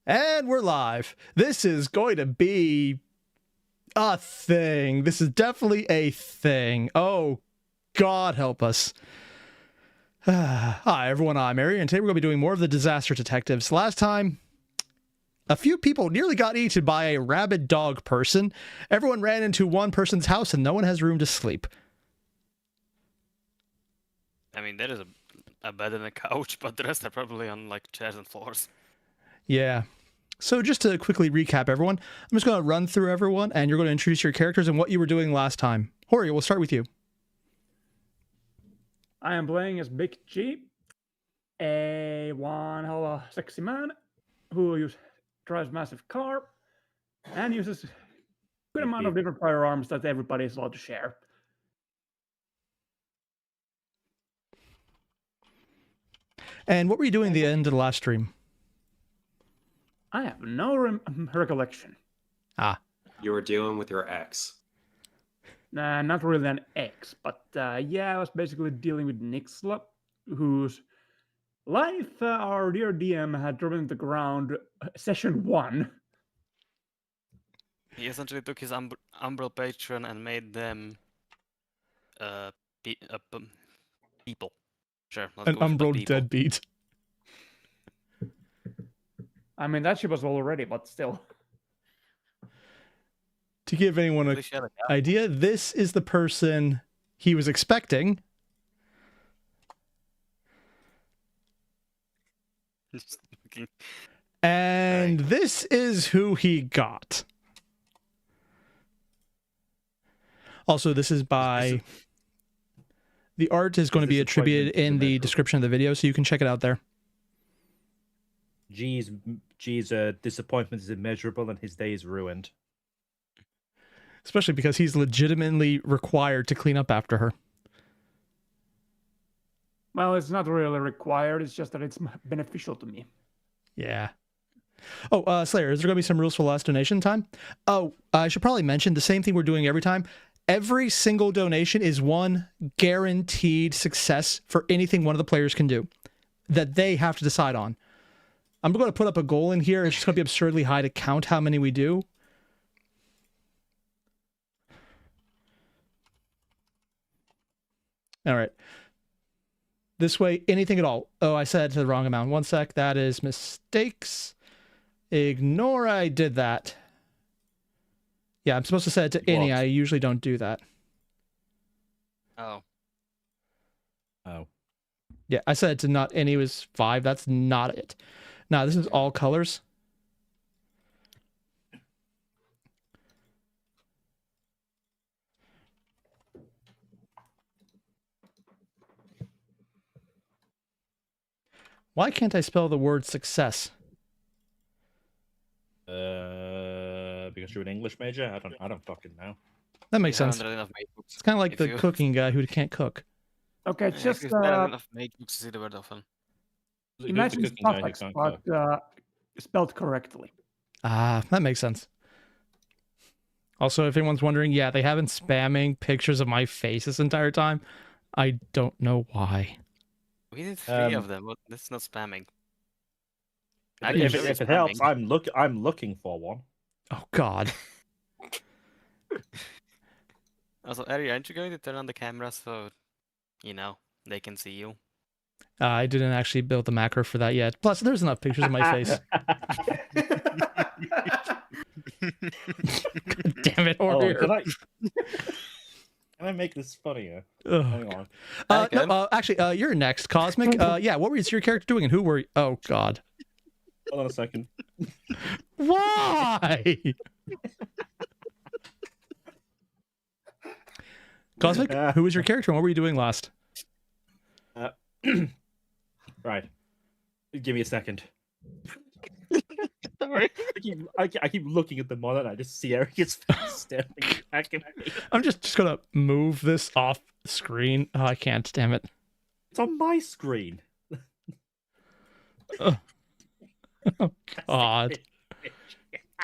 And we're live. This is going to be a thing. This is definitely a thing. Oh, God help us. Hi, everyone. I'm Airier, and today we're going to be doing more of the Disaster Detectives. Last time, a few people nearly got eaten by a rabid dog person. Everyone ran into one person's house, and no one has room to sleep. I mean, there is a bed and a couch, but the rest are probably on, like, chairs and floors. Yeah. So just to quickly recap, everyone, I'm just going to run through everyone, and you're going to introduce your characters and what you were doing last time. Horrior, we'll start with you. I am playing as Big G, a one hell of a sexy man who drives a massive car and uses a good amount of different firearms that everybody is allowed to share. And what were you doing at the end of the last stream? I have no recollection. Ah. You were dealing with your ex. Not really an ex, but yeah, I was basically dealing with Nixla, whose life our dear DM had driven to the ground session 1. He essentially took his Umbral patron and made them people. Sure. An Umbral deadbeat. I mean, that ship was already, but still. To give anyone an idea, this is the person he was expecting. And this is who he got. Also, this is by... The art is going to be attributed in the description of the video, so you can check it out there. G's disappointment is immeasurable and his day is ruined. Especially because he's legitimately required to clean up after her. Well, it's not really required, it's just that it's beneficial to me. Yeah. Oh, Slayer, is there going to be some rules for last donation time? Oh, I should probably mention the same thing we're doing every time. Every single donation is one guaranteed success for anything one of the players can do that they have to decide on. I'm going to put up a goal in here. It's just going to be absurdly high to count how many we do. All right. This way, anything at all. Oh, I said the wrong amount. One sec. That is mistakes. Ignore I did that. Yeah, I'm supposed to set it to any. I usually don't do that. Oh. Oh. Yeah, I said it to not any was 5. That's not it. Now, this is all colors. Why can't I spell the word success? Because you're an English major? I don't fucking know. That makes sense. It's kind of like the cooking guy who can't cook. Okay, just enough mage books to see the word often. Imagine suffix, but spelled correctly. Ah, that makes sense. Also, if anyone's wondering, yeah, they have been spamming pictures of my face this entire time. I don't know why. We did 3 of them, but that's not spamming. If it helps, I'm looking for one. Oh God. Also, Airier, aren't you going to turn on the camera so, you know, they can see you? I didn't actually build the macro for that yet. Plus, there's enough pictures of my face. God damn it, Horrior. Can I make this funnier? Hang on. Actually, you're next, Cosmic. Yeah, what was your character doing and who were you? Oh, God. Hold on a second. Why? Cosmic, who was your character and what were you doing last? Right. Give me a second. Sorry. I keep looking at the monitor and I just see Eric's face staring back at me. I'm just gonna move this off screen. Oh, I can't, damn it. It's on my screen. Oh, God.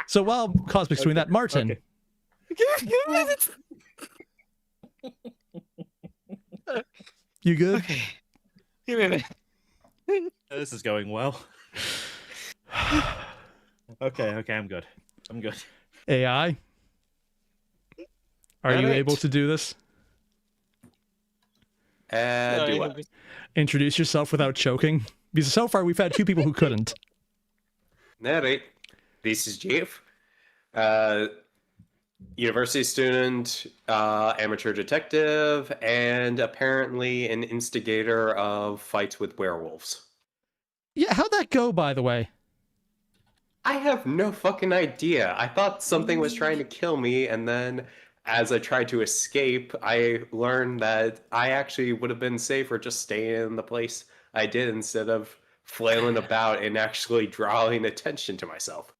So while Cosmic's doing that, Martin. Okay. You good? Okay. Give me a minute. This is going well. Okay, I'm good. AI, are you Alright. able to do this? Do what? Introduce yourself without choking. Because so far we've had 2 people who couldn't. Alright. This is Jeff. University student, amateur detective, and apparently an instigator of fights with werewolves. Yeah, how'd that go, by the way? I have no fucking idea. I thought something was trying to kill me, and then as I tried to escape, I learned that I actually would have been safer just staying in the place I did instead of flailing about and actually drawing attention to myself.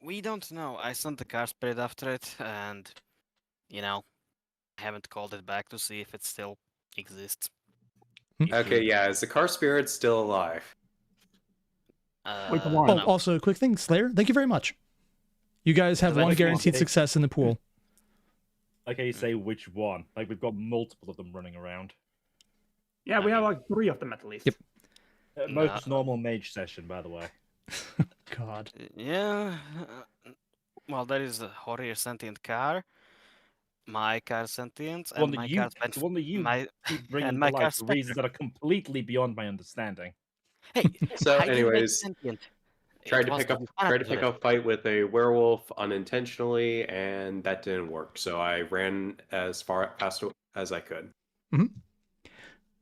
We don't know. I sent the car spirit after it, and I haven't called it back to see if it still exists. Okay, yeah, is the car spirit still alive? Wait, come I on. don't Oh, know. also a quick thing, Slayer, thank you very much. You guys have Does one anyone guaranteed want- success in the pool. Okay, say which one? Like we've got multiple of them running around. Yeah, we have like 3 of them at least. Yep. Most normal mage session, by the way. God. Yeah. Well, there is a Horrior sentient car, my car sentient, The one and that my you, car the one that you my keep bringing and to my life car's for reasons that are completely beyond my understanding. Hey, So I didn't make anyways, sentient. tried It to was pick up the tried to fun pick of a fight with a werewolf unintentionally, and that didn't work. So I ran as fast as I could.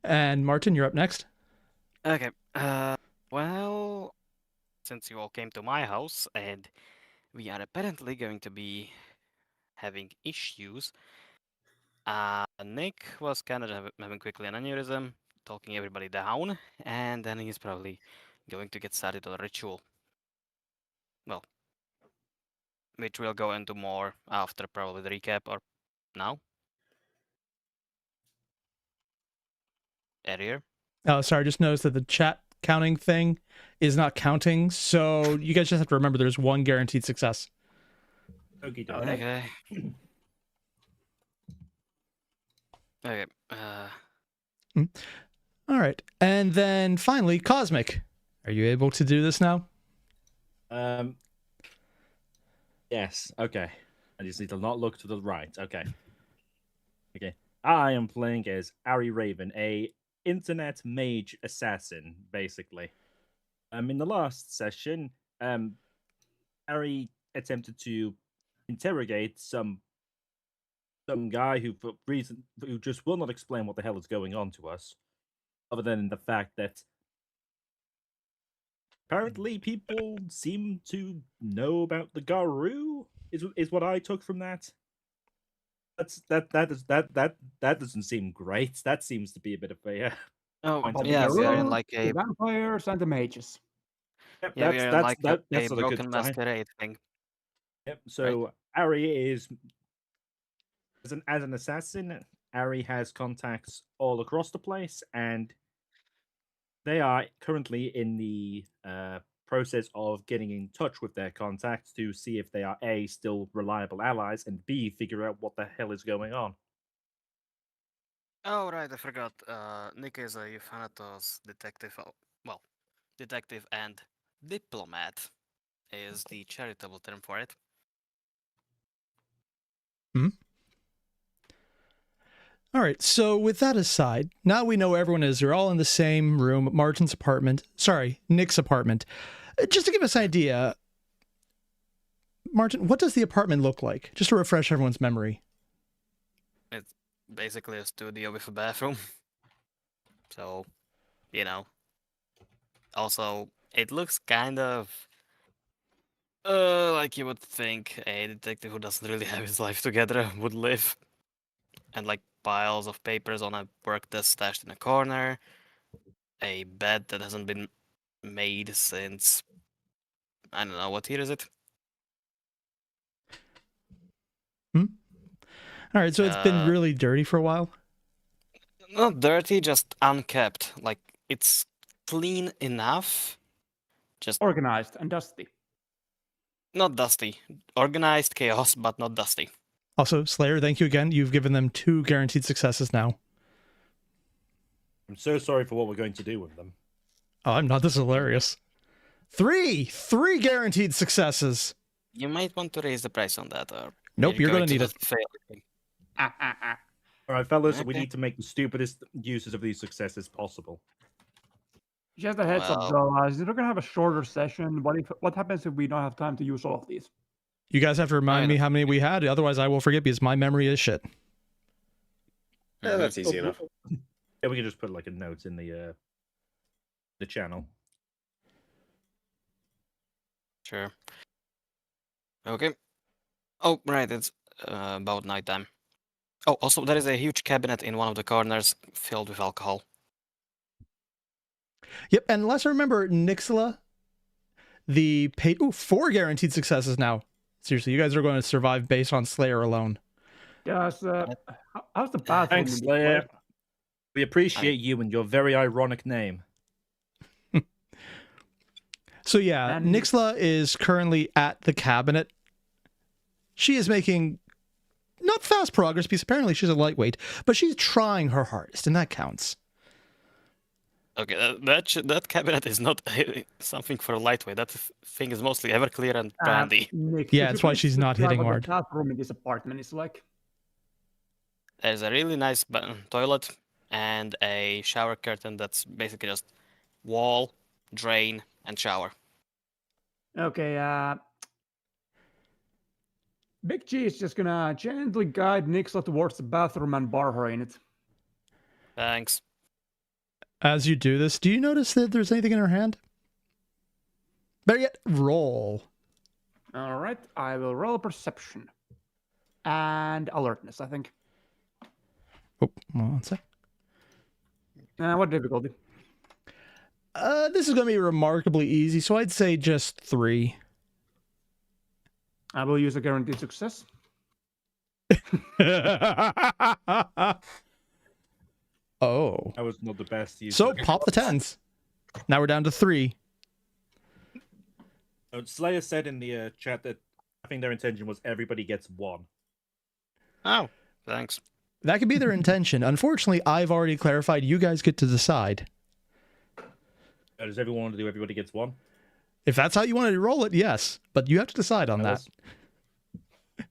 And Martin, you're up next. it. Okay. Well, since you all came to my house and we are apparently going to be having issues, Nick was kind of having quickly an aneurysm, talking everybody down, and then he's probably going to get started on a ritual. Well, which we'll go into more after probably the recap or now. Airier. Oh, sorry, I just noticed that the chat counting thing is not counting, so you guys just have to remember there's 1 guaranteed success. Okie dokie. Okay. Okay. All right. And then finally, Cosmic. Are you able to do this now? Yes. Okay. I just need to not look to the right. Okay. Okay. I am playing as Ari Raven, a internet mage assassin, basically. In the last session, Ari attempted to interrogate some guy who just will not explain what the hell is going on to us, other than the fact that apparently people seem to know about the Garou. Is what I took from that. That doesn't seem great. That seems to be a bit of a Oh, Point of yeah, view. we are in Garou, like the a vampires and the mages. yeah, we are in like that's a not a good broken sign. masquerade thing. Yep. So Ari is as an assassin. Ari has contacts all across the place, and they are currently in the process of getting in touch with their contacts to see if they are A, still reliable allies, and B, figure out what the hell is going on. Oh, right, I forgot. Nick is a Euthanatos detective. Well, detective and diplomat is the charitable term for it. All right, so with that aside, now we know where everyone is. They're all in the same room, Martin's apartment. Sorry, Nick's apartment. Just to give us an idea, Martin, what does the apartment look like? Just to refresh everyone's memory. It's basically a studio with a bathroom. So, Also, it looks kind of like you would think a detective who doesn't really have his life together would live. And like piles of papers on a work desk stashed in a corner, a bed that hasn't been made since I don't know, what year is it? All right, so it's been really dirty for a while. Not dirty, just unkept. Like it's clean enough, just Organized and dusty. not dusty. Organized chaos, but not dusty. Also, Slayer, thank you again. You've given them 2 guaranteed successes now. I'm so sorry for what we're going to do with them. Oh, I'm not. This is hilarious. Three guaranteed successes. You might want to raise the price on that, or Nope, you're gonna need it. just fail. All right, fellas, we Okay. need to make the stupidest uses of these successes possible. Just a heads up, Well- though. They're gonna have a shorter session. What happens if we don't have time to use all of these? You guys have to remind Fine. me how many we had, otherwise I will forget because my memory is shit. Yeah, that's easy enough. Yeah, we can just put like a note in the channel. Sure. Okay. Oh, right, it's about nighttime. Oh, also, there is a huge cabinet in one of the corners filled with alcohol. Yep, and let's remember Nixla, the pay. Ooh, 4 guaranteed successes now. Seriously, you guys are going to survive based on Slayer alone. Yes. How's the bathroom? Thanks, in this Slayer. place? We appreciate you and your very ironic name. So yeah, And- Nixla is currently at the cabinet. She is making not fast progress because apparently she's a lightweight, but she's trying her hardest, and that counts. Okay, that cabinet is not something for a lightweight. That thing is mostly Everclear and brandy. Nick, Yeah, could that's you why please she's not describe hitting what hard. The bathroom in this apartment is like. There's a really nice toilet and a shower curtain that's basically just wall, drain, and shower. Okay. Big G is just gonna gently guide Nixla towards the bathroom and bar her in it. Thanks. As you do this, do you notice that there's anything in her hand? Better yet, roll. All right. I will roll perception and alertness. I think. Oh, 1 sec. What difficulty? This is going to be remarkably easy, so I'd say just 3. I will use a guaranteed success. Oh. That was not the best use. So of it. pop the 10s. Now we're down to 3. Slayer said in the chat that I think their intention was everybody gets 1. Oh, thanks. That could be their intention. Unfortunately, I've already clarified. You guys get to decide. Does everyone want to do everybody gets 1? If that's how you wanted to roll it, yes. But you have to decide on that. I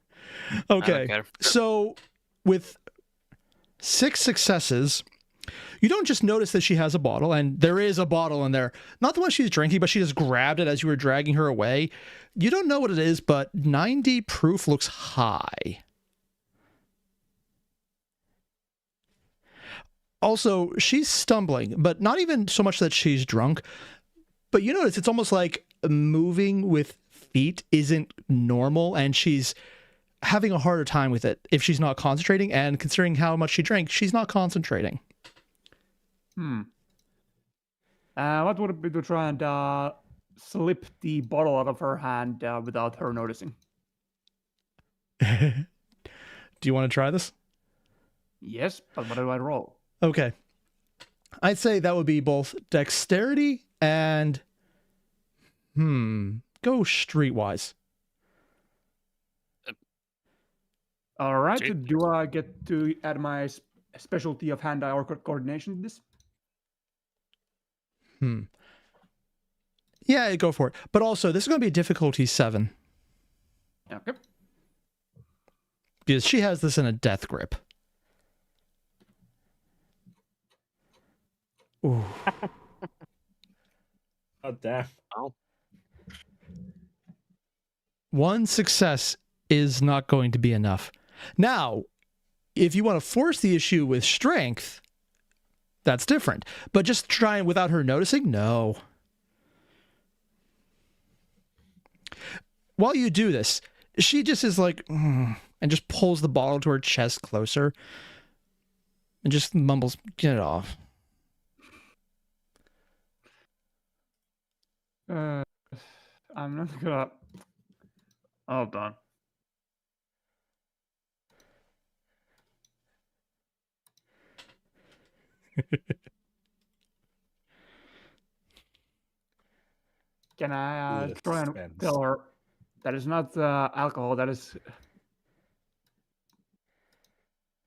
don't Okay. care. So with 6 successes, you don't just notice that she has a bottle, and there is a bottle in there. Not the one she's drinking, but she just grabbed it as you were dragging her away. You don't know what it is, but 90 proof looks high. Also, she's stumbling, but not even so much that she's drunk. But you notice it's almost like moving with feet isn't normal, and she's having a harder time with it if she's not concentrating. And considering how much she drank, she's not concentrating. What would it be to try and slip the bottle out of her hand without her noticing? Do you want to try this? Yes, but what do I roll? Okay. I'd say that would be both dexterity and go streetwise. All right. Gee. Do I get to add my specialty of hand-eye or coordination to this? Yeah, go for it. But also, this is going to be difficulty 7 Okay. because she has this in a death grip. Ooh. Oh, damn. Oh, 1 success is not going to be enough. Now, if you want to force the issue with strength, that's different. But just trying without her noticing, no. While you do this, she just is like, and just pulls the bottle to her chest closer and just mumbles, "Get it off." I'm not gonna. Hold on. Can I Ooh, try and suspense. tell her that is not alcohol, that is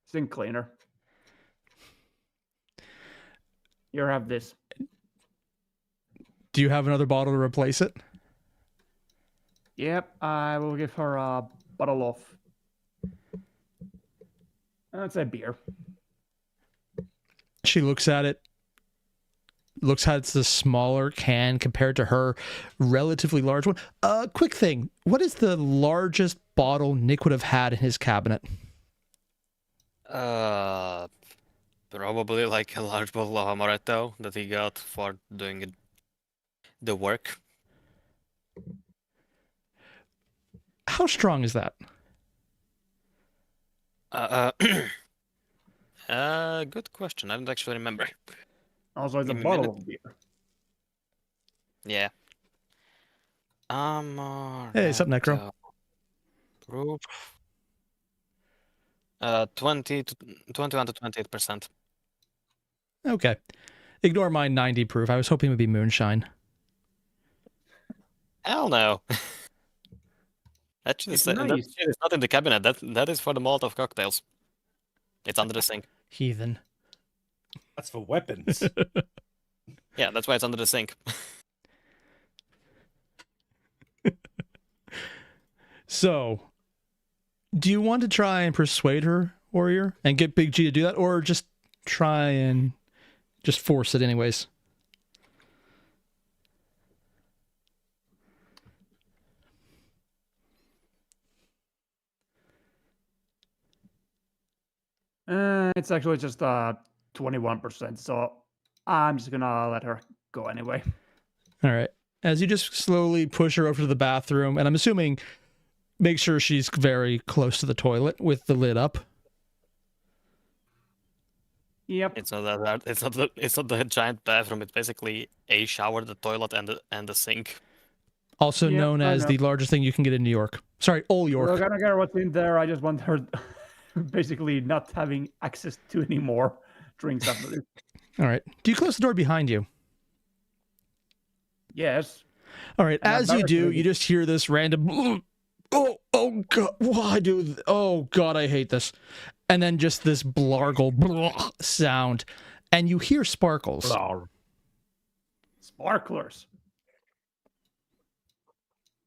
sink cleaner? You have this. Do you have another bottle to replace it? Yep, I will give her a bottle of, let's say, beer. She looks at it. Looks at it's the smaller can compared to her relatively large one. Quick thing. What is the largest bottle Nick would have had in his cabinet? Probably like a large bottle of amaretto that he got for doing the work. How strong is that? Good question. I don't actually remember. Also, it's a Give me a bottle of beer. Yeah. Hey, what's up, Necro? Proof. 21 to 28%. Okay. Ignore my 90 proof. I was hoping it would be moonshine. Hell no. Actually, It's that nice. shit is not in the cabinet. That is for the Molotov cocktails. It's under the sink. Heathen. That's for weapons. Yeah, that's why it's under the sink. So, do you want to try and persuade her, Horrior, and get Big G to do that, or just try and just force it anyways? It's actually just 21%, so I'm just gonna let her go anyway. All right. As you just slowly push her over to the bathroom, and I'm assuming make sure she's very close to the toilet with the lid up. Yep. It's not that. It's not the giant bathroom. It's basically a shower, the toilet, and the sink. Also Yep, known I as know. the largest thing you can get in New York. Sorry, Old We're York. gonna get what's in there. I just want her basically not having access to any more drinks after this. All right. Do you close the door behind you? Yes. All right. And I'm As you do, barricaded. you just hear this random. Oh God! Why do? Oh God! I hate this. And then just this blargle sound, and you hear sparkles. Blar. Sparklers.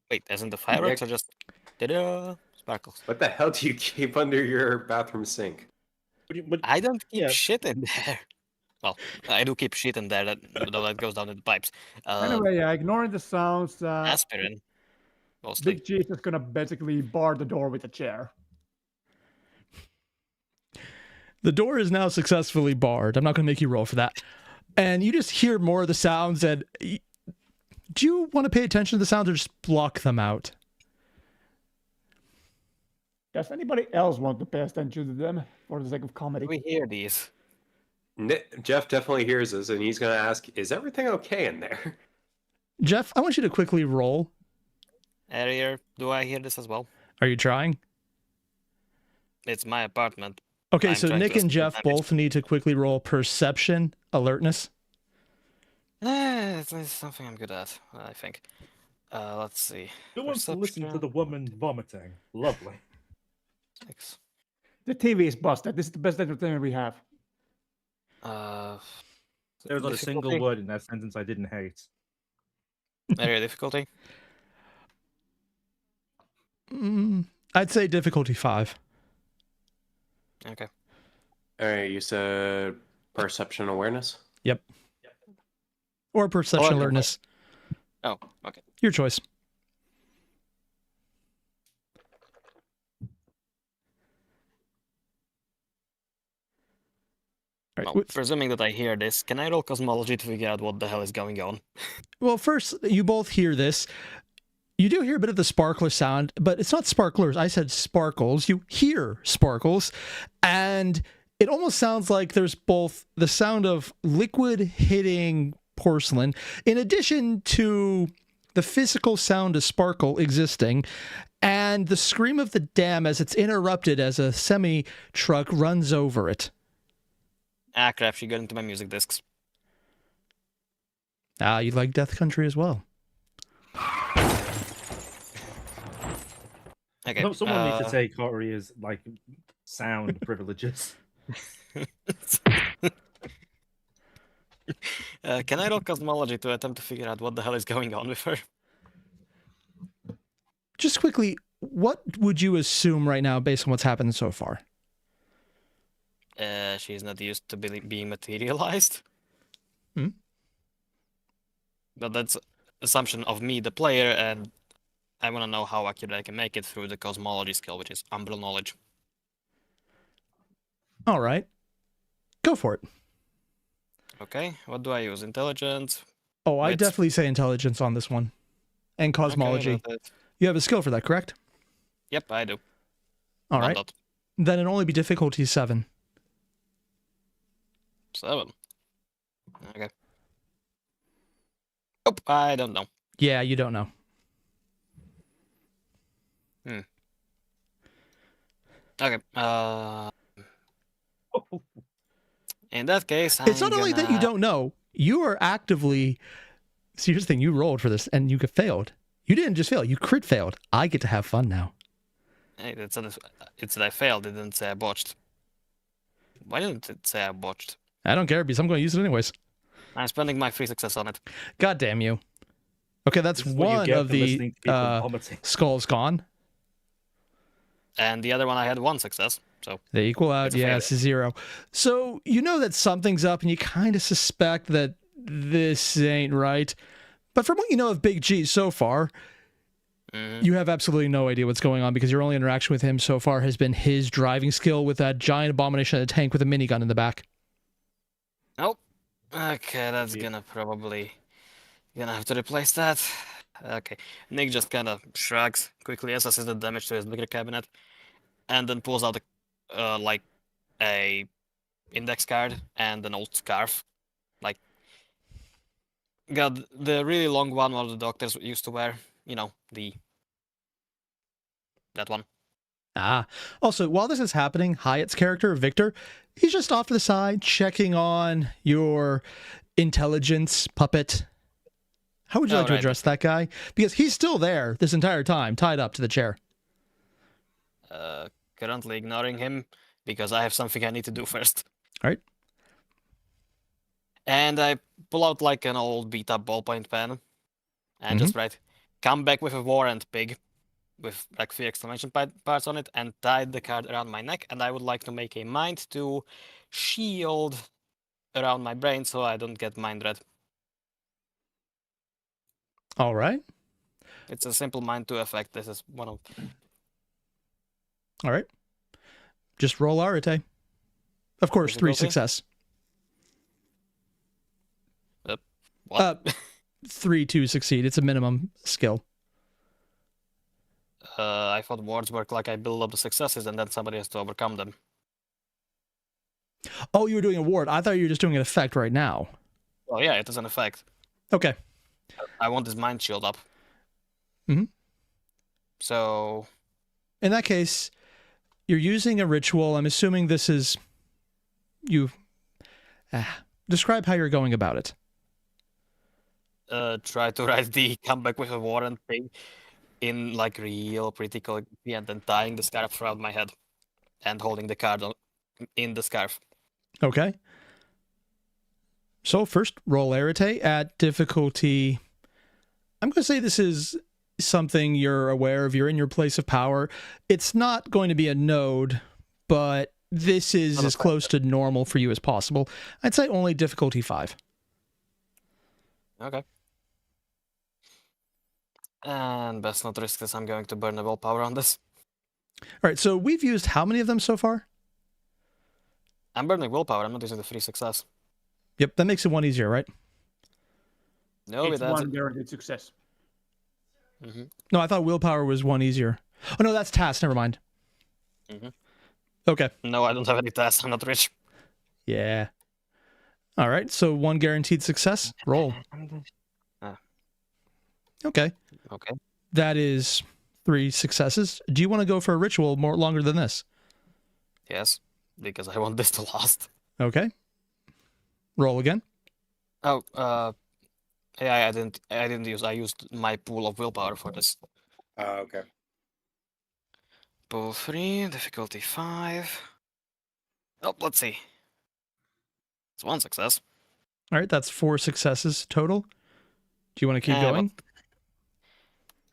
Wait, isn't the fireworks or just ta-da, sparkles? What the hell do you keep under your bathroom sink? I don't keep Yeah. shit in there. Well, I do keep shit in there, though that goes down in the pipes. Anyway, yeah, ignoring the sounds, Aspirin, mostly. Big G is just gonna basically bar the door with a chair. The door is now successfully barred. I'm not going to make you roll for that. And you just hear more of the sounds. And do you want to pay attention to the sounds or just block them out? Does anybody else want to pay attention to them for the sake of comedy? We hear these. Jeff definitely hears this, and he's going to ask, is everything okay in there? Jeff, I want you to quickly roll. Airier, do I hear this as well? Are you trying? It's my apartment. Okay, I'm so trying to Nick and estimate Jeff damage. both need to quickly roll perception, alertness. It's something I'm good at, I think. Let's see. Who wants to listen to Perception. the woman vomiting? Lovely. 6. The TV is busted. This is the best entertainment we have. There was not a single Difficulty? word in that sentence I didn't hate. Area difficulty. I'd say difficulty 5. Okay. All right, you said perception awareness? Yep. Or perception Or different. alertness. Oh, okay. Your choice. All right. Well, presuming that I hear this, can I roll cosmology to figure out what the hell is going on? Well, first, you both hear this. You do hear a bit of the sparkler sound, but it's not sparklers. I said sparkles. You hear sparkles, and it almost sounds like there's both the sound of liquid hitting porcelain, in addition to the physical sound of sparkle existing, and the scream of the dam as it's interrupted as a semi-truck runs over it. Ah, crap, she got into my music discs. Ah, you like Death Country as well. Okay. No, someone needs to take Horror's like sound privileges. Can I roll cosmology to attempt to figure out what the hell is going on with her? Just quickly, what would you assume right now based on what's happened so far? She's not used to being materialized. Hmm. But that's assumption of me, the player, and I want to know how accurate I can make it through the cosmology skill, which is umbral knowledge. All right. Go for it. Okay, what do I use? Intelligence? Oh, I Wits? definitely say intelligence on this one. And cosmology. Okay, noted. You have a skill for that, correct? Yep, I do. All One right. dot. Then it'll only be difficulty 7. 7. Okay. Oh, I don't know. Yeah, you don't know. Okay. In that case, It's not only that you don't know, you are actively... See, here's the thing. You rolled for this, and you failed. You didn't just fail. You crit failed. I get to have fun now. Hey, it's that I failed. It didn't say I botched. Why didn't it say I botched? I don't care, because I'm going to use it anyways. I'm spending my free success on it. God damn you. Okay, that's This is what you one get of for the listening to people vomiting. skulls gone. And the other one I had 1 success. So They equal out. It's a Yeah, failure. it's a 0. So you know that something's up, and you kind of suspect that this ain't right. But from what you know of Big G so far, you have absolutely no idea what's going on, because your only interaction with him so far has been his driving skill with that giant abomination in a tank with a minigun in the back. nope. Okay, that's gonna have to replace that. Okay, Nick just kind of shrugs, quickly assesses the damage to his liquor cabinet, and then pulls out like a index card and an old scarf. Like, got the really long one what the doctors used to wear. You know, that one. Ah. Also, while this is happening, Hyatt's character, Victor, he's just off to the side, checking on your intelligence puppet. How would you like to Alright. address that guy? Because he's still there this entire time, tied up to the chair. Currently ignoring him because I have something I need to do first. All right. And I pull out like an old beat up ballpoint pen and just write, "Come back with a warrant, pig," with like 3 exclamation parts on it, and tied the card around my neck. And I would like to make a mind to shield around my brain so I don't get mind read. All right. It's a simple mind to effect. This is one of. All right. Just roll Arete. Of course, 3 Difficulty? success. What? 3 to succeed. It's a minimum skill. I thought wards work like I build up the successes and then somebody has to overcome them. Oh, you were doing a ward. I thought you were just doing an effect right now. Oh yeah, it is an effect. Okay. I want this mind shield up. Mhm. So In that case, you're using a ritual. I'm assuming this is... You... describe how you're going about it. try to write the "come back with a warrant" thing in like real pretty calligraphy, and then tying the scarf around my head and holding the card in the scarf. Okay. So first, roll Arete at difficulty... I'm going to say this is something you're aware of. You're in your place of power. It's not going to be a node, but this is as close to normal for you as possible. I'd say only difficulty 5. Okay. And best not risk this. I'm going to burn the willpower on this. All right, so we've used how many of them so far? I'm burning willpower. I'm not using the free success. Yep, that makes it 1 easier, right? No, It's it adds 1 guaranteed success. No, I thought willpower was 1 easier. Oh, no, that's task. Never mind. Mhm. Okay. No, I don't have any tasks. I'm not rich. Yeah. All right, so 1 guaranteed success. Roll. Okay. Okay. That is 3 successes. Do you want to go for a ritual more longer than this? Yes, because I want this to last. Okay. Roll again. Oh, yeah, I didn't use. I used my pool of willpower for this. Okay. Pool 3, difficulty 5. Oh, let's see. It's 1 success. All right, that's 4 successes total. Do you want to keep going?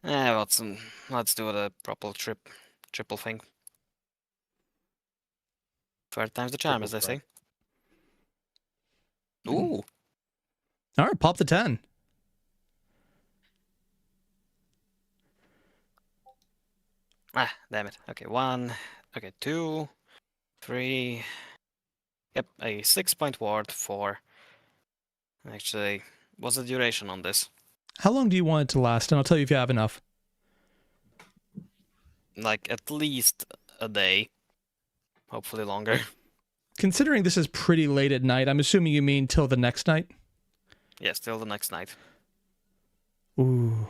Let's do the triple thing. Third time's the charm, as they say. Ooh. All right, pop the 10. Ah, damn it. Okay, 1. Okay, 2, 3. Yep, a 6-point ward for. Actually, what's the duration on this? How long do you want it to last? And I'll tell you if you have enough. Like at least a day. Hopefully longer. Considering this is pretty late at night, I'm assuming you mean till the next night? Yes, till the next night. Ooh.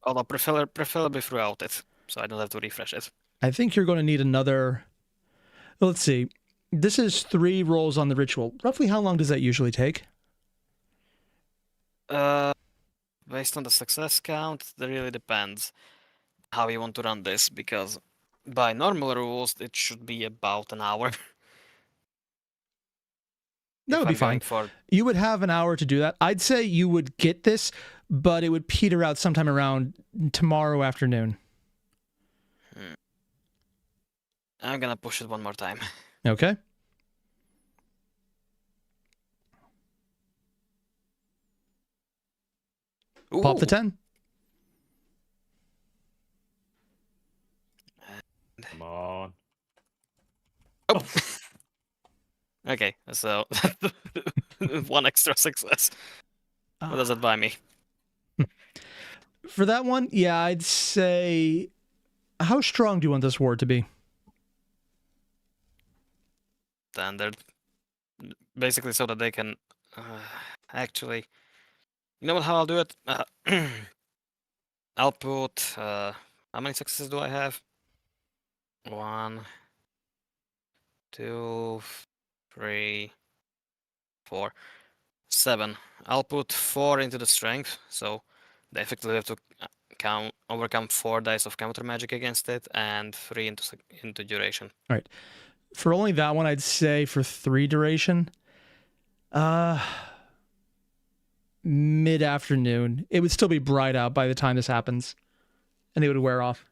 Although preferably throughout it, so I don't have to refresh it. I think you're going to need another... Let's see. This is 3 rolls on the ritual. Roughly how long does that usually take? Based on the success count, it really depends how you want to run this, because by normal rules, it should be about an hour. That would be fine. You would have an hour to do that. I'd say you would get this, but it would peter out sometime around tomorrow afternoon. I'm gonna push it one more time. Okay. Pop the 10. Come on. Oh. Okay, so 1 extra success. What does it buy me? For that one, yeah, I'd say... How strong do you want this ward to be? Standard. Basically so that they can... actually... You know what, how I'll do it? I'll put... how many successes do I have? 1, 2, 3, 4, 7. I'll put 4 into the strength, so they effectively have to overcome 4 dice of counter magic against it, and 3 into duration. All right. For only that one, I'd say for 3 duration, mid-afternoon. It would still be bright out by the time this happens, and it would wear off.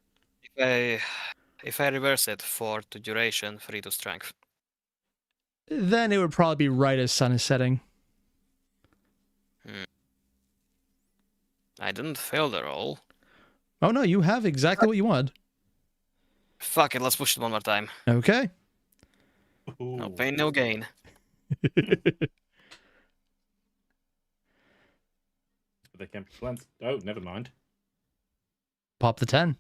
If I reverse it, 4 to duration, 3 to strength. Then it would probably be right as sun is setting. I didn't fail the roll. Oh no, you have exactly what you wanted. Fuck it, let's push it one more time. Okay. No pain, no gain. They can plant. Oh, never mind. Pop the 10.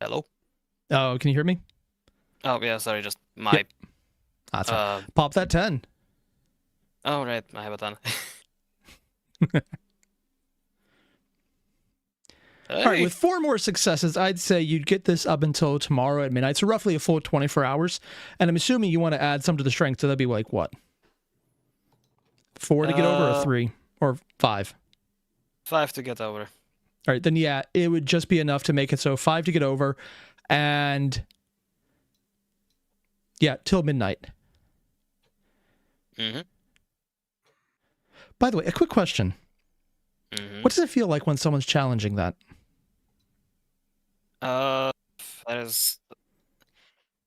Hello? Oh, can you hear me? Oh, yeah, sorry, just my... Yep. That's right. Pop that 10. Oh, right, I have a 10. Hey. All right, with 4 more successes, I'd say you'd get this up until tomorrow at midnight, so roughly a full 24 hours. And I'm assuming you want to add some to the strength, so that'd be like what? 4 to get over, or 3? Or 5? 5 to get over. All right, then yeah, it would just be enough to make it so 5 to get over, and yeah, till midnight. Mm-hmm. By the way, a quick question. Mm-hmm. What does it feel like when someone's challenging that?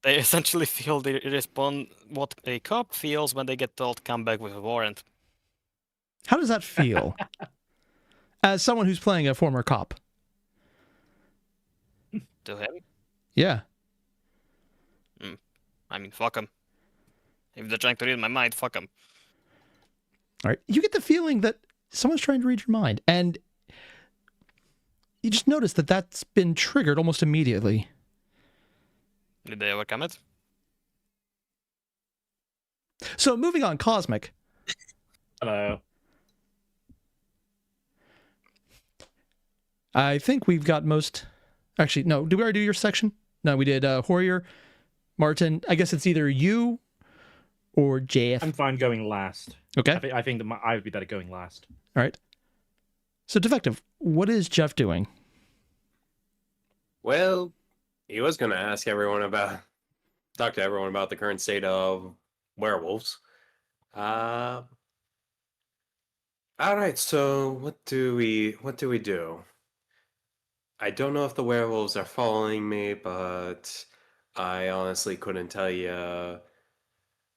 They essentially feel they respond what a cop feels when they get told come back with a warrant. How does that feel? As someone who's playing a former cop. To him? Yeah. I mean, fuck them. If they're trying to read my mind, fuck them. All right. You get the feeling that someone's trying to read your mind, and you just notice that that's been triggered almost immediately. Did they overcome it? So moving on, Cosmic. Hello. I think we've got most... Actually, no. Did we already do your section? No, we did Horrior, Martin. I guess it's either you or JF. I'm fine going last. Okay. I think that I would be better going last. All right. So, Defective, what is Jeff doing? Well, he was going to talk to everyone about the current state of werewolves. All right, so what do we do? I don't know if the werewolves are following me, but I honestly couldn't tell you.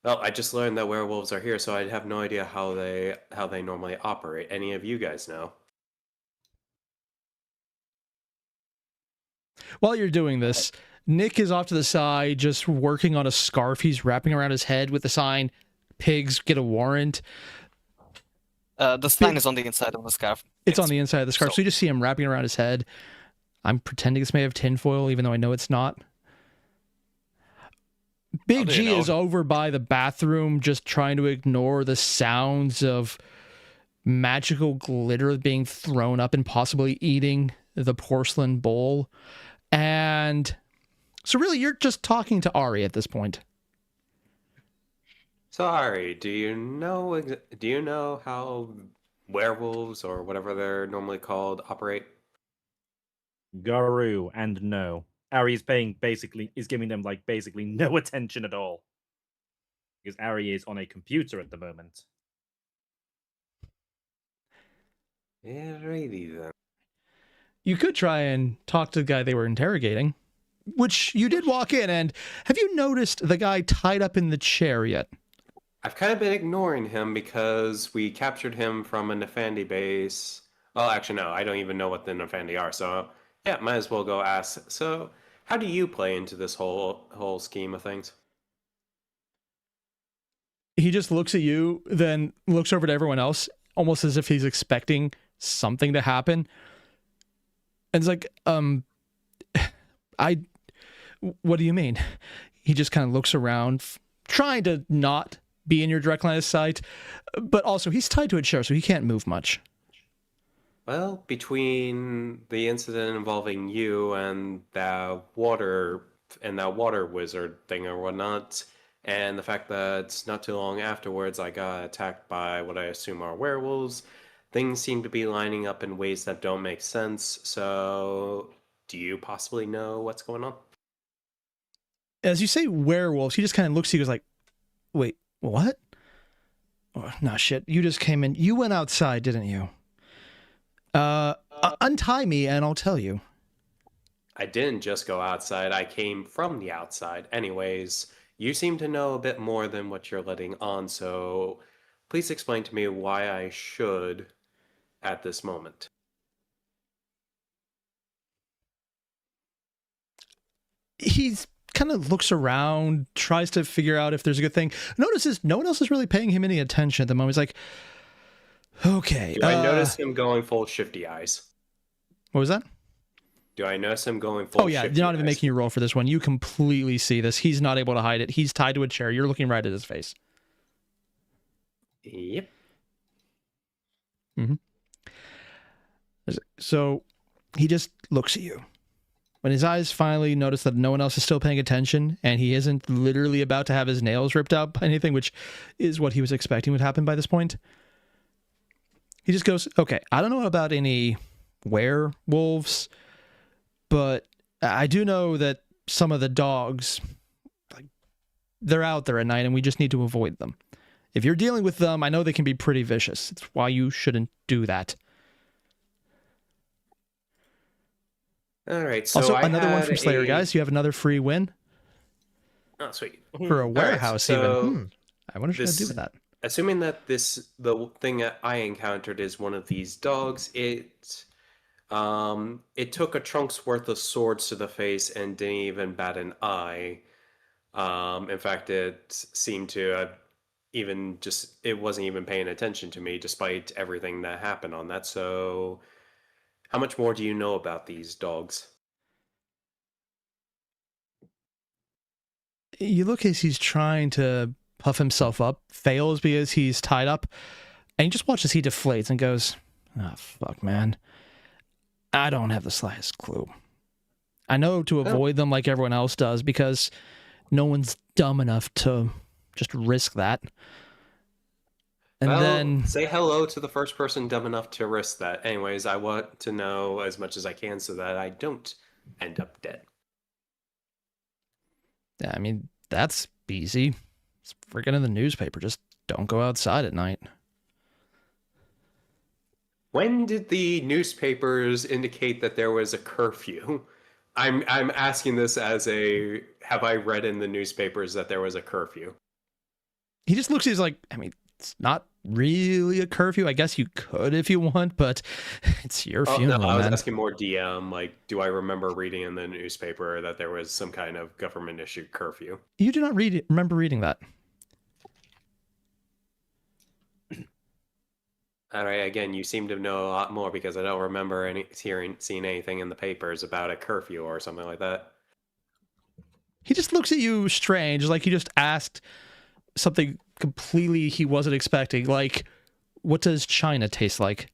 Well, I just learned that werewolves are here, so I have no idea how they normally operate. Any of you guys know? While you're doing this, Nick is off to the side, just working on a scarf he's wrapping around his head with the sign, "Pigs get a warrant." The sign is on the inside of the scarf. It's on the inside of the scarf, so you just see him wrapping around his head. I'm pretending it's made of tinfoil, even though I know it's not. Big do you G know? is over by the bathroom, just trying to ignore the sounds of magical glitter being thrown up and possibly eating the porcelain bowl. And so really, you're just talking to Ari at this point. Sorry, do you know how werewolves or whatever they're normally called operate? Guru and no. Ari is giving them like basically no attention at all. Because Ari is on a computer at the moment. Alrighty then. You could try and talk to the guy they were interrogating, which you did walk in. And have you noticed the guy tied up in the chair yet? I've kind of been ignoring him because we captured him from a Nefandi base. Well, actually, no, I don't even know what the Nefandi are, so yeah, might as well go ask. So, how do you play into this whole scheme of things? He just looks at you, then looks over to everyone else, almost as if he's expecting something to happen. And it's like, what do you mean? He just kind of looks around, trying to not be in your direct line of sight, but also he's tied to a chair, so he can't move much. Well, between the incident involving you and that water wizard thing or whatnot, and the fact that not too long afterwards I got attacked by what I assume are werewolves, things seem to be lining up in ways that don't make sense. So, do you possibly know what's going on? As you say werewolves, he just kind of looks at you and goes like, wait, what? Oh, no, shit. You just came in. You went outside, didn't you? Untie me and I'll tell you. I didn't just go outside, I came from the outside. Anyways, you seem to know a bit more than what you're letting on, so please explain to me why I should at this moment. He's kind of looks around, tries to figure out if there's a good thing. Notices no one else is really paying him any attention at the moment. He's like, okay. Do I notice him going full shifty eyes? What was that? Do I notice him going full Oh, yeah. shifty You're not even eyes? making your roll for this one. You completely see this. He's not able to hide it. He's tied to a chair. You're looking right at his face. Yep. So he just looks at you. When his eyes finally notice that no one else is still paying attention and he isn't literally about to have his nails ripped out by anything, which is what he was expecting would happen by this point, he just goes, okay, I don't know about any werewolves, but I do know that some of the dogs, like, they're out there at night and we just need to avoid them. If you're dealing with them, I know they can be pretty vicious. It's why you shouldn't do that. All right, so Also, I another one had from Slayer, a- guys. You have another free win Oh, sweet. for a warehouse, so even. I wonder what I do with that. Assuming that the thing that I encountered is one of these dogs, it took a trunk's worth of swords to the face and didn't even bat an eye. In fact, it seemed to it wasn't even paying attention to me despite everything that happened on that. So, how much more do you know about these dogs? You look as he's trying to puff himself up, fails because he's tied up, and you just watch as he deflates and goes, oh, fuck, man. I don't have the slightest clue. I know to avoid them like everyone else does because no one's dumb enough to just risk that. And Well, then say hello to the first person dumb enough to risk that. Anyways, I want to know as much as I can so that I don't end up dead. yeah, I mean, that's easy. It's freaking in the newspaper. Just don't go outside at night. When did the newspapers indicate that there was a curfew? I'm asking this as a, have I read in the newspapers that there was a curfew? He just looks at you like, I mean, it's not really a curfew. I guess you could if you want, but it's your funeral, no, I was man. asking more DM, like, do I remember reading in the newspaper that there was some kind of government-issued curfew? You do not remember reading that. All right, again, you seem to know a lot more because I don't remember seeing anything in the papers about a curfew or something like that. He just looks at you strange, like he just asked something completely he wasn't expecting. Like, what does China taste like?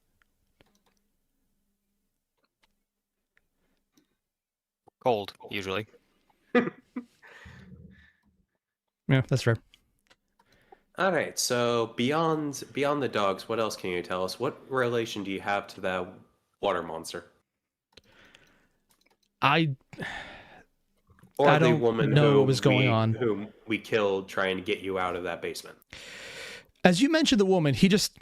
Cold, usually. Yeah, that's fair. All right, so beyond the dogs, what else can you tell us? What relation do you have to that water monster? I Or the don't woman know what was going on. whom we killed trying to get you out of that basement. As you mentioned the woman, he just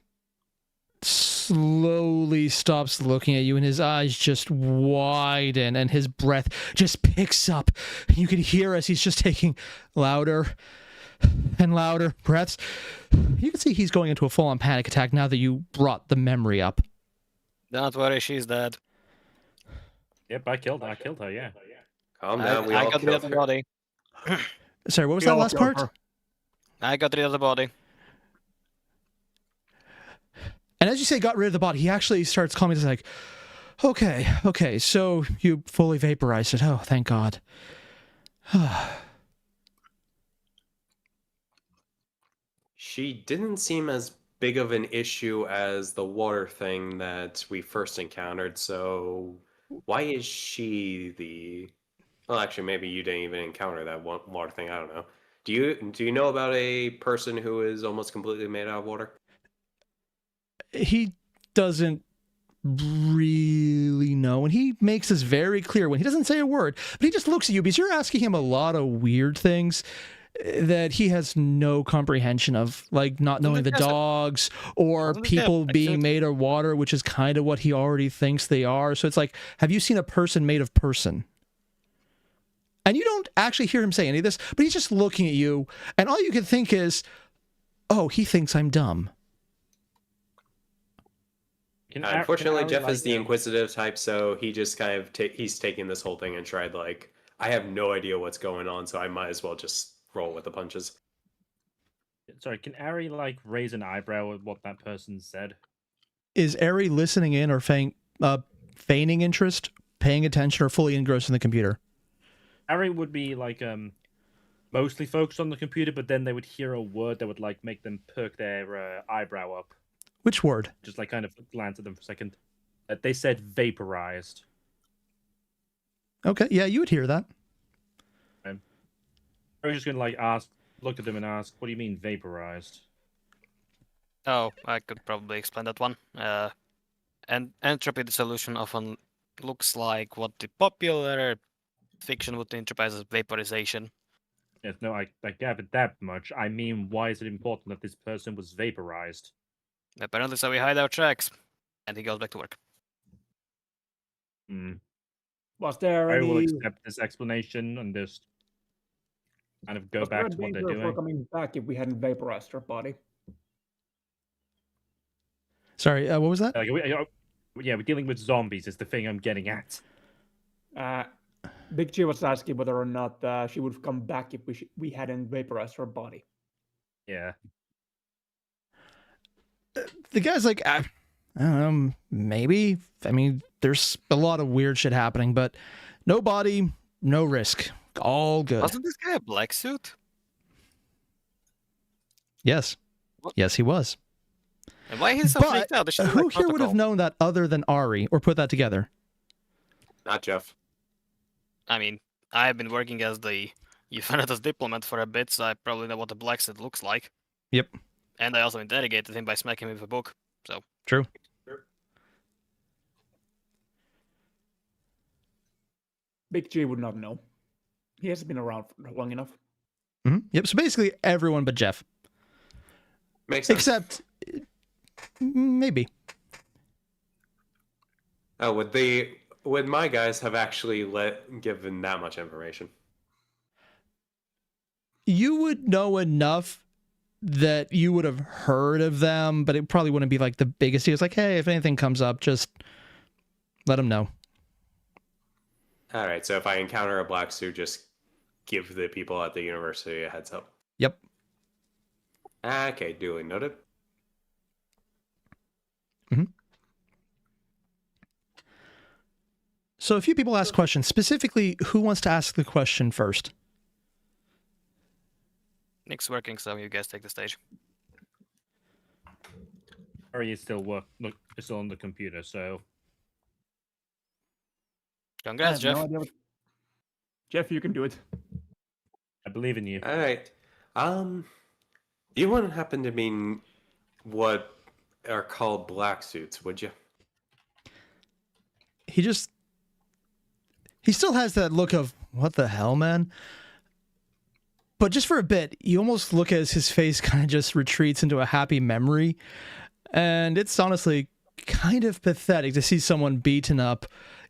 slowly stops looking at you and his eyes just widen and his breath just picks up. You can hear as he's just taking louder and louder breaths. You can see he's going into a full-on panic attack now that you brought the memory up. Don't worry, she's dead. Yep, I killed her, yeah. Calm down, we I all got rid killed of the her. body. Sorry, what was We that all last killed part? her. I got rid of the body. And as you say, got rid of the body, he actually starts calming. He's like, okay, so you fully vaporized it. Oh, thank God. She didn't seem as big of an issue as the water thing that we first encountered, so why is she the... Well, actually, maybe you didn't even encounter that water thing, I don't know. Do you know about a person who is almost completely made out of water? He doesn't really know, and he makes this very clear when he doesn't say a word, but he just looks at you because you're asking him a lot of weird things that he has no comprehension of, like not knowing the dogs or Wasn't it people just- being made of water, which is kind of what he already thinks they are. So it's like, have you seen a person made of person? And you don't actually hear him say any of this, but he's just looking at you, and all you can think is, oh, he thinks I'm dumb. Unfortunately, Jeff is the inquisitive type, so he just kind of he's taking this whole thing and tried like, I have no idea what's going on, so I might as well just roll with the punches. Sorry, can Ari like raise an eyebrow at what that person said? Is Airier listening in or feigning interest, paying attention, or fully engrossed in the computer? Ari would be like mostly focused on the computer, but then they would hear a word that would like make them perk their eyebrow up. Which word? Just like kind of glance at them for a second. They said vaporized. Okay, yeah, you would hear that. I was just gonna like look at them and ask, "What do you mean vaporized?" Oh, I could probably explain that one. And entropy dissolution often looks like what the popular fiction would interpret as vaporization. Yes, no, I gathered that much. I mean, why is it important that this person was vaporized? Apparently, so we hide our tracks, and he goes back to work. Hmm. Was there I will any... accept this explanation and just kind of go was there back a to what they're danger of her doing. coming back if we hadn't vaporized her body? Sorry, what was that? Yeah, we're dealing with zombies is the thing I'm getting at. Big G was asking whether or not she would come back if we hadn't vaporized her body. Yeah. The guy's like, I don't know, maybe. I mean, there's a lot of weird shit happening, but no body, no risk. All good. Wasn't this guy a black suit? Yes. What? Yes, he was. And why he's so But freaked out? There should be, who like, here would have protocol. known that other than Ari, or put that together? Not Jeff. I mean, I've been working as the Euthanatos diplomat for a bit, so I probably know what a black suit looks like. Yep. And I also interrogated him by smacking him with a book. So True. Big G would not know. He hasn't been around for long enough. Yep. So basically everyone but Jeff, Makes sense. except maybe. Oh, would my guys have actually given that much information? You would know enough that you would have heard of them, but it probably wouldn't be like the biggest deal. It's like, hey, if anything comes up, just let them know. All right, so if I encounter a black suit, just give the people at the university a heads up. Yep. Okay, duly noted. So a few people ask questions. Specifically, who wants to ask the question first? Nick's working, so you guys take the stage. Or you still still on the computer, so Congrats, I have Jeff. no idea what- Jeff, you can do it. I believe in you. All right. You wouldn't happen to mean what are called black suits, would you? He still has that look of, what the hell, man? But just for a bit, you almost look as his face kind of just retreats into a happy memory. And it's honestly kind of pathetic to see someone beaten up,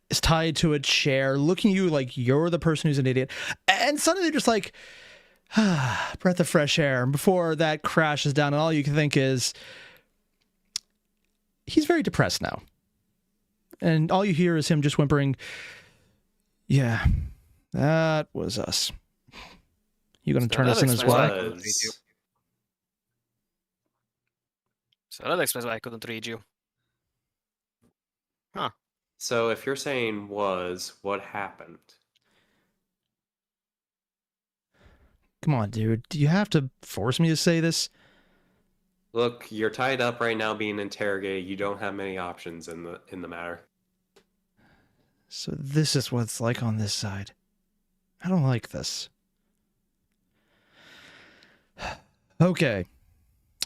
is tied to a chair, looking at you like you're the person who's an idiot. And suddenly they're just like, breath of fresh air. And before that crashes down, and all you can think is, he's very depressed now. And all you hear is him just whimpering, yeah, that was us. You gonna turn us in as well? So that explains why I couldn't read you. So if you're saying was, what happened? Come on, dude. Do you have to force me to say this? Look, you're tied up right now being interrogated. You don't have many options in the matter. So this is what it's like on this side. I don't like this. Okay.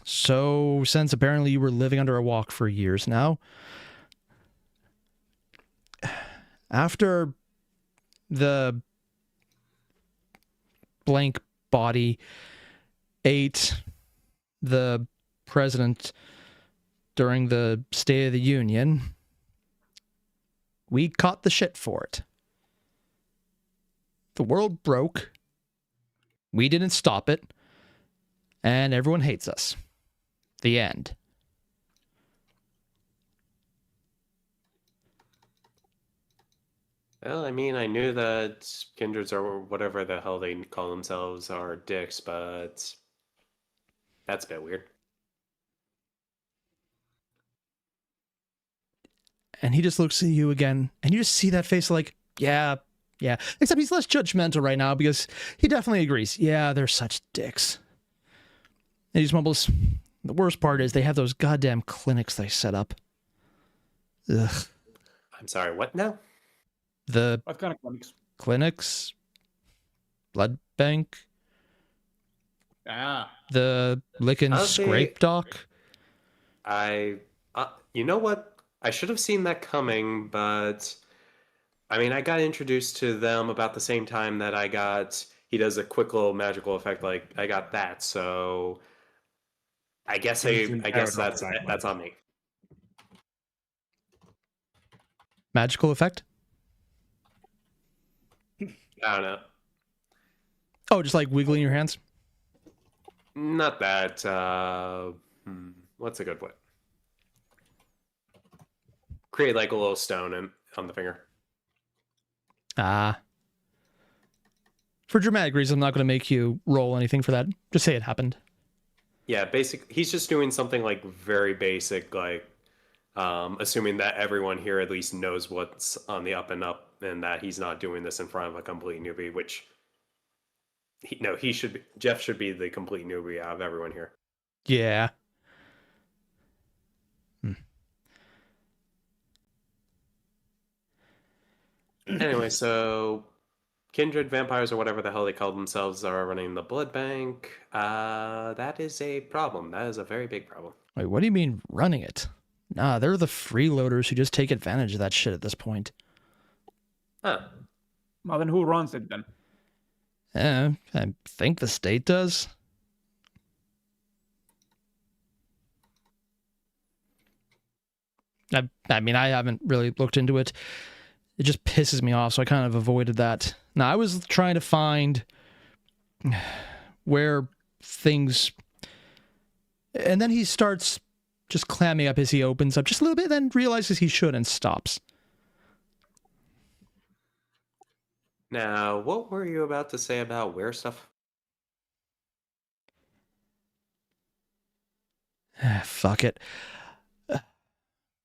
So, since apparently you were living under a rock for years now, after the blank body ate the president during the State of the Union, we caught the shit for it. The world broke. We didn't stop it. And everyone hates us. The end. Well, I mean, I knew that kindreds or whatever the hell they call themselves are dicks, but that's a bit weird. And he just looks at you again, and you just see that face like, yeah. Except he's less judgmental right now because he definitely agrees. Yeah, they're such dicks. And he just mumbles, the worst part is they have those goddamn clinics they set up. Ugh. I'm sorry, what now? The What kind of comics? clinics, blood bank, Ah, the lick and Honestly, scrape doc. You know what? I should have seen that coming, but I mean, I got introduced to them about the same time that he does a quick little magical effect, like I got that, so I guess that's on me. Magical effect? I don't know. Oh, just like wiggling your hands? Not that. What's a good way? Create like a little stone on the finger. Ah. For dramatic reasons, I'm not going to make you roll anything for that. Just say it happened. Yeah, he's just doing something like very basic, like assuming that everyone here at least knows what's on the up and up, and that he's not doing this in front of a complete newbie. Which, Jeff should be the complete newbie out of everyone here. Yeah. Anyway, so kindred vampires or whatever the hell they call themselves are running the blood bank. That is a problem. That is a very big problem. Wait, what do you mean running it? Nah, they're the freeloaders who just take advantage of that shit at this point. Huh. well then who runs it then? I think the state does. I mean, I haven't really looked into it. It just pisses me off, so I kind of avoided that. Now, I was trying to find where things... And then he starts just clamming up as he opens up just a little bit, then realizes he should and stops. Now, what were you about to say about where stuff? Fuck it.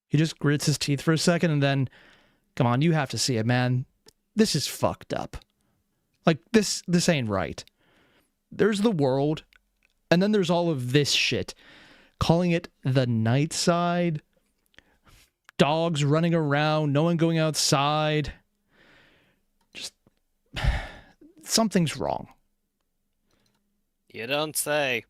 He just grits his teeth for a second and then, come on, you have to see it, man. This is fucked up. Like, this ain't right. There's the world, and then there's all of this shit. Calling it the night side. Dogs running around, no one going outside. Just, something's wrong. You don't say.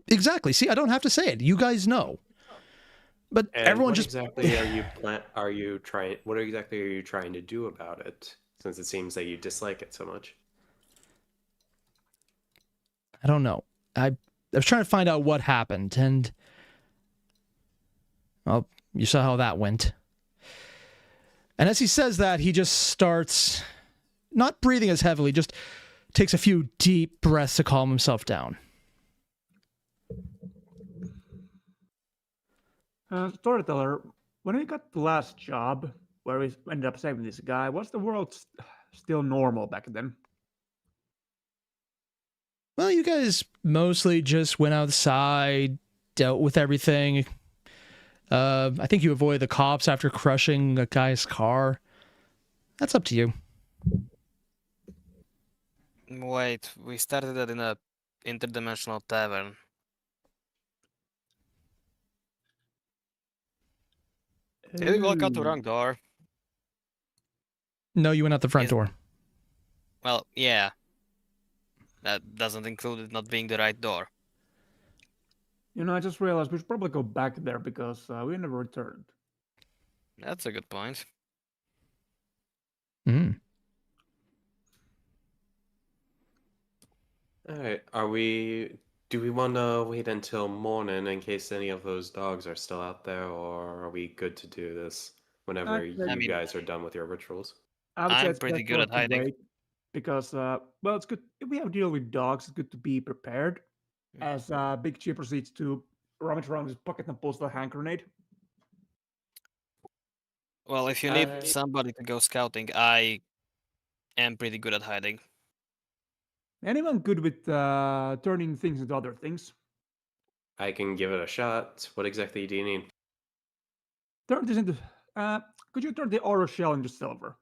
Exactly. See, I don't have to say it. You guys know. But And everyone what just... exactly are you trying? What exactly are you trying to do about it? Since it seems that you dislike it so much. I don't know. I was trying to find out what happened, and... Well, you saw how that went. And as he says that, he just starts... Not breathing as heavily, just takes a few deep breaths to calm himself down. Storyteller, when we got the last job, where we ended up saving this guy, was the world still normal back then? Well, you guys mostly just went outside, dealt with everything. I think you avoided the cops after crushing a guy's car. That's up to you. Wait, we started that in a interdimensional tavern. Did we walk out the wrong door? No, you went out the front Is- door. Well, yeah. That doesn't include it not being the right door. You know, I just realized we should probably go back there because we never returned. That's a good point. Mm. All right. Do we want to wait until morning in case any of those dogs are still out there, or are we good to do this whenever you I mean, guys are done with your rituals? I would say I'm it's pretty best good for at hiding. wait because, well, it's good. If we have to deal with dogs, it's good to be prepared. As Big G proceeds to rummage around his pocket and pulls the hand grenade. Well, if you need somebody to go scouting, I am pretty good at hiding. Anyone good with turning things into other things? I can give it a shot. What exactly do you need? Turn this into. Could you turn the outer shell into silver?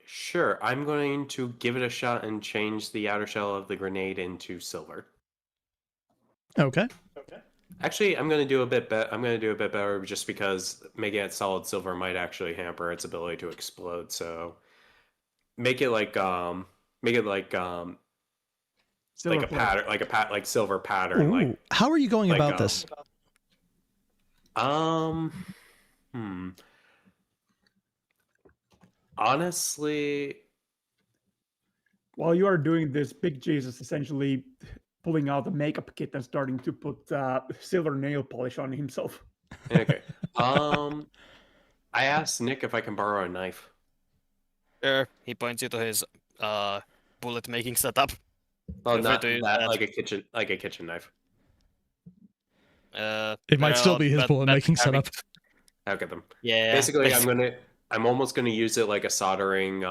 Sure. I'm going to give it a shot and change the outer shell of the grenade into silver. Okay. Actually, I'm going to do a bit better just because making it solid silver might actually hamper its ability to explode. So make it like Silver a plate. pattern, like silver pattern, like Ooh. How are you going like, about this? Honestly, While you are doing this, Big G is essentially pulling out the makeup kit and starting to put silver nail polish on himself. okay. I asked Nick if I can borrow a knife. Sure. He points you to his bullet making setup. Well, Feel free not to use that, that. like a kitchen knife. It might still be his bullet making setup. I'll get them. Yeah. Basically, I'm almost gonna use it like a soldering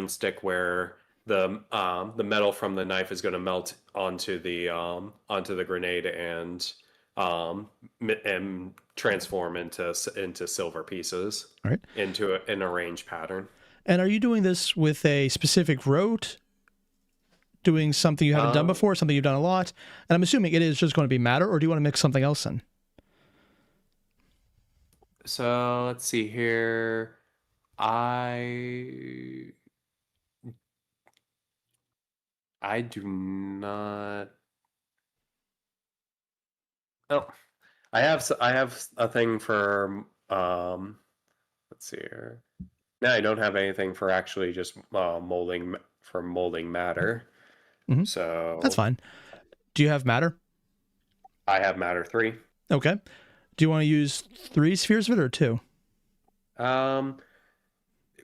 stick where the metal from the knife is gonna melt onto the grenade and transform into silver pieces. All right. In a range pattern. And are you doing this with a specific rote? Doing something you haven't done before, something you've done a lot? And I'm assuming it is just going to be matter, or do you want to mix something else in? So let's see here. I do not. Oh, I have a thing for Let's see here. Now I don't have anything for actually just molding matter. Mhm. So That's fine. Do you have matter? I have matter 3. Okay. Do you want to use 3 spheres of it or 2?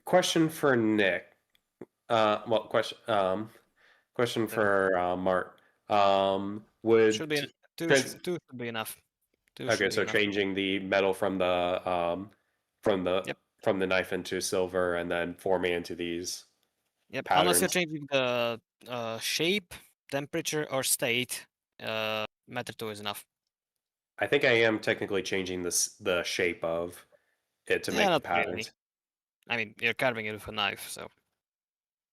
Question for Nick. Question for Mark. Would Should be two. trans- Two should be enough. Two okay, should so be enough. changing the metal from the Yep. from the knife into silver and then forming into these. Yep. Unless you're patterns. changing the shape, temperature, or state, matter 2 is enough. I think I am technically changing the shape of it to Yeah, make the not really. patterns. I mean, you're carving it with a knife, so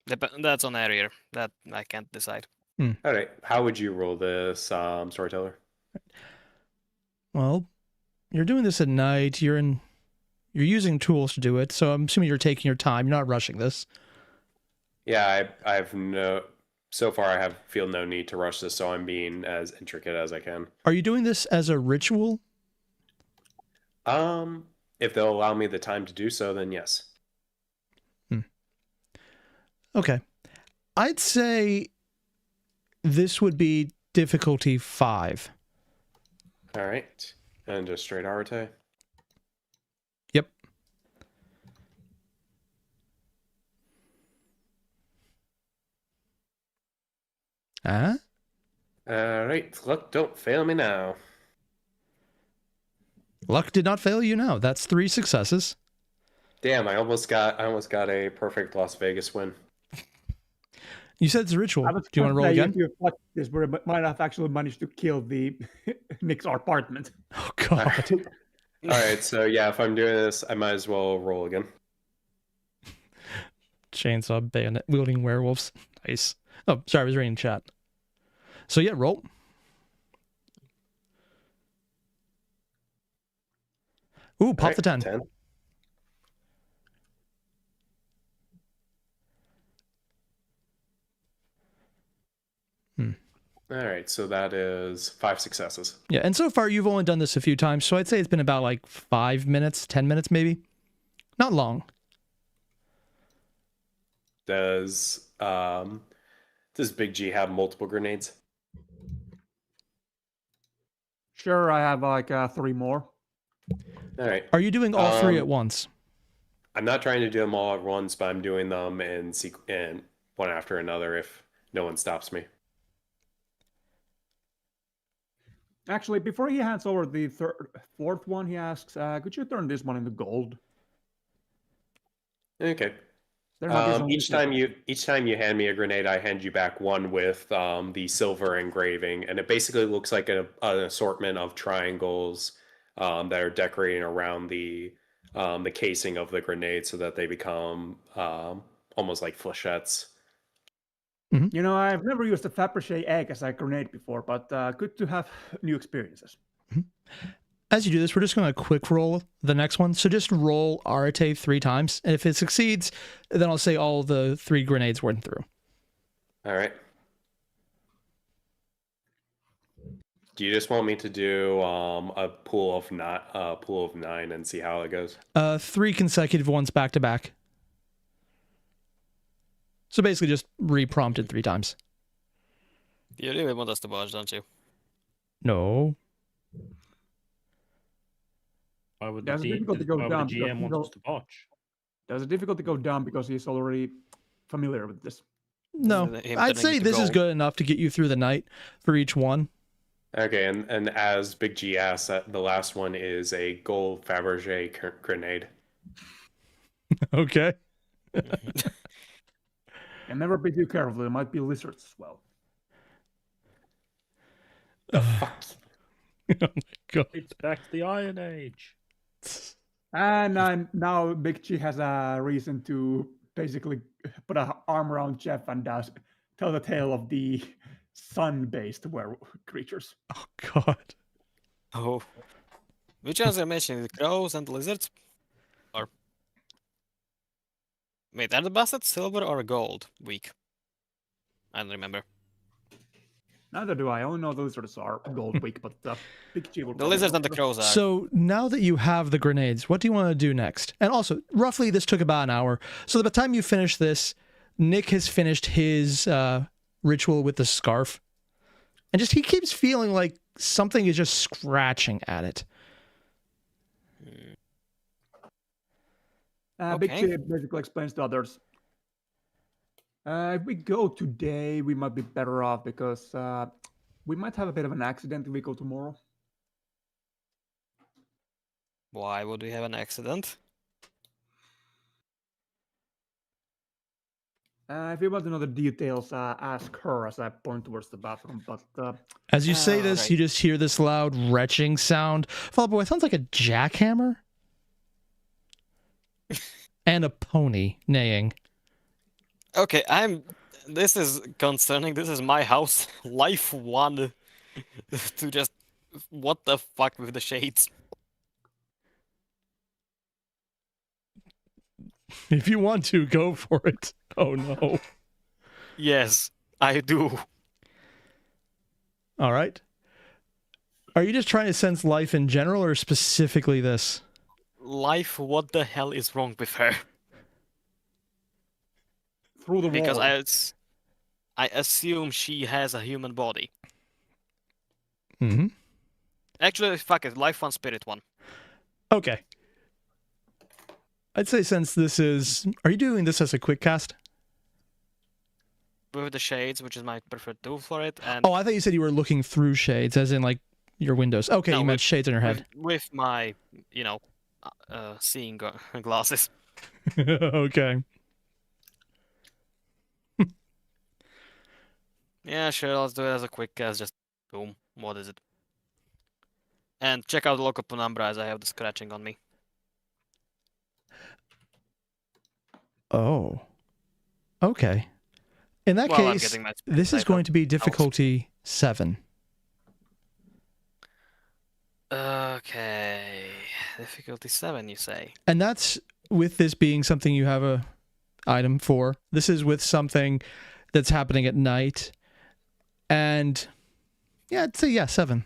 that's on Airier. That I can't decide. All right, how would you roll this, storyteller? Well, you're doing this at night. You're using tools to do it, so I'm assuming you're taking your time. You're not rushing this. Yeah, so far I feel no need to rush this, so I'm being as intricate as I can. Are you doing this as a ritual? If they'll allow me the time to do so, then yes. Okay. I'd say this would be difficulty 5. All right, and just straight Arate. Yep. Huh? All right, luck, don't fail me now. Luck did not fail you now. That's 3 successes. Damn, I almost got a perfect Las Vegas win. You said it's a ritual. I Do was you want to roll gonna say, again? If you fought this, we might have actually managed to kill the Nick's apartment. Oh, God. All right, so yeah, if I'm doing this, I might as well roll again. Chainsaw bayonet wielding werewolves. Nice. Oh, sorry, I was reading chat. So yeah, roll. Ooh, pop All the 10. 10. All right, so that is 5 successes. Yeah, and so far you've only done this a few times, so I'd say it's been about like 5 minutes, 10 minutes maybe. Not long. Does Big G have multiple grenades? Sure, I have like 3 more. All right. Are you doing all 3 at once? I'm not trying to do them all at once, but I'm doing them in one after another if no one stops me. Actually, before he hands over the fourth one, he asks, could you turn this one into gold? Okay. There might be some Each time you hand me a grenade, I hand you back one with the silver engraving, and it basically looks like an assortment of triangles that are decorating around the casing of the grenade, so that they become almost like flechettes. You know, I've never used a Fabergé egg as a grenade before, but good to have new experiences. As you do this, we're just going to quick roll the next one. So just roll Arate 3 times, and if it succeeds, then I'll say all the 3 grenades went through. All right. Do you just want me to do a pool of 9 and see how it goes? 3 consecutive ones back to back. So basically just re-prompted 3 times. You really want us to watch, don't you? No. Why would There's a difficulty go why would down the because GM want us to watch? There's a difficulty go down because he's already familiar with this. No. Him I'd turning say into this is gold. good enough to get you through the night for each one. Okay, and as Big G asked, the last one is a gold Fabergé grenade. Okay. And never be too careful, there might be lizards as well. Oh my God. It's back to the Iron Age. And now Big G has a reason to basically put an arm around Jeff and tell the tale of the sun-based creatures. Oh God. Oh. Which ones are you mentioning? The crows and the lizards? Or wait, are the bastards silver or gold? Weak. I don't remember. Neither do I. I only know the lizards are gold weak, but Big G will The probably lizards know and the better. crows are. So now that you have the grenades, what do you want to do next? And also, roughly, this took about an hour. So by the time you finish this, Nick has finished his ritual with the scarf. And just he keeps feeling like something is just scratching at it. Big Okay. G basically explains to others. If we go today, we might be better off because we might have a bit of an accident if we go tomorrow. Why would we have an accident? If you want to know the details, ask her as I point towards the bathroom. But As you say this, right. you just hear this loud retching sound, followed by what sounds like a jackhammer and a pony neighing. Okay, this is concerning. This is my house. Life 1 to just... What the fuck with the shades? If you want to, go for it. Oh, no. Yes, I do. All right. Are you just trying to sense life in general or specifically this? Life, what the hell is wrong with her? through the Because wall. I assume she has a human body. Mm-hmm. Actually, fuck it. Life 1, Spirit 1. Okay. I'd say since this is... Are you doing this as a quick cast? With the shades, which is my preferred tool for it. And Oh, I thought you said you were looking through shades, as in, like, your windows. Okay, No, you meant with- shades on your head. with my, seeing glasses. Okay. Yeah, sure, let's do it as a quick cast. Just boom. What is it? And check out the local penumbra as I have the scratching on me. Oh. Okay. In that Well, I'm case, getting my this is type going of to be difficulty 7. Okay. Difficulty 7, you say? And that's with this being something you have a item for. This is with something that's happening at night. And yeah, I'd say 7.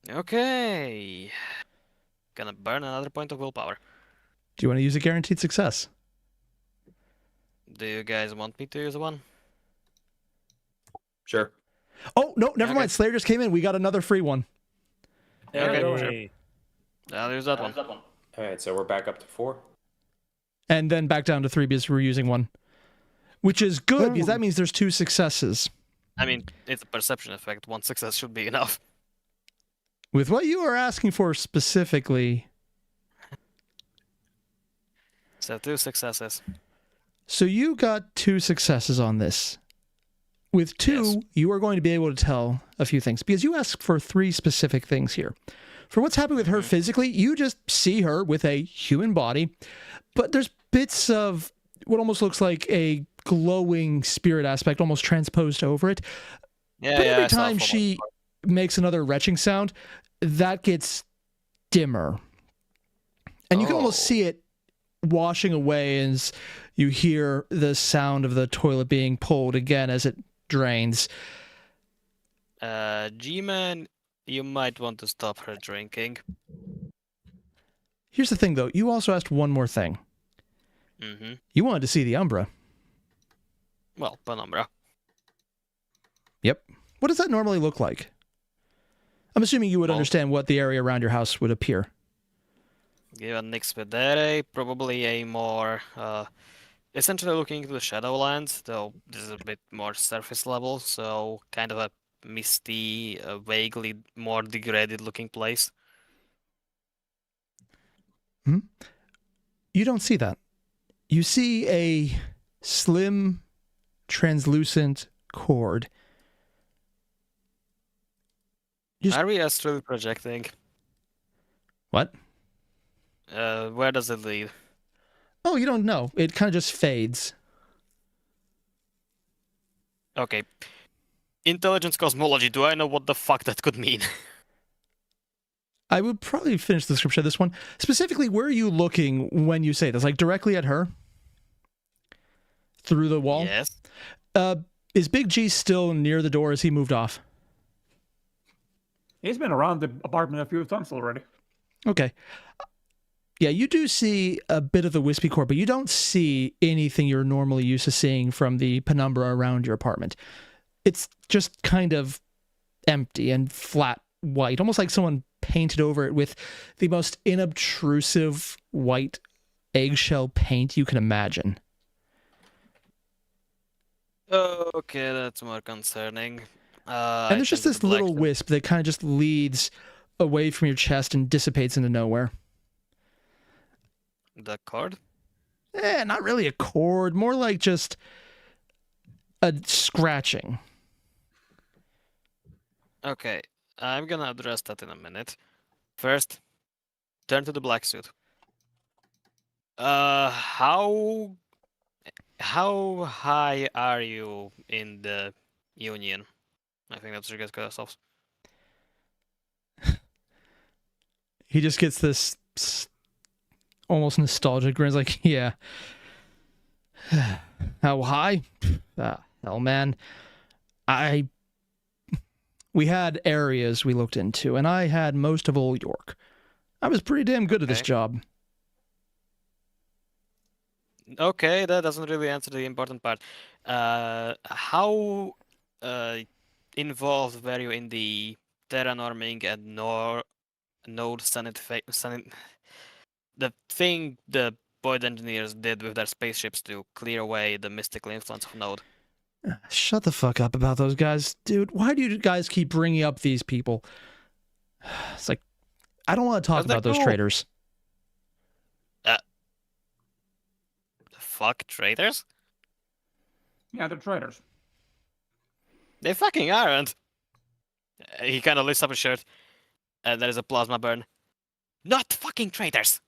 Okay. Gonna burn another point of willpower. Do you want to use a guaranteed success? Do you guys want me to use one? Sure. Oh, no, never Okay. mind. Slayer just came in. We got another free one. Okay, sure. Hey. I'll use that one. All right, so we're back up to 4. And then back down to 3 because we're using 1. Which is good because that means there's 2 successes. I mean, it's a perception effect. 1 success should be enough. With what you are asking for specifically, So 2 successes. so you got 2 successes on this. With 2, Yes. you are going to be able to tell a few things because you asked for 3 specific things here. For what's happening with her physically, you just see her with a human body, but there's bits of what almost looks like a glowing spirit aspect almost transposed over it. Yeah, But yeah. every I saw time it from she makes another retching sound, that gets dimmer. And you can almost Oh. see it washing away as you hear the sound of the toilet being pulled again as it drains. G-Man, you might want to stop her drinking. Here's the thing, though. You also asked one more thing. Mm-hmm. You wanted to see the Umbra. Well, penumbra. Yep. What does that normally look like? I'm assuming you would Well- understand what the area around your house would appear. Given Nix Vedere, probably a more, essentially looking into the Shadowlands, though this is a bit more surface level, so kind of a misty, vaguely more degraded looking place. You don't see that. You see a slim, translucent cord. Just- Are we astrally projecting? What? Where does it lead? Oh, you don't know. It kind of just fades. Okay. Intelligence cosmology, do I know what the fuck that could mean? I would probably finish the description of this one. Specifically, where are you looking when you say this? Like directly at her? Through the wall? Yes. Is Big G still near the door? Has he moved off? He's been around the apartment a few times already. Okay. Yeah, you do see a bit of the wispy core, but you don't see anything you're normally used to seeing from the penumbra around your apartment. It's just kind of empty and flat white, almost like someone painted over it with the most inobtrusive white eggshell paint you can imagine. Okay, that's more concerning. And there's just this little wisp that kind of just leads away from your chest and dissipates into nowhere. The cord? Not really a cord, more like just a scratching. Okay, I'm gonna address that in a minute. First, turn to the black suit. How high are you in the union? I think that's what ourselves. He just gets this almost nostalgic grin. He's like, yeah. How high? Hell, man. We had areas we looked into, and I had most of Old York. I was pretty damn good at this job. Okay, that doesn't really answer the important part. How involved were you in the terranorming and node the thing the Boyd engineers did with their spaceships to clear away the mystical influence of Node? Shut the fuck up about those guys. Dude, why do you guys keep bringing up these people? It's like, I don't want to talk about those traitors. The fuck, traitors? Yeah, they're traitors. They fucking aren't. He kind of lifts up his shirt, and there is a plasma burn. Not fucking traitors!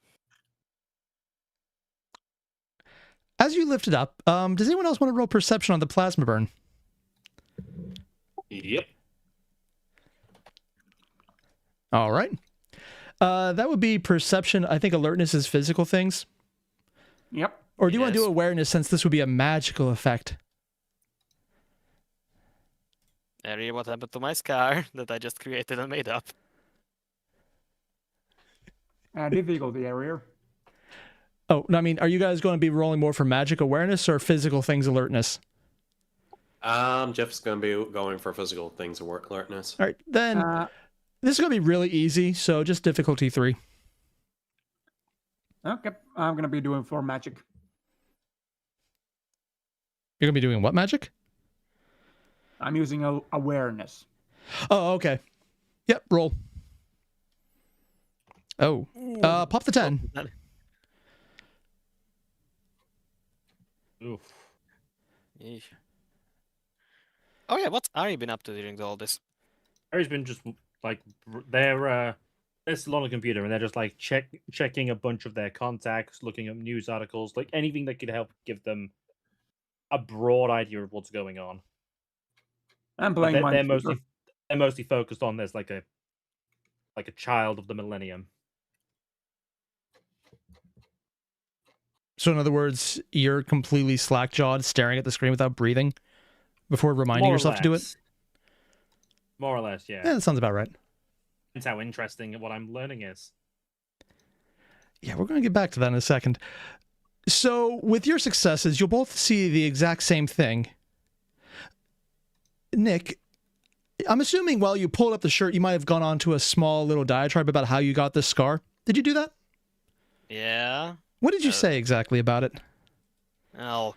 As you lift it up, does anyone else want to roll perception on the plasma burn? Yep. All right. That would be perception. I think alertness is physical things. Yep. Or do you want to do awareness, since this would be a magical effect? Airier, what happened to my scar that I just created and made up? Difficulty area. Oh, no, I mean, are you guys going to be rolling more for magic awareness or physical things alertness? Jeff's going to be going for physical things alertness. All right, then this is going to be really easy, so just difficulty 3. Okay, I'm going to be doing 4 magic. You're going to be doing what magic? I'm using awareness. Oh, okay. Yep, roll. Oh, pop the 10. Oof. Yeesh. Oh yeah, what's Ari been up to during all this? Ari's been just like they're still on a computer and they're just like checking a bunch of their contacts, looking at news articles, like anything that could help give them a broad idea of what's going on. I'm playing they're mostly focused on this like a child of the millennium. So in other words, you're completely slack-jawed, staring at the screen without breathing before reminding yourself to do it? More or less, yeah. Yeah, that sounds about right. That's how interesting what I'm learning is. Yeah, we're going to get back to that in a second. So with your successes, you'll both see the exact same thing. Nick, I'm assuming while you pulled up the shirt, you might have gone on to a small little diatribe about how you got this scar. Did you do that? Yeah. What did you say exactly about it? Well,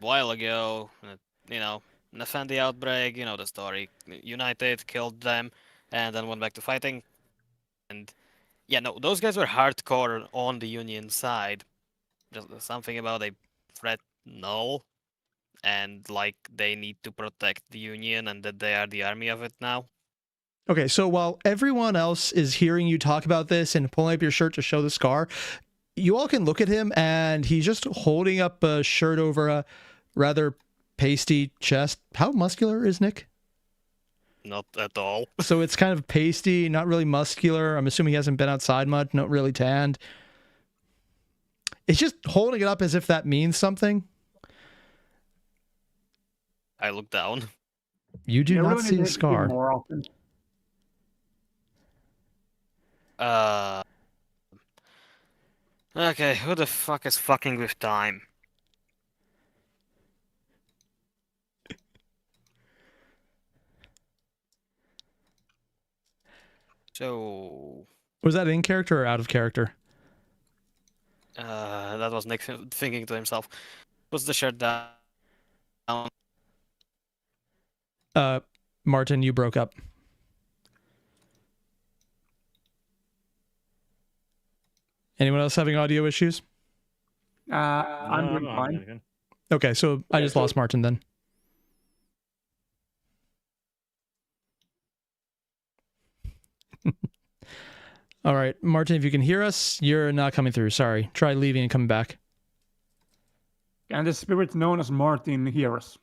a while ago, an Effendi outbreak, you know the story. United, killed them, and then went back to fighting. And yeah, no, those guys were hardcore on the Union side. Just something about a threat null, and like they need to protect the Union and that they are the army of it now. Okay, so while everyone else is hearing you talk about this and pulling up your shirt to show the scar, you all can look at him, and he's just holding up a shirt over a rather pasty chest. How muscular is Nick? Not at all. So it's kind of pasty, not really muscular. I'm assuming he hasn't been outside much, not really tanned. It's just holding it up as if that means something. I look down. You do Yeah, not really see need the to hit scar. more often. Okay, who the fuck is fucking with time? So, Was that in character or out of character? that was Nick thinking to himself. What's the shirt down? Martin, you broke up. Anyone else having audio issues? I'm No, doing not fine. anything. Okay, so I just lost Martin then. All right, Martin, if you can hear us, you're not coming through. Sorry. Try leaving and coming back. And the spirit known as Martin hear us?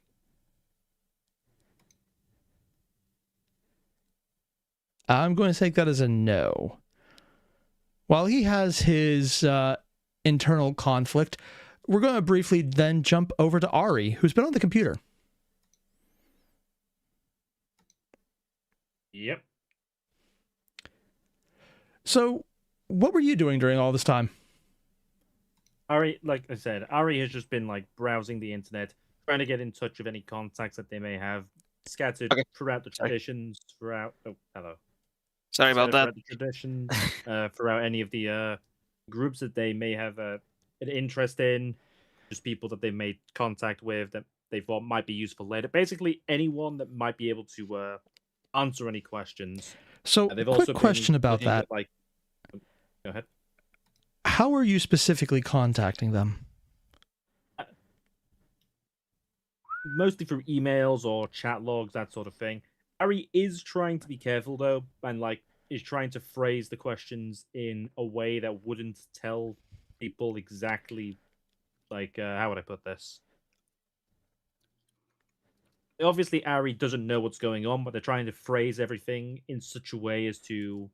I'm going to take that as a no. While he has his internal conflict, we're going to briefly then jump over to Ari, who's been on the computer. Yep. So, what were you doing during all this time? Ari, like I said, Ari has just been like browsing the internet, trying to get in touch with any contacts that they may have scattered throughout the traditions, throughout. Oh, hello. Sorry about that. Throughout the traditions, throughout any of the groups that they may have an interest in, just people that they made contact with that they thought might be useful later. Basically, anyone that might be able to answer any questions. So, They've quick also been question about looking at, that. like, go ahead. How are you specifically contacting them? Mostly through emails or chat logs, that sort of thing. Harry is trying to be careful though, and like is trying to phrase the questions in a way that wouldn't tell people exactly, like how would I put this? Obviously, Ari doesn't know what's going on, but they're trying to phrase everything in such a way as to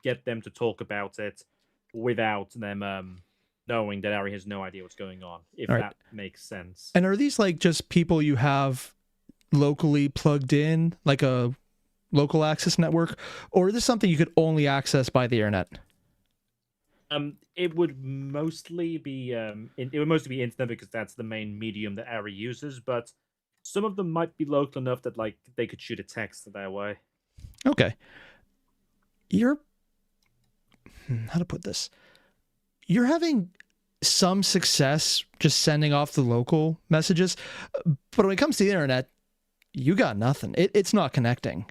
get them to talk about it without them knowing that Ari has no idea what's going on, if Right. that makes sense. And are these like just people you have locally plugged in, like a local access network, or is this something you could only access by the internet? It would mostly be internet because that's the main medium that Ari uses, but some of them might be local enough that like they could shoot a text that way. Okay. You're how to put this? You're having some success just sending off the local messages, but when it comes to the internet, you got nothing. It's not connecting.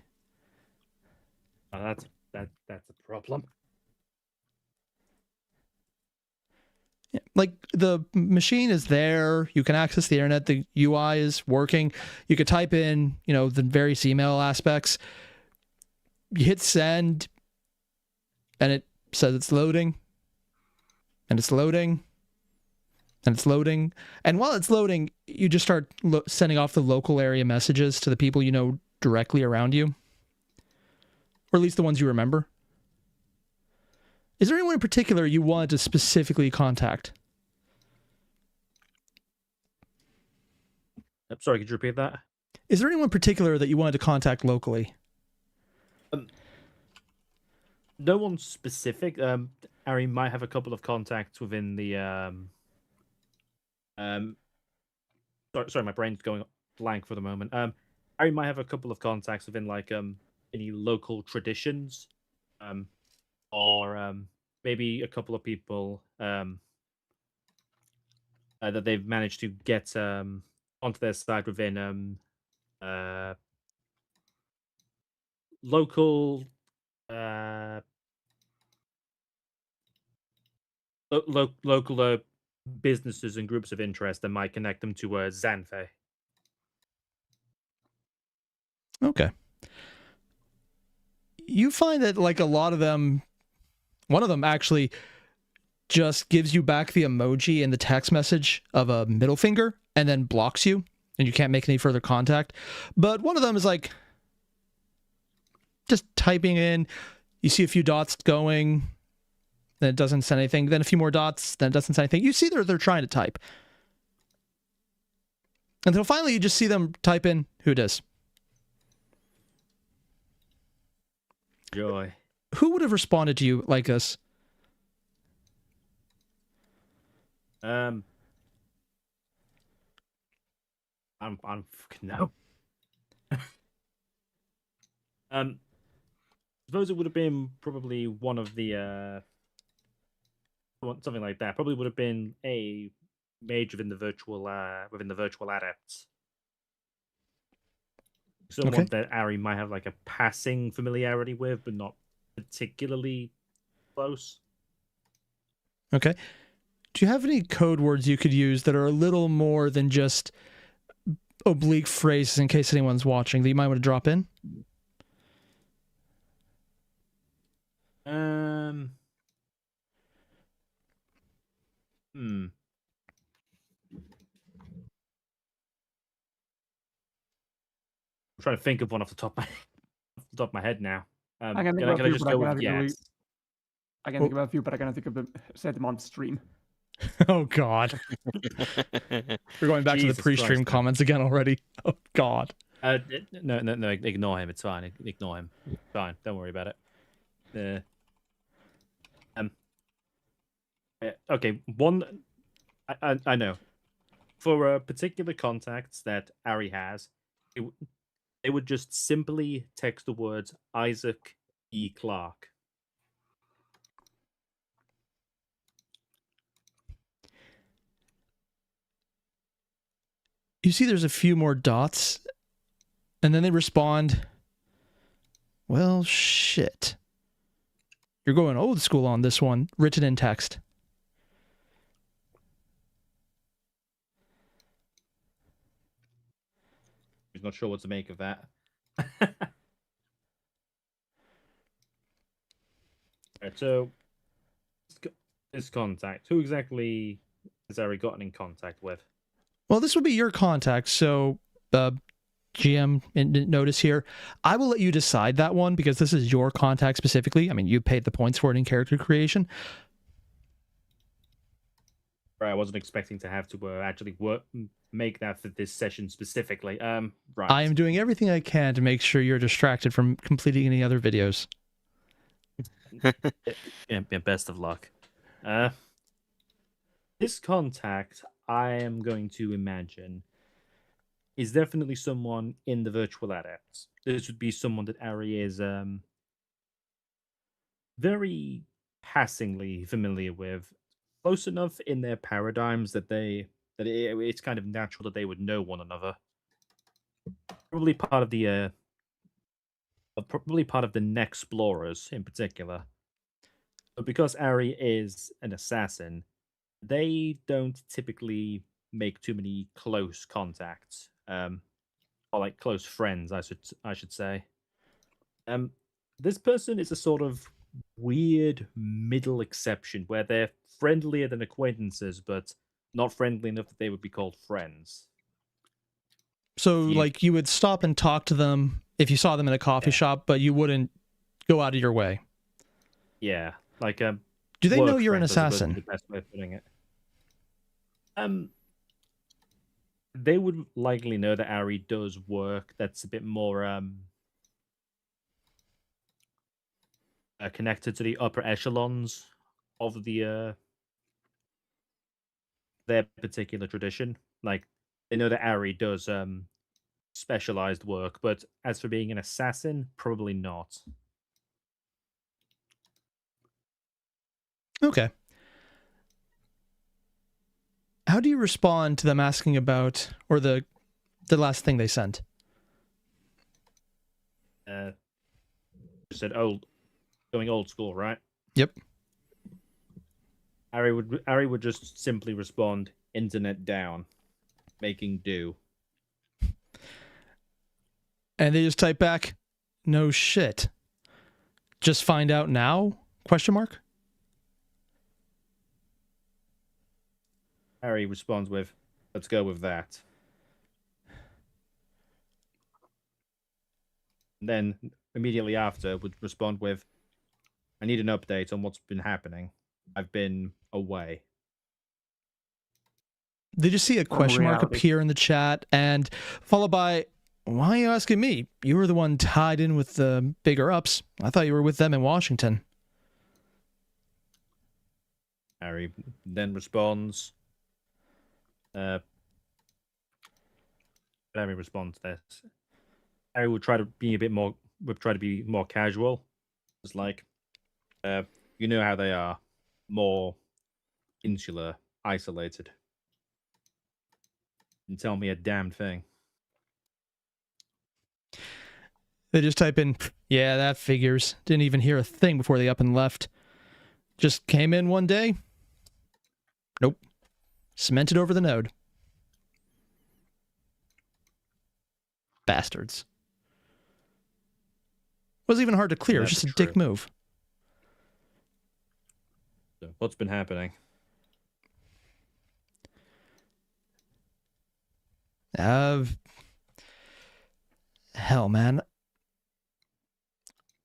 That's a problem. Yeah, like the machine is there, you can access the internet, the UI is working, you could type in, the various email aspects, you hit send, and it says it's loading, and it's loading, and it's loading, and while it's loading, you just start sending off the local area messages to the people you know directly around you, or at least the ones you remember. Is there anyone in particular you wanted to specifically contact? Sorry, could you repeat that? Is there anyone in particular that you wanted to contact locally? No one specific. Ari might have a couple of contacts within the Sorry, my brain's going blank for the moment. Ari might have a couple of contacts within like any local traditions, or maybe a couple of people that they've managed to get onto their side within local local businesses and groups of interest that might connect them to Xanfei. Okay. You find that like a lot of them, one of them actually just gives you back the emoji in the text message of a middle finger and then blocks you and you can't make any further contact. But one of them is like just typing in, you see a few dots going, then it doesn't send anything, then a few more dots, then it doesn't send anything. You see they're trying to type. Until finally you just see them type in who dis. Joy. Who would have responded to you like this? I'm fucking no. Suppose it would have been probably one of the something like that. Probably would have been a mage within the virtual adepts. Someone that Ari might have like a passing familiarity with, but not particularly close. Okay. Do you have any code words you could use that are a little more than just oblique phrases in case anyone's watching that you might want to drop in? I'm trying to think of one off the top of my head now. I can think Can about I a few, just but go I with cannot really. yes? I can think about a few, but I cannot think of them. Set them on stream. Oh, God. We're going back to the Jesus pre-stream Christ, man. comments again already. Oh, God. No, ignore him. It's fine. Ignore him. Fine. Don't worry about it. Okay. One. I know. For particular contacts that Ari has, they would just simply text the words Isaac E. Clarke. You see there's a few more dots, and then they respond, well, shit. You're going old school on this one, written in text. He's not sure what to make of that. Alright, so this contact, who exactly has Ari gotten in contact with? Well, this would be your contact, so GM, notice here, I will let you decide that one because this is your contact specifically. I mean, you paid the points for it in character creation. Right, I wasn't expecting to have to actually make that for this session specifically. Right. I am doing everything I can to make sure you're distracted from completing any other videos. Yeah, best of luck. This contact, I am going to imagine, is definitely someone in the virtual adepts. This would be someone that Ari is very passingly familiar with, close enough in their paradigms that it's kind of natural that they would know one another. Probably part of the Nexplorers in particular. But because Ari is an assassin, they don't typically make too many close contacts, or like close friends, I should say. This person is a sort of weird middle exception where they're friendlier than acquaintances, but not friendly enough that they would be called friends. So, like, you would stop and talk to them if you saw them in a coffee shop, but you wouldn't go out of your way. Yeah, like do they know work you're an friends, I suppose, assassin? is the best way of putting it. They would likely know that Ari does work that's a bit more connected to the upper echelons of the their particular tradition. Like, they know that Ari does specialized work, but as for being an assassin, probably not. Okay. How do you respond to them asking about, or the last thing they sent? Said going old school, right? Yep. Ari would just simply respond, internet down, making do. And they just type back, no shit. Just find out now? Question mark? Ari responds with, let's go with that. And then immediately after would respond with, I need an update on what's been happening. I've been away. They just see a question mark reality. appear in the chat, and followed by, "Why are you asking me? You were the one tied in with the bigger ups. I thought you were with them in Washington." Harry then responds. Harry responds to this. Harry would try to be more casual. It's like, you know how they are, more insular, isolated. And tell me a damn thing. They just type in, "Yeah, that figures." Didn't even hear a thing before they up and left. Just came in one day. Nope. Cemented over the node. Bastards. Wasn't even hard to clear. It was That's just a dick true. move. So what's been happening? Hell, man.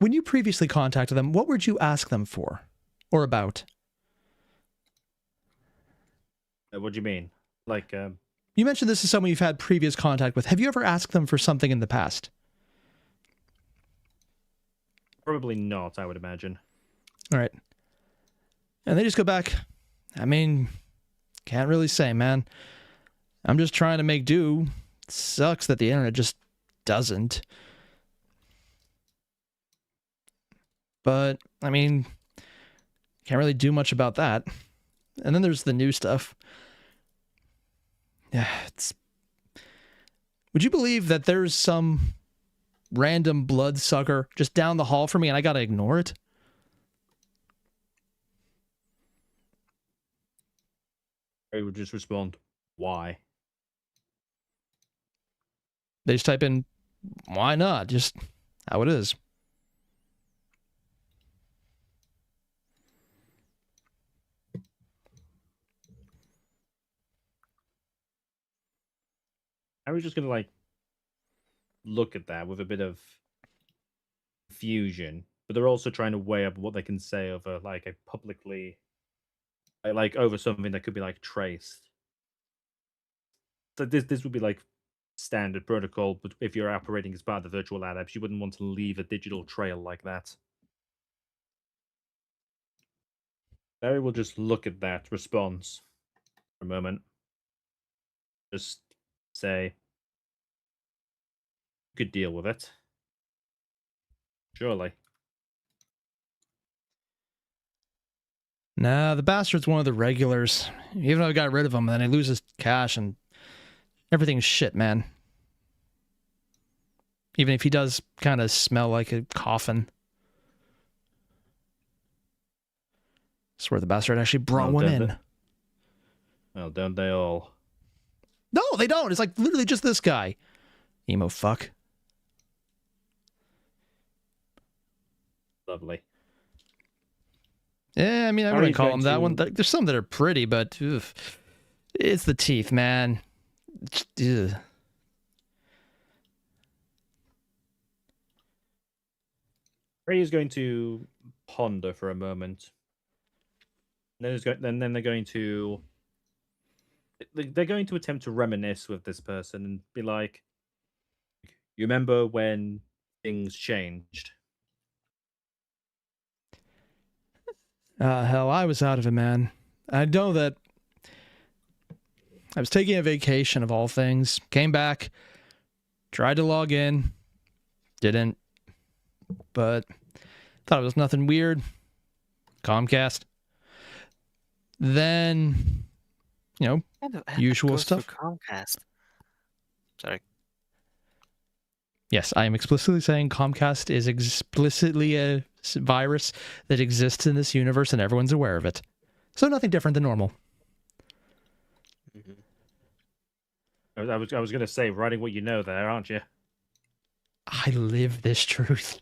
When you previously contacted them, what would you ask them for? Or about? What do you mean? Like, You mentioned this is someone you've had previous contact with. Have you ever asked them for something in the past? probably not, I would imagine. All right. And they just go back. I mean, can't really say, man. I'm just trying to make do. It sucks that the internet just doesn't. But, I mean, can't really do much about that. And then there's the new stuff. Yeah, it's... Would you believe that there's some random bloodsucker just down the hall from me and I gotta ignore it? I would just respond, why? They just type in, "Why not?" Just how it is. I was just gonna like look at that with a bit of confusion, but they're also trying to weigh up what they can say over like a publicly like over something that could be like traced. So this would be like standard protocol, but if you're operating as part of the virtual adapts, you wouldn't want to leave a digital trail like that. Barry will just look at that response for a moment. Just say, you could deal with it. Surely. Nah, the bastard's one of the regulars. Even though I got rid of him, then he loses cash and everything's shit, man. Even if he does kind of smell like a coffin. Swear the bastard actually brought one in. Well, don't they all? No, they don't. It's like literally just this guy. Emo fuck. Lovely. Yeah, I mean, I Are wouldn't you call going him that one. to- There's some that are pretty, but oof, it's the teeth, man. Ugh. Ray is going to ponder for a moment. Then they're going to attempt to reminisce with this person and be like, "You remember when things changed?" Hell, I was out of it, man. I know that I was taking a vacation of all things. Came back, tried to log in, didn't, but thought it was nothing weird. Comcast. Then, you know, usual Goes through stuff. Comcast. Sorry. Yes, I am explicitly saying Comcast is explicitly a virus that exists in this universe and everyone's aware of it. So nothing different than normal. I was going to say, writing what you know there, aren't you? I live this truth.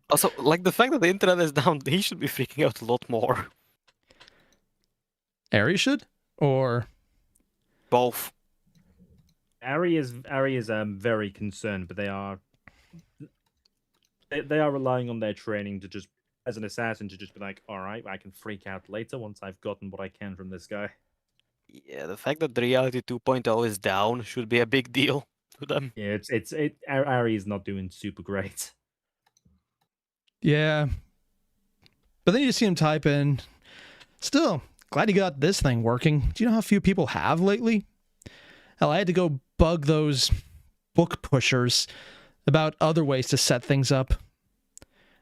Also, like the fact that the internet is down, he should be freaking out a lot more. Airier should? Or... Both. Ari is very concerned, but they are relying on their training to just as an assassin to just be like, all right, I can freak out later once I've gotten what I can from this guy. Yeah, the fact that the reality 2.0 is down should be a big deal to them. Yeah, Ari is not doing super great. Yeah. But then you see him type in. Still, glad you got this thing working. Do you know how few people have lately? Hell, I had to go bug those book pushers about other ways to set things up.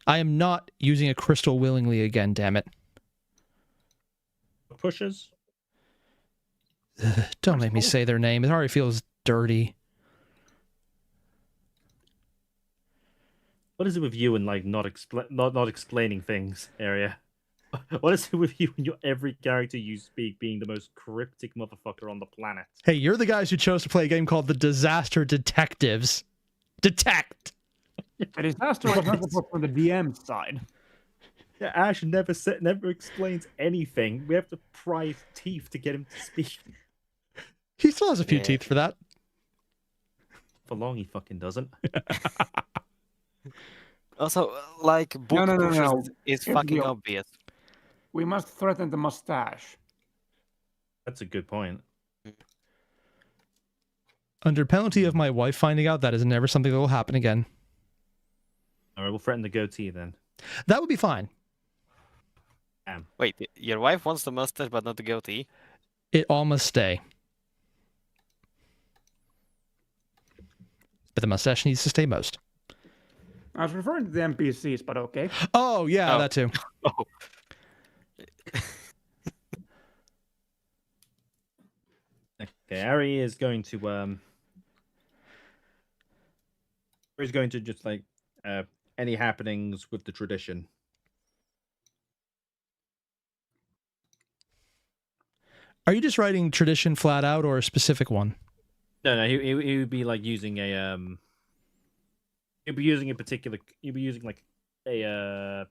I am not using a crystal willingly again, damn it. Pushers? Don't make me say their name. It already feels dirty. What is it with you and like not explaining things, Airier? What is it with you and your every character you speak being the most cryptic motherfucker on the planet? Hey, you're the guys who chose to play a game called The Disaster Detectives. Detect! A disaster was not supposed from the DM side. Yeah, Ash never explains anything. We have to pry his teeth to get him to speak. He still has a few Yeah. teeth for that. For long, he fucking doesn't. Also, like, book no, pushers no. is Here's the fucking deal. obvious. We must threaten the mustache. That's a good point. Under penalty of my wife finding out, that is never something that will happen again. All right, we'll threaten the goatee then. That would be fine. Wait, your wife wants the mustache but not the goatee? It all must stay. But the mustache needs to stay most. I was referring to the NPCs, but okay. Oh, yeah, Oh. that too. Oh. Okay, Ari is going to Ari's going to just like any happenings with the tradition. Are you just writing tradition flat out or a specific one? No, he would be like using a he'd be using a particular he'd be using like a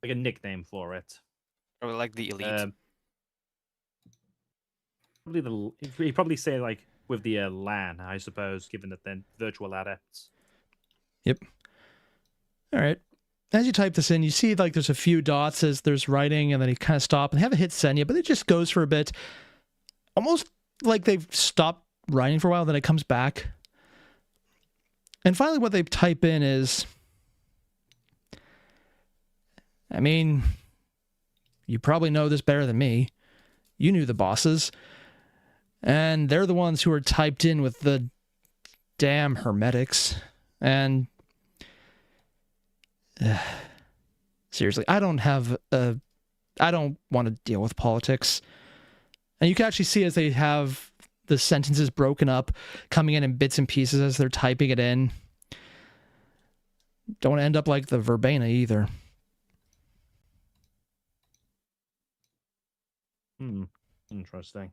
nickname for it. Or like the elite? He'd probably say like with the LAN, I suppose, given that they're virtual adepts. Yep. All right. As you type this in, you see like there's a few dots as there's writing, and then you kind of stop and they haven't hit send yet, but it just goes for a bit. Almost like they've stopped writing for a while, then it comes back. And finally what they type in is, I mean, you probably know this better than me. You knew the bosses. And they're the ones who are typed in with the damn hermetics. And seriously, I don't want to deal with politics. And you can actually see as they have the sentences broken up, coming in bits and pieces as they're typing it in. Don't want to end up like the verbena either. Interesting.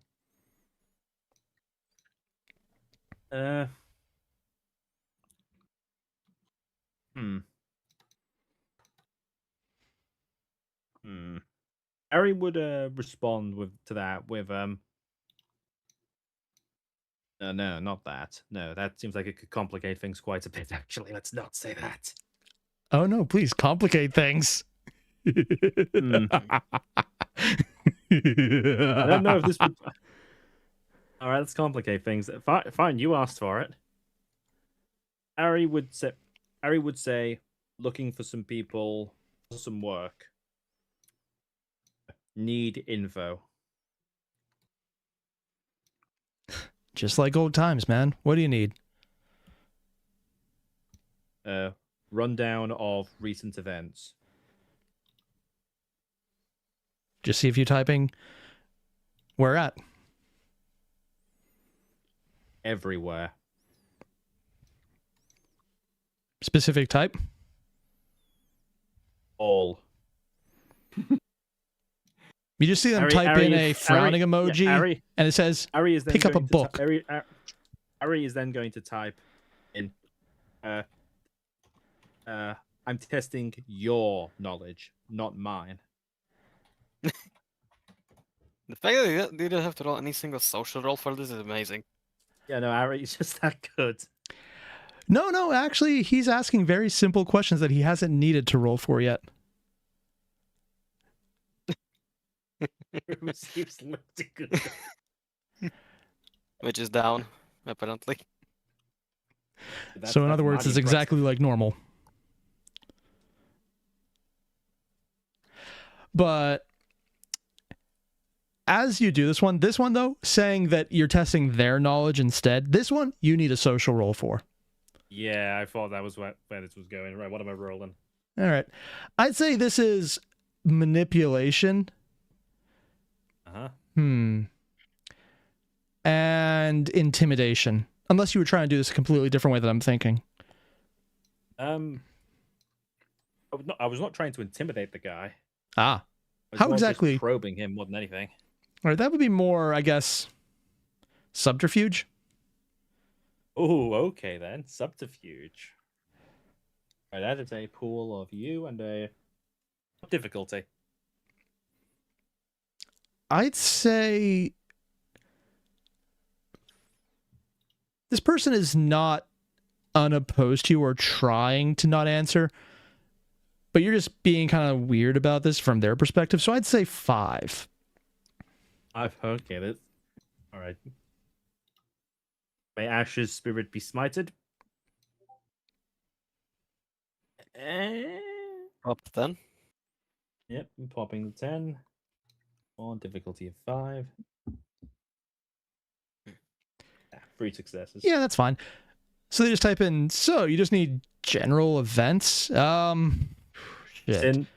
Ari would respond to that with no, not that. No, that seems like it could complicate things quite a bit. Actually, let's not say that. Oh no, please complicate things. I don't know if this would. All right, let's complicate things. Fine, you asked for it. Ari would say, looking for some people, for some work. Need info. Just like old times, man. What do you need? Rundown of recent events. Just see if you're typing where at. Everywhere. Specific type? All. You just see them type in a frowning emoji, and it says, Ari is then pick up a going to book. Ari is then going to type in, I'm testing your knowledge, not mine. The fact that they didn't have to roll any single social roll for this is amazing. Yeah, no, Ari is just that good. No, actually, he's asking very simple questions that he hasn't needed to roll for yet. Receives limited good. Which is down, apparently. So in other words, it's exactly like normal. But as you do this one though, saying that you're testing their knowledge instead, this one you need a social roll for. Yeah, I thought that was where this was going. Right, what am I rolling? All right. I'd say this is manipulation. Uh-huh. And intimidation. Unless you were trying to do this a completely different way than I'm thinking. I was not trying to intimidate the guy. Ah. I was How more just exactly? probing him more than anything. All right, that would be more, I guess, subterfuge. Oh, okay then. Subterfuge. Right, that is a pool of you and a difficulty. I'd say this person is not unopposed to you or trying to not answer, but you're just being kind of weird about this from their perspective. So I'd say 5. Okay, that's all right. May Ash's spirit be smited. Up then. Yep, I'm popping the 10. On difficulty of 5. 3 successes. Yeah, that's fine. So they just type in, so you just need general events. Shit. Sin,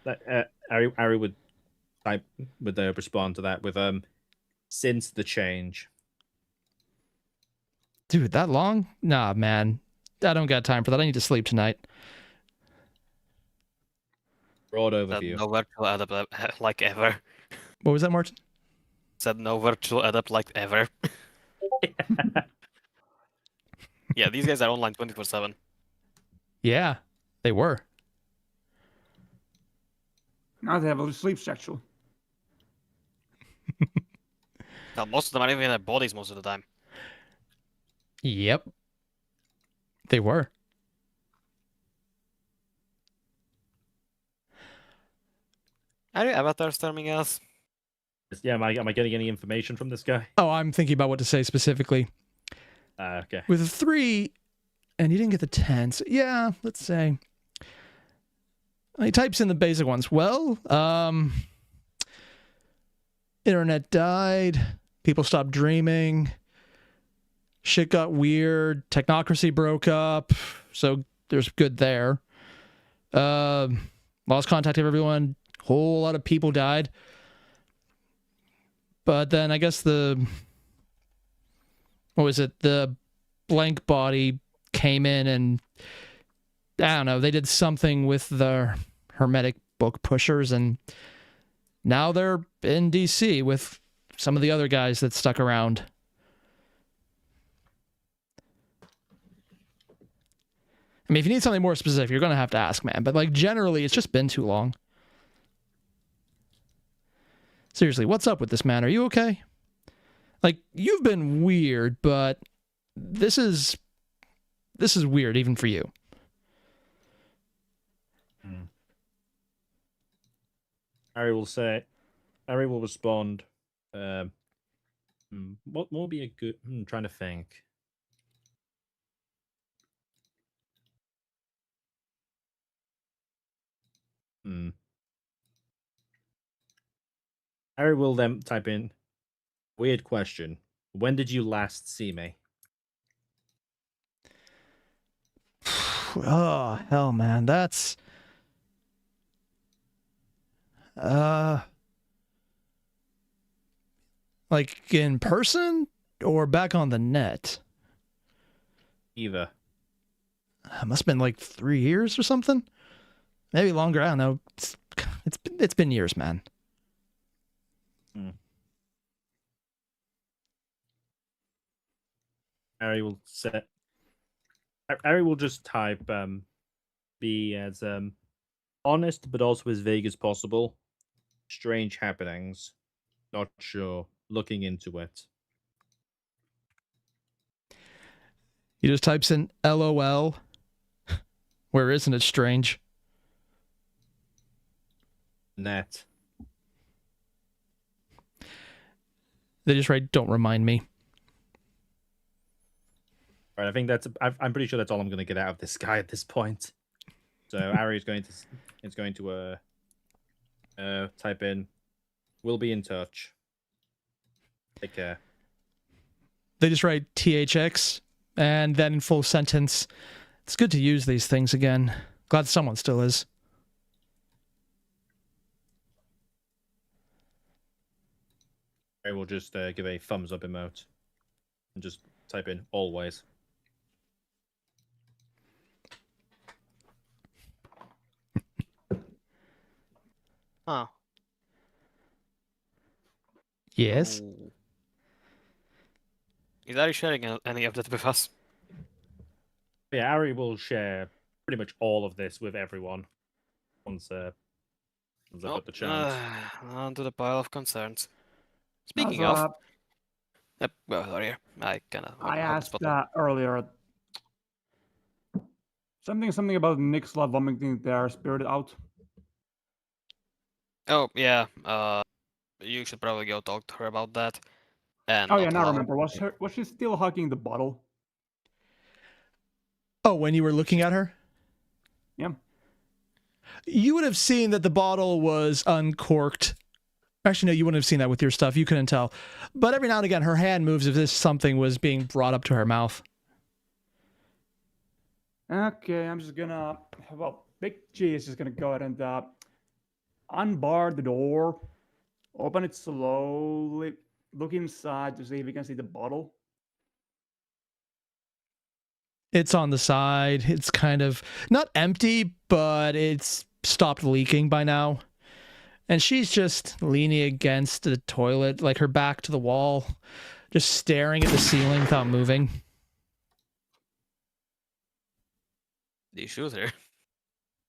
Ari would type would respond to that with since the change. Dude, that long? Nah, man. I don't got time for that. I need to sleep tonight. Broad Said overview. no virtual adept like ever. What was that, Martin? Said no virtual adept like ever. Yeah, these guys are online 24/7. Yeah, they were. Now they have a sleep schedule. Now, most of them are even in their bodies most of the time. Yep. They were. Are you avatar storming us? Yeah, am I getting any information from this guy? Oh, I'm thinking about what to say specifically. Okay. With a 3, and you didn't get the 10, so yeah, let's say. He types in the basic ones. Well, internet died. People stopped dreaming. Shit got weird. Technocracy broke up. So there's good there. Lost contact of everyone. Whole lot of people died. But then I guess the blank body came in and I don't know, they did something with the hermetic book pushers and now they're in DC with some of the other guys that stuck around. I mean, if you need something more specific, you're going to have to ask, man. But like generally, it's just been too long. Seriously, what's up with this, man? Are you okay? Like, you've been weird, but this is weird even for you. Ari will respond. What will be a good? I'm trying to think. Ari will then type in, weird question. When did you last see me? Oh, hell, man. That's... like in person or back on the net? Either. It must have been like 3 years or something. Maybe longer. I don't know. It's been years, man. Ari will just type be as honest but also as vague as possible. Strange happenings. Not sure. Looking into it. He just types in LOL. Where isn't it strange? Net. They just write, "Don't remind me." Right, I think that's. I'm pretty sure that's all I'm going to get out of this guy at this point. So Ari is going to type in, "We'll be in touch. Take care." They just write THX, and then in full sentence. It's good to use these things again. Glad someone still is. I will just give a thumbs up emote and just type in always. Oh. Yes. Ooh. Is Ari sharing any of that with us? Yeah, Ari will share pretty much all of this with everyone once I put the chance. Onto the pile of concerns. Now, Speaking so, of, yep, well, Horrior, I kind of. I asked earlier. Something about Nick's love vomiting their spirit out. Oh yeah. You should probably go talk to her about that. And Oh yeah, not now I allow- remember. Was she still hugging the bottle? Oh, when you were looking at her? Yeah. You would have seen that the bottle was uncorked. Actually, no, you wouldn't have seen that with your stuff. You couldn't tell. But every now and again, her hand moves as if something was being brought up to her mouth. Okay, I'm just gonna. Well, Big G is just gonna go ahead and unbar the door, open it slowly, look inside to see if we can see the bottle. It's on the side. It's kind of not empty, but it's stopped leaking by now. And she's just leaning against the toilet, like her back to the wall, just staring at the ceiling without moving. Do you shoot her?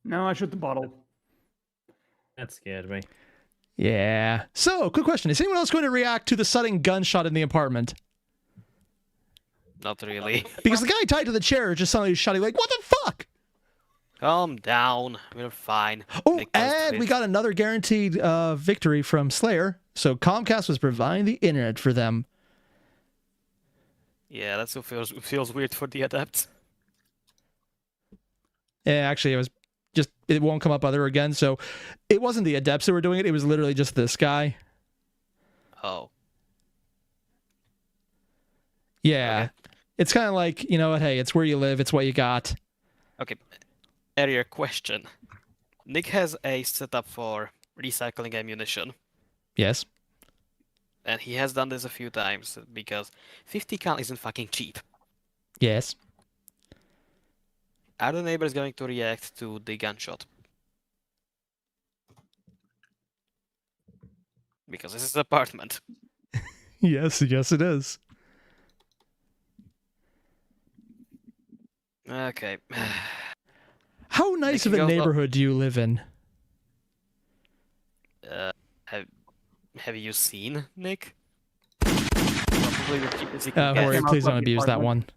No, I shoot the bottle. That scared me. Yeah. So, quick question. Is anyone else going to react to the sudden gunshot in the apartment? Not really. Because the guy tied to the chair is just suddenly shouting like, "What the fuck?" Calm down. We're fine. Oh, Nick knows and we this. got another guaranteed victory from Slayer. So Comcast was providing the internet for them. Yeah, that still feels weird for the adepts. Yeah, actually, it was just, it won't come up other again. So it wasn't the adepts that were doing it. It was literally just this guy. Oh. Yeah. Okay. It's kind of like, you know what? Hey, it's where you live. It's what you got. Okay. Airier, question. Nick has a setup for recycling ammunition, Yes. and he has done this a few times because 50 cal isn't fucking cheap. Yes. Are the neighbors going to react to the gunshot? Because this is an apartment. Yes. Yes, it is. Okay. How nice of can a go up. neighborhood do you live in? Have you seen Nick? Probably the cheapest you can get. Horrior, Came out please from don't the abuse that apartment.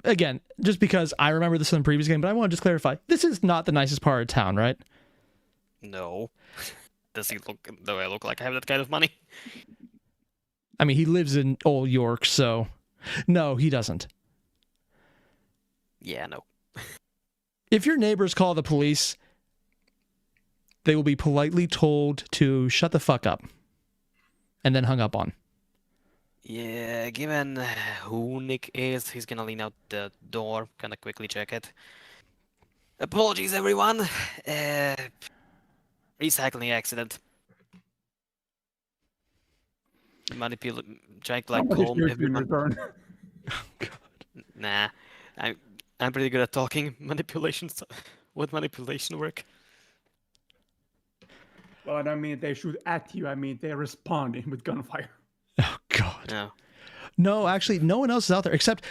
one. Again, just because I remember this in the previous game, but I want to just clarify. This is not the nicest part of town, right? No. Does he look? Do I look like I have that kind of money? I mean, he lives in Old York, so... No, he doesn't. Yeah, no. If your neighbors call the police, they will be politely told to shut the fuck up. And then hung up on. Yeah, given who Nick is, he's gonna lean out the door, kinda quickly check it. Apologies, everyone. Recycling accident. Trying to like How much is calm yours in everyone. return? Nah, I'm pretty good at talking manipulations. What manipulation work? Well, I don't mean they shoot at you. I mean they respond with gunfire. Oh, God. No. No, actually, no one else is out there except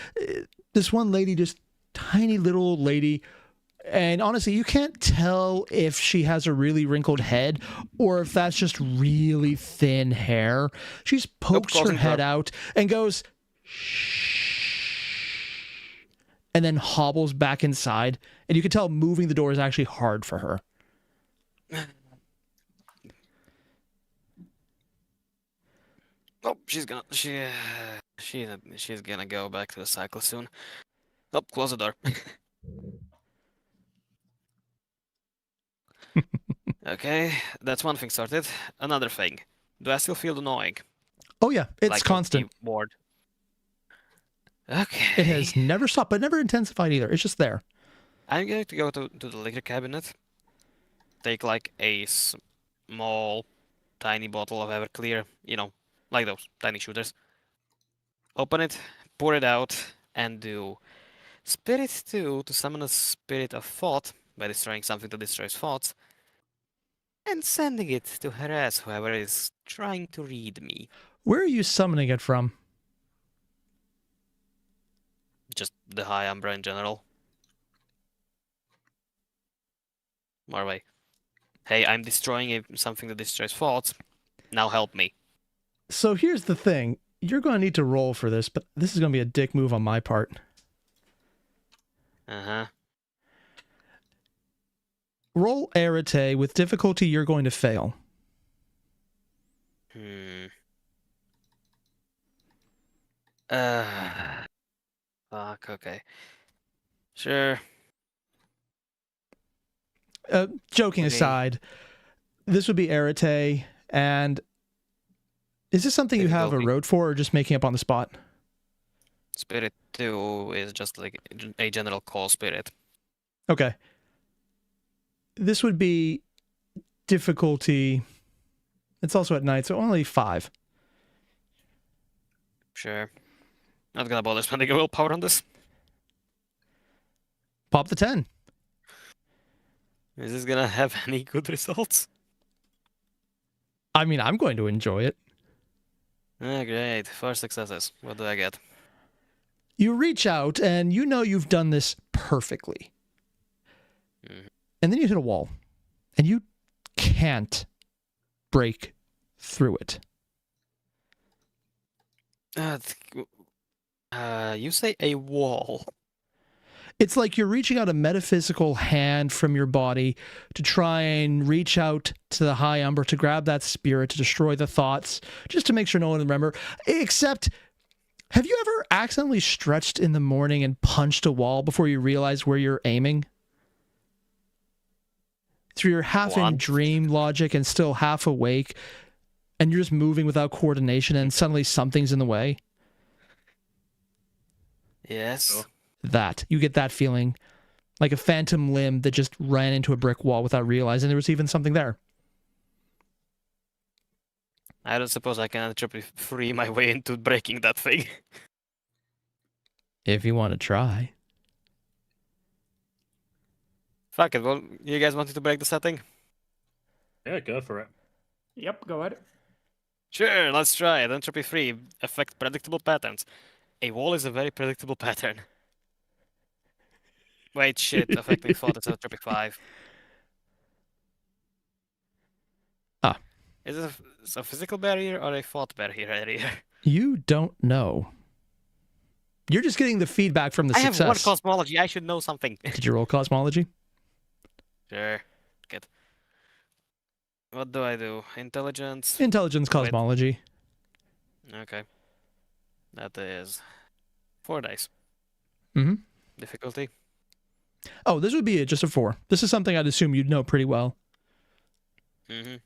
this one lady, just tiny little old lady. And honestly, you can't tell if she has a really wrinkled head or if that's just really thin hair. She just pokes her closing head door. out and goes, shh, and then hobbles back inside. And you can tell moving the door is actually hard for her. Oh, she's gonna go back to the cycle soon. Oh, close the door. Okay, that's one thing sorted. Another thing. Do I still feel annoying? Oh yeah, it's Like constant. Bored. Okay. It has never stopped, but never intensified either. It's just there. I'm going to go to the liquor cabinet. Take like a small, tiny bottle of Everclear. You know, like those tiny shooters. Open it, pour it out, and do Spirit 2 to summon a Spirit of Thought by destroying something that destroys thoughts, and sending it to harass whoever is trying to read me. Where are you summoning it from? Just the High Umbra in general. Marway. Hey, I'm destroying something that destroys thoughts. Now help me. So here's the thing. You're going to need to roll for this, but this is going to be a dick move on my part. Uh-huh. Roll Arete. With difficulty, you're going to fail. Fuck, okay. Sure. Joking Okay. aside, this would be Arete, and is this something you have a Difficulty. road for, or just making up on the spot? Spirit 2 is just like a general call spirit. Okay. This would be difficulty. It's also at night, so only 5. Sure. Not gonna bother spending a willpower on this. Pop the 10. Is this gonna have any good results? I mean, I'm going to enjoy it. Ah, great. 4 successes. What do I get? You reach out, and you know you've done this perfectly. Mhm. And then you hit a wall, and you can't break through it. You say a wall. It's like you're reaching out a metaphysical hand from your body to try and reach out to the high umbra, to grab that spirit, to destroy the thoughts, just to make sure no one will remember. Except, have you ever accidentally stretched in the morning and punched a wall before you realize where you're aiming? So you're half in What? dream logic and still half awake, and you're just moving without coordination, and suddenly something's in the way. Yes. Oh. That. You get that feeling. Like a phantom limb that just ran into a brick wall without realizing there was even something there. I don't suppose I can entropy free my way into breaking that thing. If you want to try. Fuck it. Well, you guys wanted to break the setting? Yeah, go for it. Yep, go ahead. Sure, let's try it. Entropy free. Affect predictable patterns. A wall is a very predictable pattern. Wait, shit. Affecting thought is entropy 5. Ah. Is it a physical barrier or a thought barrier area? You don't know. You're just getting the feedback from the I have success. one cosmology. I should know something. Did you roll cosmology? Sure. Good. What do I do? Intelligence? Intelligence cosmology. Okay. That is 4 dice. Mm-hmm. Difficulty? Oh, this would be just a 4. This is something I'd assume you'd know pretty well. Mm-hmm.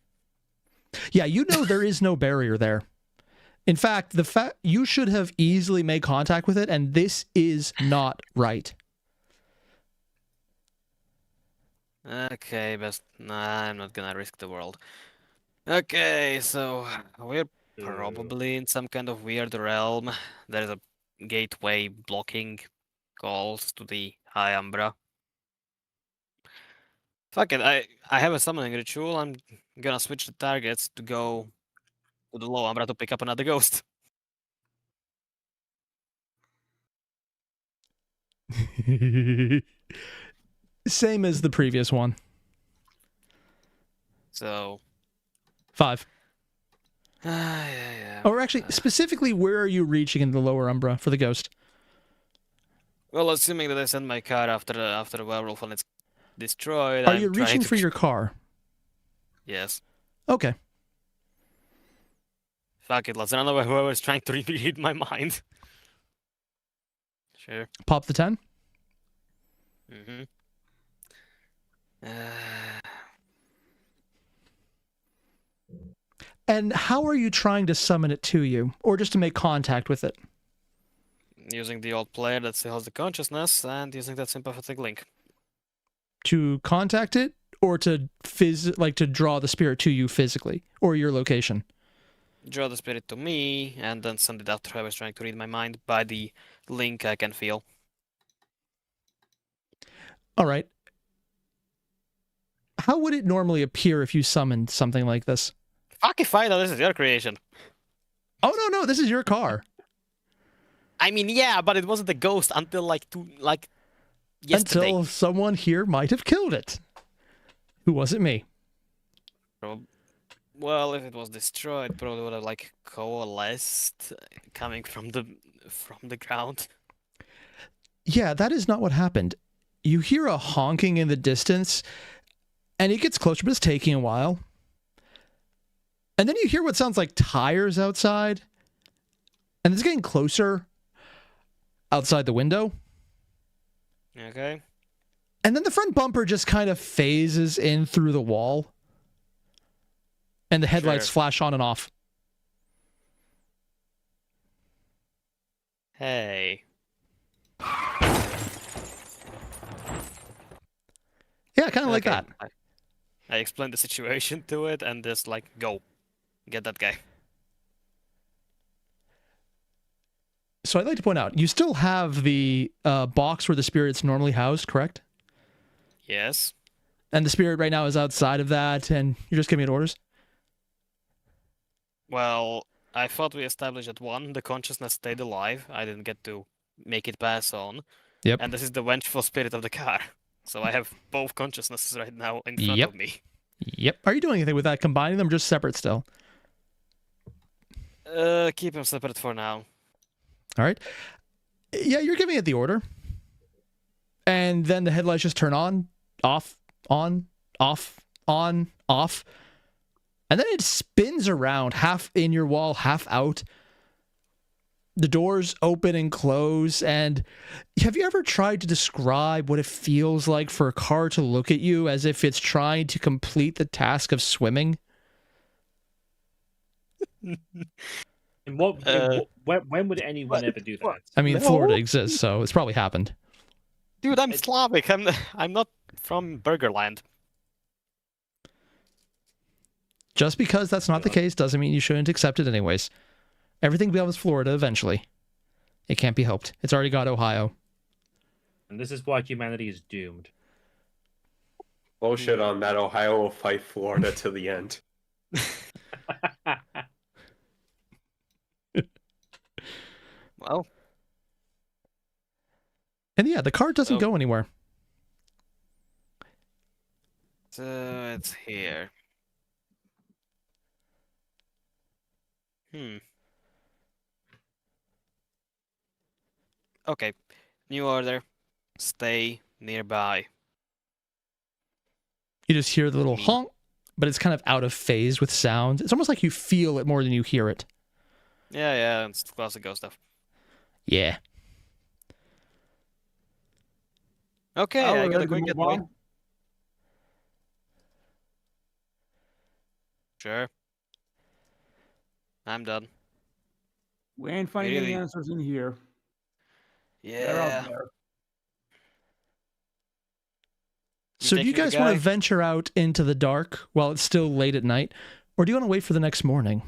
Yeah, you know there is no barrier there. In fact, you should have easily made contact with it, and this is not right. Okay, best. Nah, I'm not gonna risk the world. Okay, so we're probably in some kind of weird realm. There's a gateway blocking calls to the High Umbra. Fuck it, I have a summoning ritual. I'm gonna switch the targets to go to the Low Umbra to pick up another ghost. Same as the previous one. So, 5. yeah. Or actually, specifically, where are you reaching in the lower umbra for the ghost? Well, assuming that I send my car after the werewolf and it's destroyed, Are I'm you trying reaching to for your car? Yes. Okay. Fuck it, let's run away whoever's trying to read my mind. Sure. Pop the 10. Mm-hmm. And how are you trying to summon it to you, or just to make contact with it? Using the old player that still has the consciousness and using that sympathetic link. To contact it, or to to draw the spirit to you physically, or your location? Draw the spirit to me and then send it out to whoever's trying to read my mind by the link I can feel. All right. How would it normally appear if you summoned something like this? Fuck if I know this is your creation. Oh, no, this is your car. I mean, yeah, but it wasn't a ghost until yesterday. Until someone here might have killed it. Who was it? Me. Well, if it was destroyed, probably would have coalesced coming from the ground. Yeah, that is not what happened. You hear a honking in the distance, and it gets closer, but it's taking a while. And then you hear what sounds like tires outside, and it's getting closer outside the window. Okay. And then the front bumper just kind of phases in through the wall, and the headlights flash on and off. Hey. Yeah, kind of like that. I explained the situation to it and just go. Get that guy. So I'd like to point out, you still have the box where the spirit's normally housed, correct? Yes. And the spirit right now is outside of that, and you're just giving it orders? Well, I thought we established that one, the consciousness stayed alive. I didn't get to make it pass on. Yep. And this is the vengeful spirit of the car. So I have both consciousnesses right now in front of me. Yep. Are you doing anything with that? Combining them, or just separate still? Keep them separate for now. All right. Yeah, you're giving it the order. And then the headlights just turn on, off, on, off, on, off. And then it spins around, half in your wall, half out. The doors open and close. And have you ever tried to describe what it feels like for a car to look at you as if it's trying to complete the task of swimming? And when would anyone ever do that? I mean, Florida exists, so it's probably happened. Dude, I'm Slavic. I'm not from Burgerland. Just because that's not the case doesn't mean you shouldn't accept it anyways. Everything becomes Florida eventually. It can't be helped. It's already got Ohio. And this is why humanity is doomed. Bullshit on that. Ohio will fight Florida to the end. Well. And yeah, the car doesn't go anywhere. So it's here. Okay. New order. Stay nearby. You just hear the little honk, but it's kind of out of phase with sound. It's almost like you feel it more than you hear it. Yeah, it's classic ghost stuff. Yeah. Okay, I gotta quick get away. Sure. I'm done. We ain't finding any answers in here. They're out Yeah. there. So do you guys want to venture out into the dark while it's still late at night? Or do you want to wait for the next morning?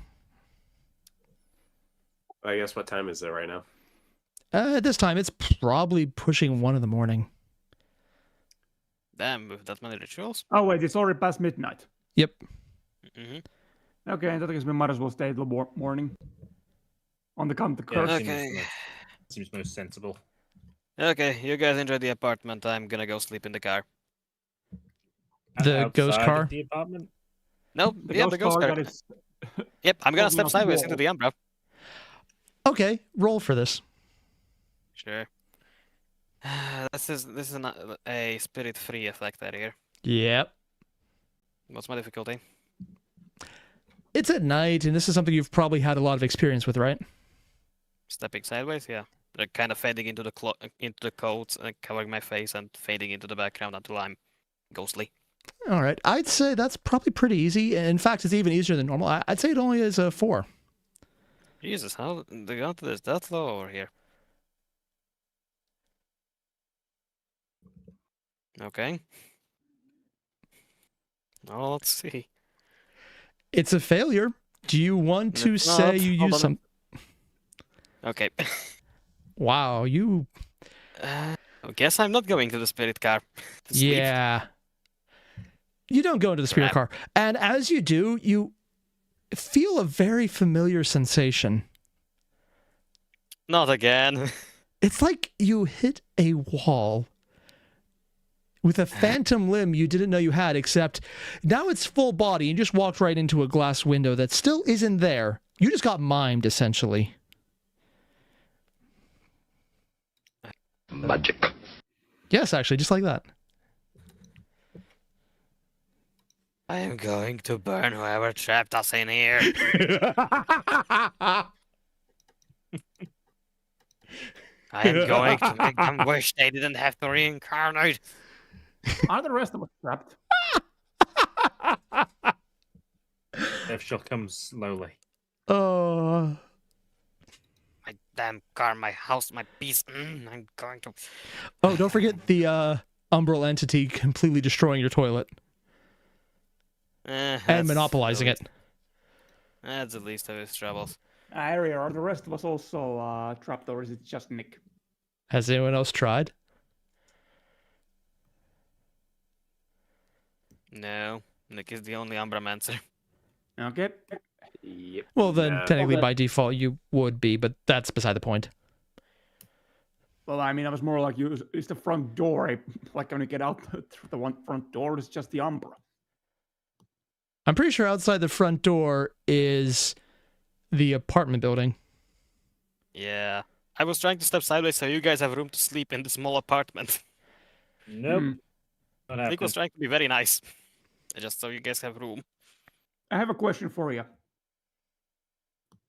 I guess what time is it right now? At this time, it's probably pushing 1 in the morning. Damn, with that many rituals? Oh, wait, it's already past midnight. Yep. Okay, in that case, we might as well stay till morning. On the count of the curse. Okay. Seems most sensible. Okay, you guys enjoy the apartment. I'm gonna go sleep in the car. The ghost Outside car? of the apartment? Nope, the ghost car. that is- Yep, I'm gonna Open step up sideways wall. into the umbra. Okay, roll for this. Sure. This is a spirit-free effect out here. Yep. What's my difficulty? It's at night, and this is something you've probably had a lot of experience with, right? Stepping sideways, yeah. Like kind of fading into the coat, covering my face, and fading into the background until I'm ghostly. All right. I'd say that's probably pretty easy. In fact, it's even easier than normal. I'd say it only is a 4. Jesus, how the got is that low over here? Okay. Well, let's see. It's a failure. Do you want to It's say not. you Hold use on. some... Okay. Wow, you... I guess I'm not going to the spirit car. To sleep. Yeah. You don't go into the spirit car. And as you do, you feel a very familiar sensation. Not again. It's like you hit a wall with a phantom limb you didn't know you had, except now it's full body. You just walked right into a glass window that still isn't there. You just got mimed, essentially. Magic. Yes, actually, just like that. I am going to burn whoever trapped us in here. I am going to make them wish they didn't have to reincarnate. Are the rest of us trapped? Death shall come slowly. Oh. My damn car, my house, my peace. I'm going to. Oh, don't forget the umbral entity completely destroying your toilet and monopolizing it. That's the least of his troubles. Airier, are the rest of us also trapped, or is it just Nick? Has anyone else tried? No, Nick is the only Umbramancer. Okay. Yep. Well, then No. technically Okay. by default you would be, but that's beside the point. Well, I mean, I was more like, is the front door, like when you get out through the one front door, it's just the Umbra. I'm pretty sure outside the front door is the apartment building. Yeah. I was trying to step sideways so you guys have room to sleep in the small apartment. Nope. Hmm. Not Nick was happening. trying to be very nice. Just so you guys have room. I have a question for you.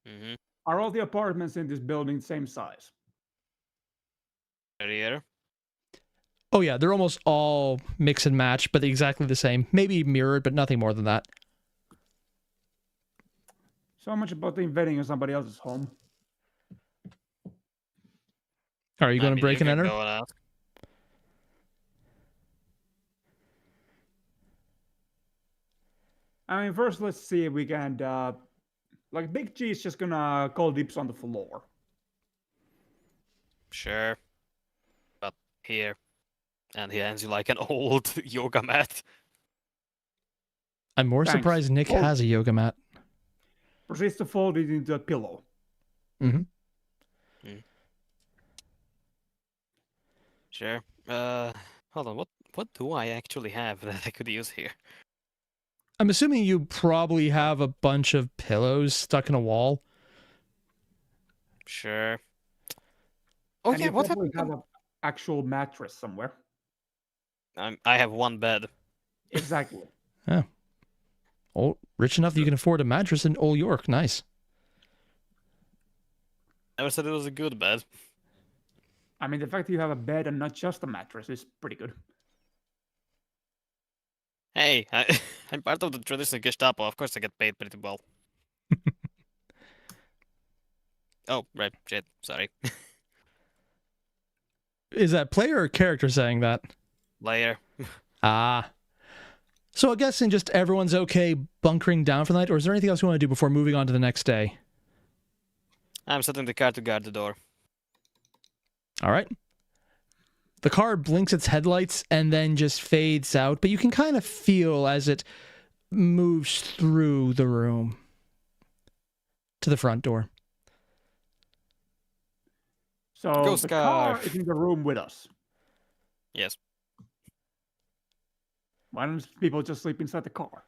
Mm-hmm. Are all the apartments in this building the same size? Airier. Oh yeah, they're almost all mix and match, but exactly the same. Maybe mirrored, but nothing more than that. So much about the invading of somebody else's home. Are you going to break and enter? Go and ask. I mean, first let's see if we can, like Big G is just gonna call dibs on the floor. Sure. But here. And he hands you like an old yoga mat. I'm more Thanks. surprised Nick Oh. has a yoga mat. Proceeds to fold it into a pillow. Mm-hmm. Sure. Hold on. What do I actually have that I could use here? I'm assuming you probably have a bunch of pillows stuck in a wall. Sure. Oh And yeah, you what probably happened? have an actual mattress somewhere. I have one bed. Exactly. Oh, rich enough that you can afford a mattress in Old York. Nice. Never said it was a good bed. I mean, the fact that you have a bed and not just a mattress is pretty good. Hey, I'm part of the traditional Gestapo. Of course I get paid pretty well. Oh, right. Shit. Sorry. Is that player or character saying that? Layer. Ah. So I'm guessing just everyone's okay bunkering down for the night, or is there anything else you want to do before moving on to the next day? I'm setting the car to guard the door. All right. The car blinks its headlights and then just fades out, but you can kind of feel as it moves through the room to the front door. So Ghost the car. car is in the room with us. Yes, Why don't people just sleep inside the car?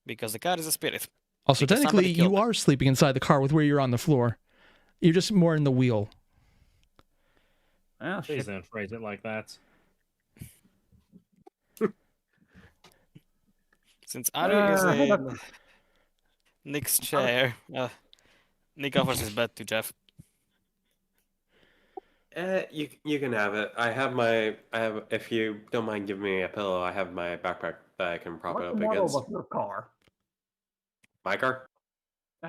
because the car is a spirit. Also, Because somebody technically, killed you it. are sleeping inside the car with where you're on the floor. You're just more in the wheel. Oh, Please shit. don't phrase it like that. Since Ari is hold a on. Nick's chair. Nick offers his bed to Jeff. You can have it. If you don't mind giving me a pillow, I have my backpack that I can prop it What up model against. was your car? My car?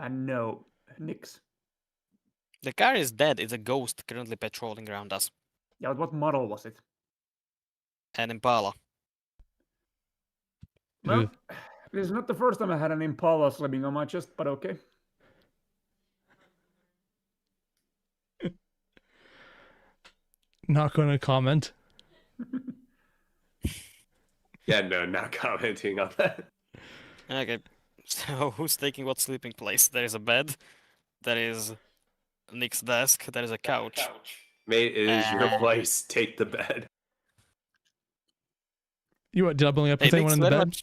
No, Nick's. The car is dead. It's a ghost currently patrolling around us. Yeah, but what model was it? An Impala. Well, this is not the first time I had an Impala sleeping on my chest, but okay. Not going to comment. Yeah, no, not commenting on that. Okay. So who's taking what sleeping place? There is a bed. There is Nick's desk. There is a couch. Mate, it is your Uh, place. Take the bed. You what, doubling up Hey, with anyone in the bed?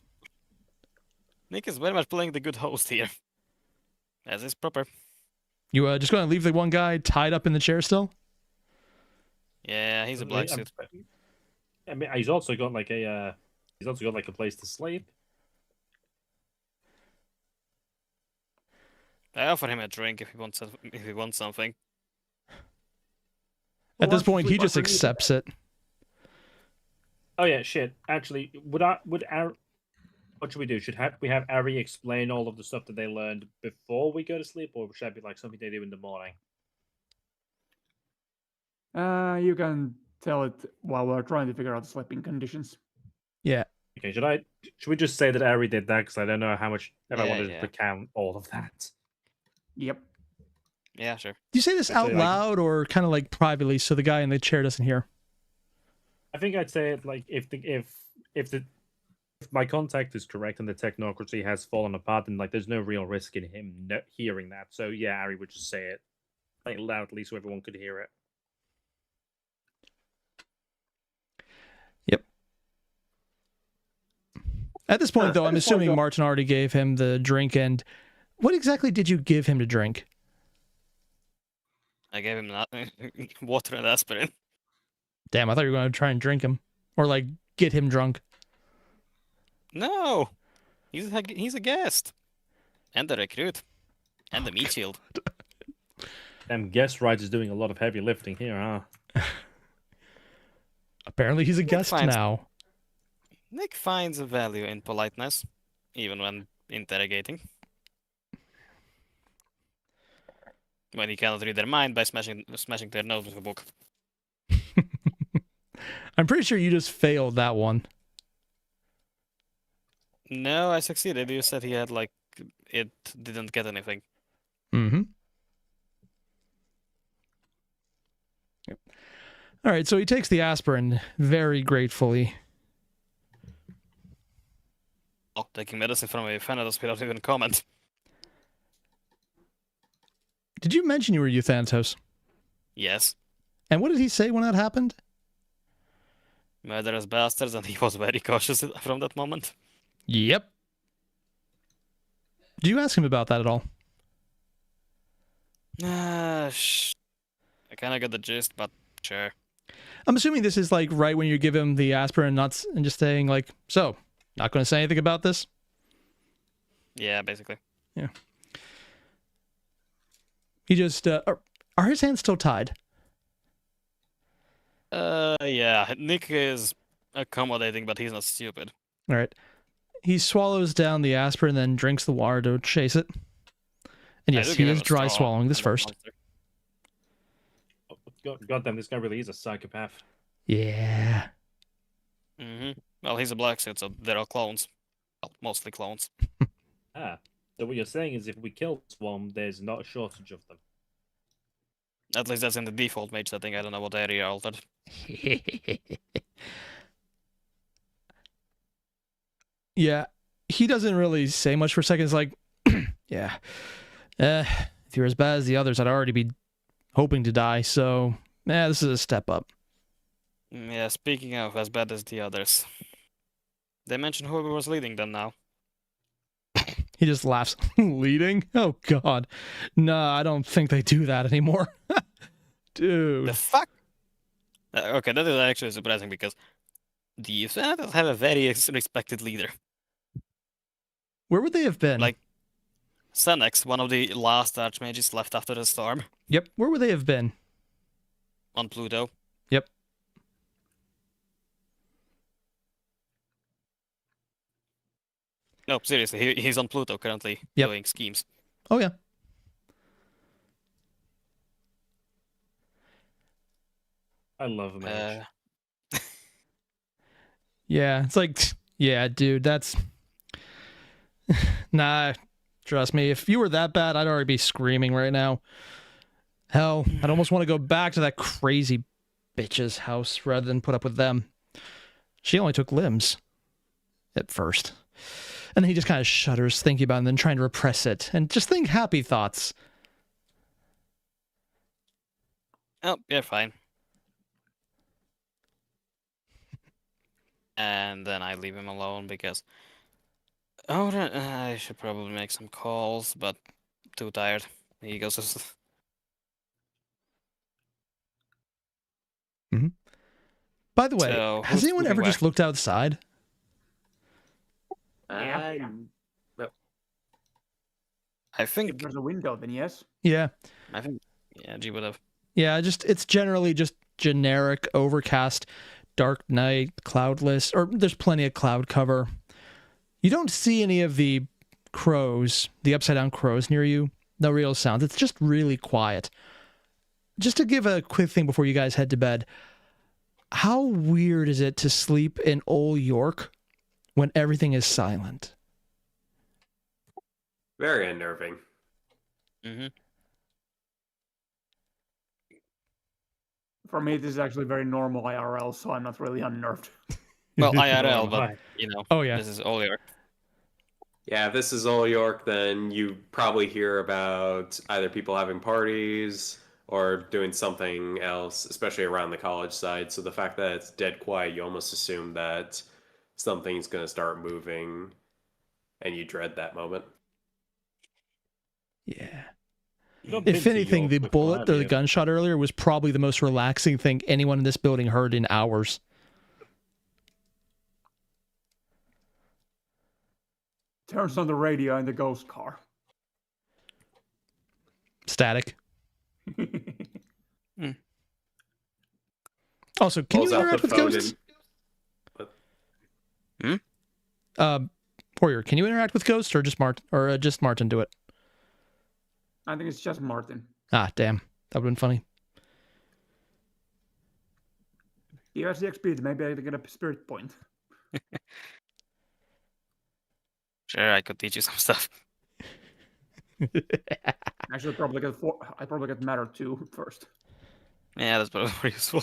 Nick is very much playing the good host here. As is proper. You just going to leave the one guy tied up in the chair still? Yeah, he's a black suit. I mean, he's also got like a place to sleep. I offer him a drink if he wants something. At this point, he just accepts it. Oh yeah, shit. Actually, what should we do? Should we have Ari explain all of the stuff that they learned before we go to sleep, or should that be like something they do in the morning? You can tell it while we're trying to figure out the sleeping conditions. Yeah. Okay, should we just say that Ari did that, because I don't know how much if I Yeah, wanted yeah. to recount all of that. Yep. Yeah, sure. Do you say this I'd say, out like- loud or kind of like privately so the guy in the chair doesn't hear? I think I'd say it like if my contact is correct and the technocracy has fallen apart, then like there's no real risk in him hearing that. So yeah, Ari would just say it like loudly so everyone could hear it. Yep. At this point, though, I'm assuming Martin already gave him the drink. And what exactly did you give him to drink? I gave him water and aspirin. Damn, I thought you were going to try and drink him. Or, like, get him drunk. No! He's a guest. And a recruit. And a meat shield. Guest Right is doing a lot of heavy lifting here, huh? Apparently he's a guest finds- now. Nick finds a value in politeness, even when interrogating. When he cannot read their mind by smashing their nose with a book. I'm pretty sure you just failed that one. No, I succeeded. You said he had, like, it didn't get anything. Mm-hmm. Yep. All right, so he takes the aspirin very gratefully. Oh, taking medicine from a Thanatos without even comment. Did you mention you were Euthanatos? Yes. And what did he say when that happened? Murderous bastards, and he was very cautious from that moment. Yep. Did you ask him about that at all? I kind of got the gist, but sure. I'm assuming this is like right when you give him the aspirin nuts and just saying like, so, not going to say anything about this? Yeah, basically. Yeah. He just, are his hands still tied? Yeah, Nick is accommodating, but he's not stupid. All right. He swallows down the aspirin, then drinks the water to chase it. And I yes, do he give him is a dry straw swallowing this and a first. monster. Goddamn, this guy really is a psychopath. Yeah. Well, he's a black suit, so they're all clones. Well, mostly clones. Ah, so what you're saying is if we kill one, there's not a shortage of them. At least that's in the default mage setting. I don't know what area altered. Yeah. He doesn't really say much for a second. It's like, yeah. If you're as bad as the others, I'd already be hoping to die. So, yeah, this is a step up. Yeah, speaking of as bad as the others. They mentioned whoever was leading them now. He just laughs. Leading? Oh, God. No, I don't think they do that anymore. Dude. The fuck? Okay, that is actually surprising because the Thanatos have a very respected leader. Where would they have been? Like, Senex, one of the last archmages left after the storm Yep. Where would they have been? on Pluto. Yep. No, seriously, he's on Pluto currently Yep. doing schemes. Oh, yeah. I love a mage. Yeah. It's like, yeah, dude, that's... Nah, trust me. If you were that bad, I'd already be screaming right now. Hell, I'd almost want to go back to that crazy bitch's house rather than put up with them. She only took limbs at first. And then he just kind of shudders thinking about it and then trying to repress it and just think happy thoughts. Oh, you're fine. And then I leave him alone because... Oh, I should probably make some calls, but too tired. He goes to... By the way, So, has who's anyone moving ever where? just looked outside? I If think... there's a window, then yes. Yeah. I think... Yeah, G would have. Yeah, it's generally just generic, overcast, dark night, cloudless, or there's plenty of cloud cover. You don't see any of the crows, the upside down crows near you. No real sounds. It's just really quiet. Just to give a quick thing before you guys head to bed, how weird is it to sleep in Old York when everything is silent? Very unnerving. Mm-hmm. For me, this is actually very normal IRL, so I'm not really unnerved. Well, IRL, Oh, but, hi. you know, Oh, yeah. this is all your... Yeah, if this is Old York, then you probably hear about either people having parties or doing something else, especially around the college side. So the fact that it's dead quiet, you almost assume that something's going to start moving, and you dread that moment. Yeah. You've not been If to anything, York the before, bullet have or the you? gunshot earlier was probably the most relaxing thing anyone in this building heard in hours. Turns on the radio in the ghost car. Static. Also, can Pulls you out interact the with phone ghosts? and Horrior, can you interact with ghosts or just Martin do it? I think it's just Martin. Ah, damn. That would have been funny. He has the XP, maybe I get a spirit point. Sure, I could teach you some stuff. Actually, I probably get matter 2 first. Yeah, that's probably more useful.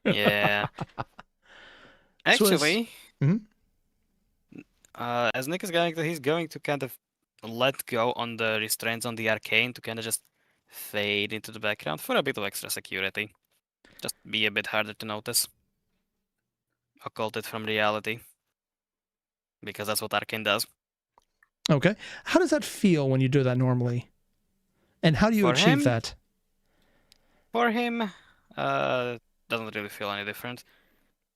Yeah. So as- Actually, Mhm. as Nick is going to, he's going to kind of let go on the restraints on the arcane to kind of just fade into the background for a bit of extra security. Just be a bit harder to notice. Occulted from reality. Because that's what arcane does. Okay. How does that feel when you do that normally? And how do you For achieve him? that? For him, doesn't really feel any different.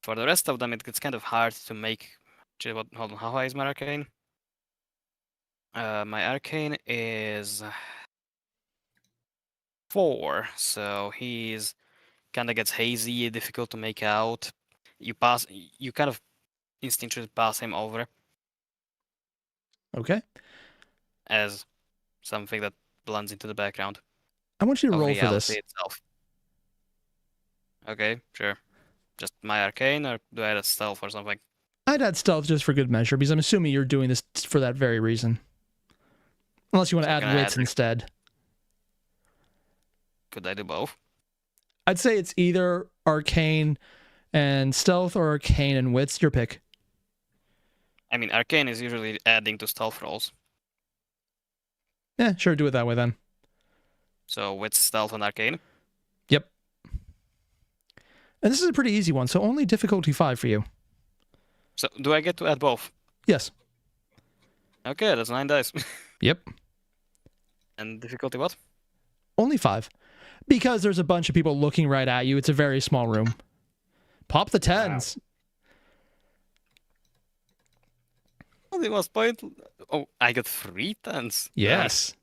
For the rest of them, it gets kind of hard to make. Hold on, how high is my arcane? My arcane is 4, so he's kind of gets hazy, difficult to make out. You kind of instinctually pass him over Okay. as something that blends into the background I want you to of roll for reality this. itself. Okay, sure. Just my arcane, or do I add a stealth or something? I'd add stealth just for good measure, because I'm assuming you're doing this for that very reason. Unless you want to So add can I wits add- instead. Could I do both? I'd say it's either arcane and stealth or arcane and wits. Your pick. I mean, arcane is usually adding to stealth rolls. Yeah, sure, do it that way then. So with stealth and arcane, Yep. And this is a pretty easy one, so only difficulty 5 for you. so do I get to add both? Yes. Okay, that's 9 dice. Yep. And difficulty what? Only 5. Because there's a bunch of people looking right at you. It's a very small room. Pop the 10s. Oh, it was point. Oh, I got 3 tens. Yes.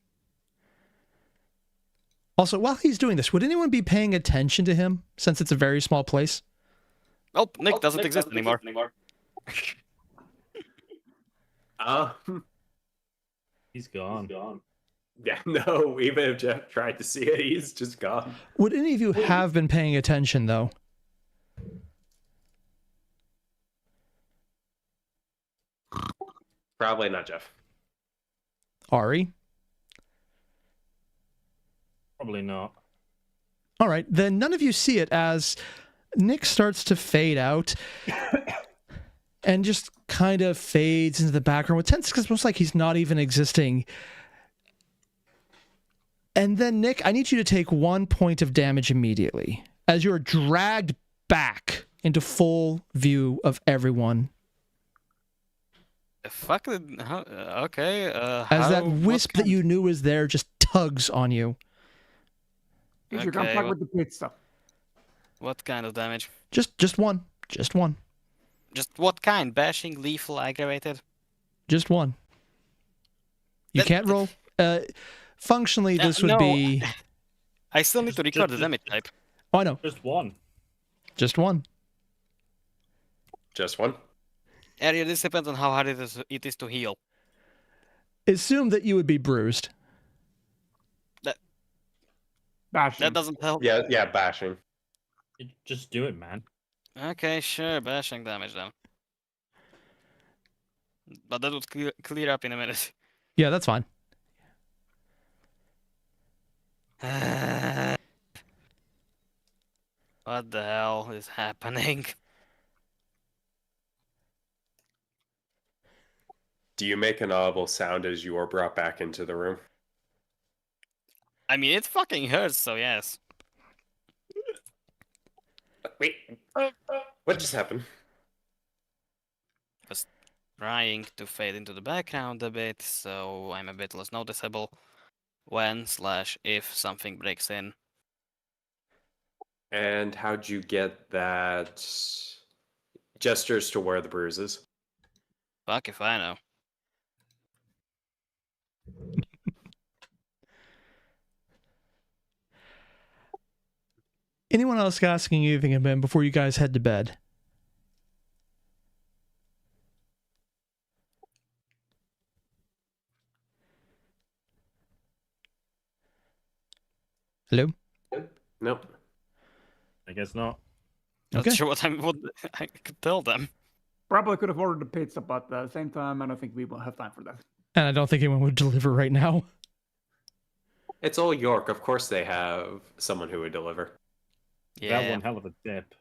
Also, while he's doing this, would anyone be paying attention to him since it's a very small place? Oh, Nick doesn't exist anymore. He's gone. Yeah, no, even if Jeff tried to see it, he's just gone. Would any of you have been paying attention, though? Probably not Jeff. Ari? Probably not. All right, then none of you see it as Nick starts to fade out and just kind of fades into the background with tense because it's almost like he's not even existing. And then, Nick, I need you to take 1 point of damage immediately as you're dragged back into full view of everyone. Fuck it. Okay. As that wisp that you knew was there just tugs on you. You should come Okay, back with the pizza. What kind of damage? Just one. Just one. Just what kind? Bashing, lethal, aggravated? Just one. You That- can't roll. Functionally, this would no. be... I still need to record the damage type. Oh, I know. Just one. Just one. Just one. Area, this depends on how hard it is to heal. Assume that you would be bruised. Bashing. That doesn't help. Yeah, bashing. Just do it, man. Okay, sure, bashing damage then. But that would clear up in a minute. Yeah, that's fine. What the hell is happening? Do you make an audible sound as you are brought back into the room? I mean, it fucking hurts, so yes. Wait. What just happened? Was trying to fade into the background a bit, so I'm a bit less noticeable when/if something breaks in. And how'd you get that gestures to where the bruise is? Fuck if I know. Anyone else asking anything of him before you guys head to bed? Hello? Nope. I guess not. Not Okay. sure what I could tell them. Probably could have ordered the pizza, but at the same time, I don't think we will have time for that. And I don't think anyone would deliver right now. It's Old York. Of course they have someone who would deliver. Yeah. That one hell of a dip.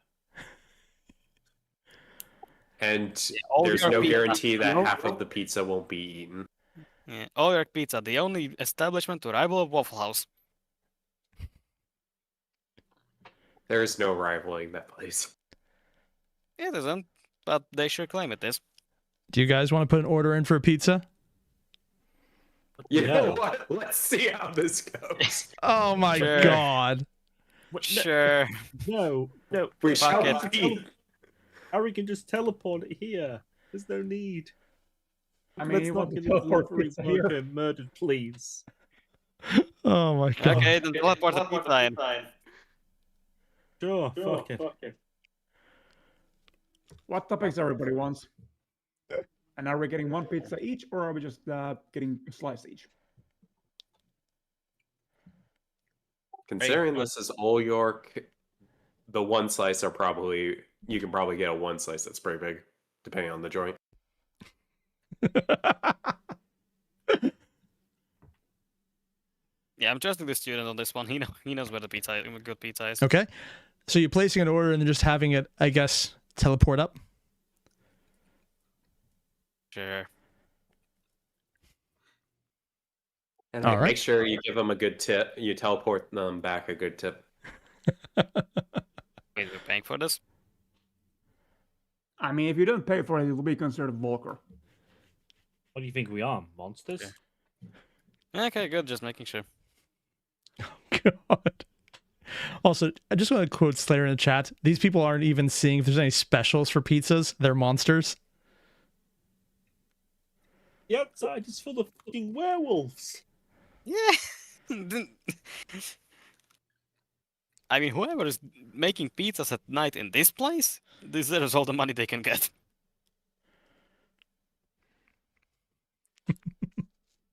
And Old there's York no pizza. guarantee that half of the pizza won't be eaten. Yeah. All York Pizza, the only establishment to rival of Waffle House. There is no rivaling that place. It isn't, but they sure claim it is. Do you guys want to put an order in for a pizza? You know No. what? Let's see how this goes. Oh my Sure. god. Sure. No. We Fuck shall it. see. Harry can just teleport it here. There's no need. I mean, Let's you not want to get the teleport delivery pizza here? worker murdered, please. Oh my god. Okay, then teleport the pizza in. Sure, fuck it. What topics everybody wants? And are we getting one pizza each, or are we just getting a slice each? Considering this is Old York, the one slice are probably, you can probably get a one slice that's pretty big, depending on the joint. Yeah, I'm trusting the student on this one. He knows where the pizza, good pizza is. Okay. So you're placing an order and then just having it, I guess, teleport up? Sure. And All like, right. make sure you give them a good tip. You teleport them back a good tip. Wait, we're paying for this? I mean, if you don't pay for it, it will be considered vulgar. What do you think we are? Monsters? Okay. Okay, good. Just making sure. God. Also, I just want to quote Slayer in the chat. These people aren't even seeing if there's any specials for pizzas. They're monsters. The outside is full of fucking werewolves. Yeah. I mean, whoever is making pizzas at night in this place deserves all the money they can get.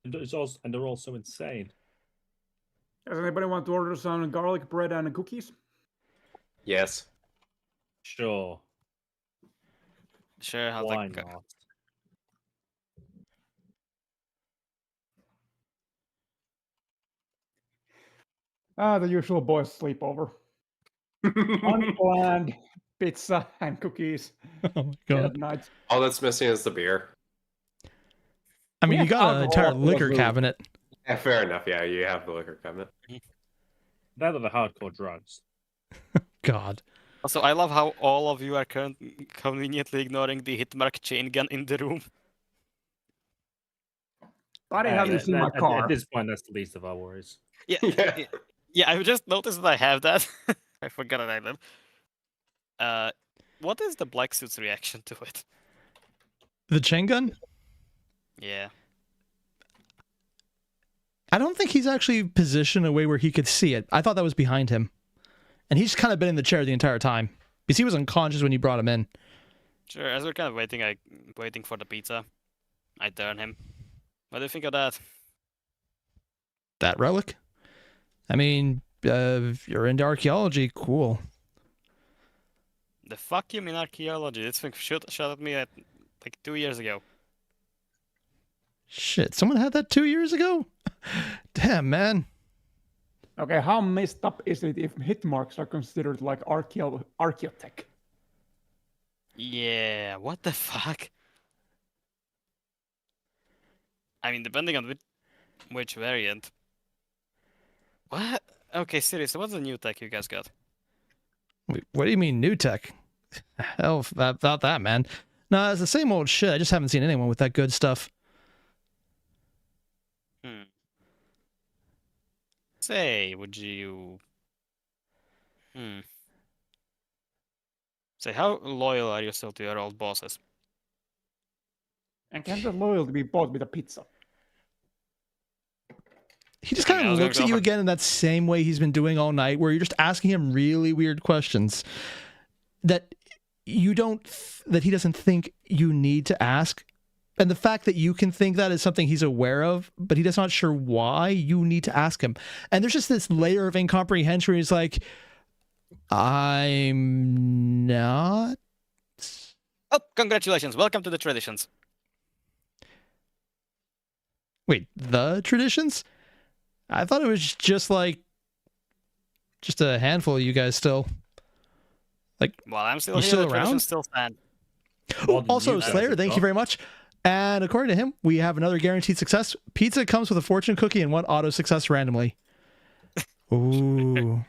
And they're also insane. Does anybody want to order some garlic bread and cookies? Yes. Sure. Sure, how's Why that? not? The usual boys' sleepover. Unplanned pizza and cookies Oh my at god. night. All that's missing is the beer. I mean, We you have got an entire alcohol liquor available. cabinet. Yeah, fair enough. Yeah, you have the liquor cabinet. They're the hardcore drugs. God. Also, I love how all of you are conveniently ignoring the hitmark chain gun in the room. Buddy, have you seen my At car? this point, that's the least of our worries. Yeah, Yeah. yeah. I just noticed that I have that. I forgot that I did. What is the black suit's reaction to it? The chain gun? Yeah. I don't think he's actually positioned a way where he could see it. I thought that was behind him. And he's kind of been in the chair the entire time. Because he was unconscious when you brought him in. Sure. As we're kind of waiting for the pizza, I turn him. What do you think of that? That relic? I mean, if you're into archaeology, cool. The fuck you mean archaeology? This thing shot at me like 2 years ago. Shit, someone had that 2 years ago? Damn, man. Okay, how messed up is it if hit marks are considered like archaeotech? Yeah, what the fuck? I mean, depending on which variant. What? Okay, seriously, what's the new tech you guys got? Wait, what do you mean new tech? Hell, about that, man. No, it's the same old shit. I just haven't seen anyone with that good stuff. Say, would you... Say, how loyal are you still to your old bosses? And can the loyalty be bought with a pizza? He just I mean, kind I of was gonna looks go at you for- again in that same way he's been doing all night, where you're just asking him really weird questions that you don't, that he doesn't think you need to ask. And the fact that you can think that is something he's aware of, but he does not sure why you need to ask him. And there's just this layer of incomprehension where he's like, I'm not. Oh, congratulations! Welcome to the traditions. Wait, the traditions? I thought it was just like, just a handful of you guys still. While I'm still You here, still the traditions around? still stand. More than Also, you guys Slayer, have thank got. you very much. And according to him, we have another guaranteed success. Pizza comes with a fortune cookie and one auto success randomly. Ooh.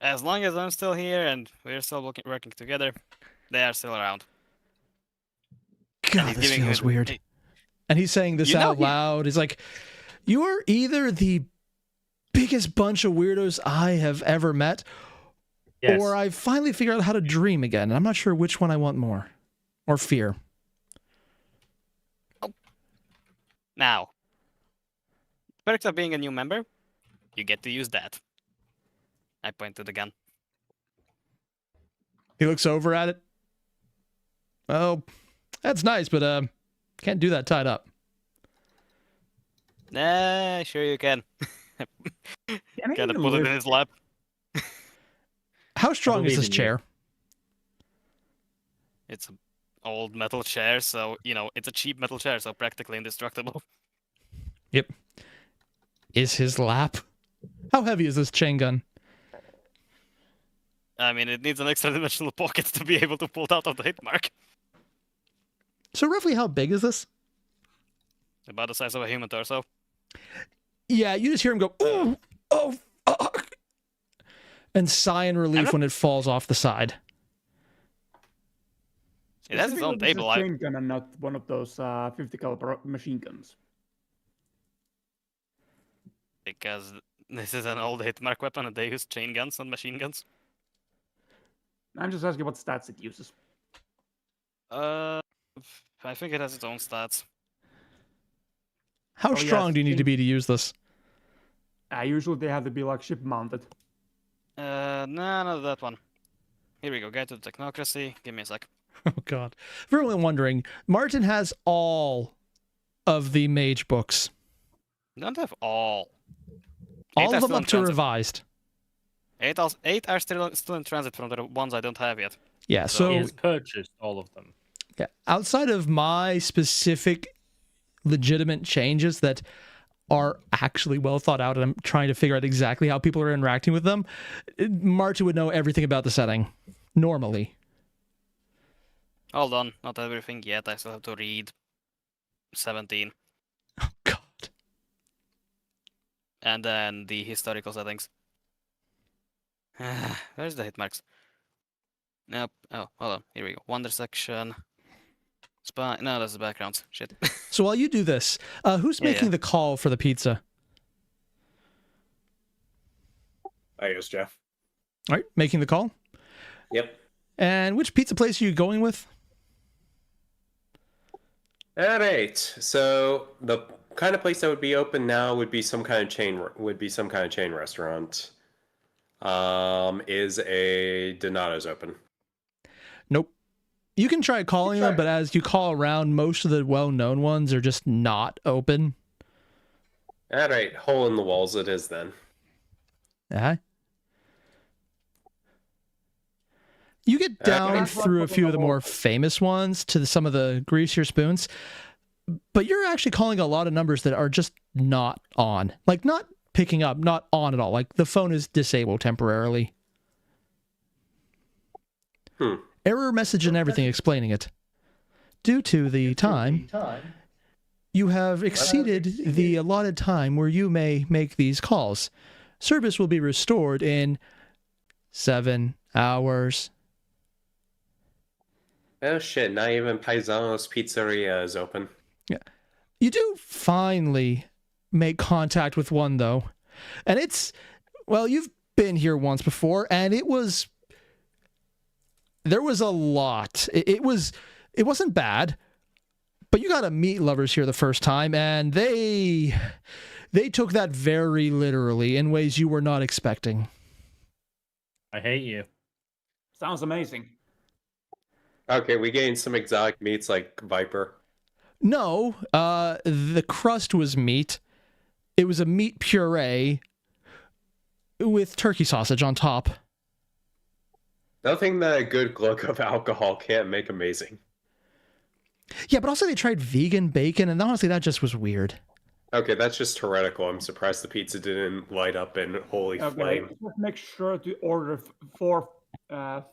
As long as I'm still here and we're still working together, they are still around. God, he's this giving feels me- weird. And he's saying this You know out he- loud. He's like, you are either the biggest bunch of weirdos I have ever met, Yes. or I've finally figured out how to dream again. And I'm not sure which one I want more. Or fear. Now, perks of being a new member, you get to use that. I point to the gun. He looks over at it. Oh, that's nice, but can't do that tied up. Nah, sure you can. Can Gotta he put it in lift his lap. How strong is believe this in you. chair? It's an old metal chair, so, you know, it's a cheap metal chair, so practically indestructible. Yep. Is his lap? How heavy is this chain gun? I mean, it needs an extra dimensional pocket to be able to pull it out of the hit mark. So roughly how big is this? About the size of a human torso. Yeah, you just hear him go, oh, oh, fuck, and sigh in relief not- when it falls off the side. It has its own Specifically, this is table. a chain gun and not one of those 50 caliber machine guns. Because this is an old hit mark weapon and they use chain guns and machine guns. I'm just asking what stats it uses. I think it has its own stats. How Oh, yes, strong do you need to be to use this? Usually they have to be like ship mounted. No, not that one. Here we go. Guide to the Technocracy. Give me a sec. Oh, God. For everyone wondering, Martin has all of the Mage books. Don't have all. All are of them still in up to transit. revised. 8 are still in transit from the ones I don't have yet. Yeah, So- so He has purchased all of them. yeah, outside of my specific legitimate changes that are actually well thought out, and I'm trying to figure out exactly how people are interacting with them, Martin would know everything about the setting, normally. Hold on, not everything yet. I still have to read 17. Oh, God. And then the historical settings. Where's the hit marks? Nope. Oh, hold on. Here we go. Wonder section. Spy. No, that's the backgrounds. Shit. So while you do this, who's Yeah, making yeah. the call for the pizza? I guess Jeff. All right, making the call. Yep. And which pizza place are you going with? All right. So the kind of place that would be open now would be some kind of chain. Restaurant. Is a Donato's open? Nope. You can try calling them, but as you call around, most of the well-known ones are just not open. All right, hole in the walls it is then. You get down Okay. through a few of the more famous ones to some of the greasier spoons, but you're actually calling a lot of numbers that are just not on. Like, not picking up, not on at all. Like, the phone is disabled temporarily. Error message and everything explaining it. Due to the time, you have exceeded the allotted time where you may make these calls. Service will be restored in 7 hours. Oh shit! Not even Paisano's Pizzeria is open. You do finally make contact with one, though. And it's, well, you've been here once before, and there was a lot. It wasn't bad, but you got to meet lovers here the first time, and they took that very literally in ways you were not expecting. I hate you. Sounds amazing. Okay, we gained some exotic meats like viper. No, the crust was meat. It was a meat puree with turkey sausage on top. Nothing that a good glug of alcohol can't make amazing. Yeah, but also they tried vegan bacon, and honestly, that just was weird. Okay, that's just heretical. I'm surprised the pizza didn't light up in holy Okay, flame. just make sure to order 5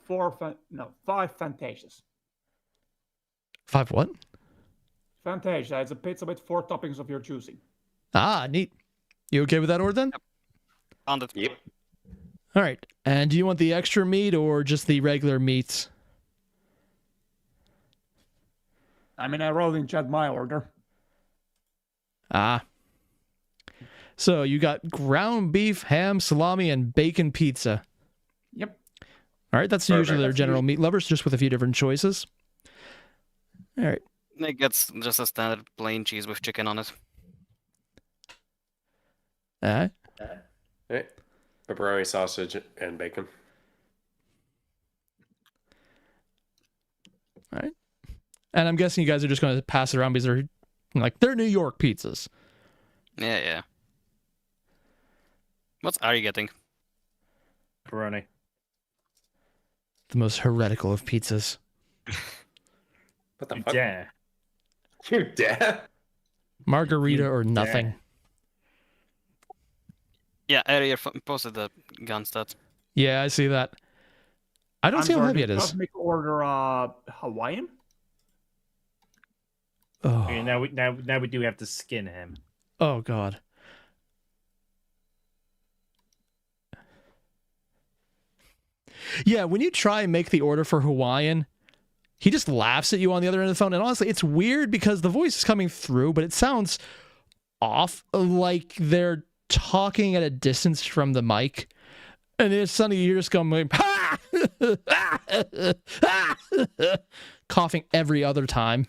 Fantasias. 5 what? Fantasia, it's a pizza with 4 toppings of your choosing. Ah, neat. You okay with that order then? On the Yep. All right. And do you want the extra meat or just the regular meats? I mean, I wrote in chat my order. Ah. So you got ground beef, ham, salami, and bacon pizza. Yep. All right. That's Perfect. usually their general meat lovers, just with a few different choices. All right. It gets just a standard plain cheese with chicken on it. All Right. Pepperoni, sausage, and bacon. right. And I'm guessing you guys are just going to pass it around because they're New York pizzas. Yeah, yeah. What are you getting? Pepperoni. The most heretical of pizzas. What the You fuck? dare. You dare? Margarita You or nothing. Yeah, Airier posted the gun stats. Yeah, I see that. I don't see how heavy it is. Make order Hawaiian. Okay, Oh, now we do have to skin him. oh God. Yeah, when you try and make the order for Hawaiian, he just laughs at you on the other end of the phone. And honestly, it's weird because the voice is coming through, but it sounds off, like they're talking at a distance from the mic. And then suddenly you're just going, coughing every other time.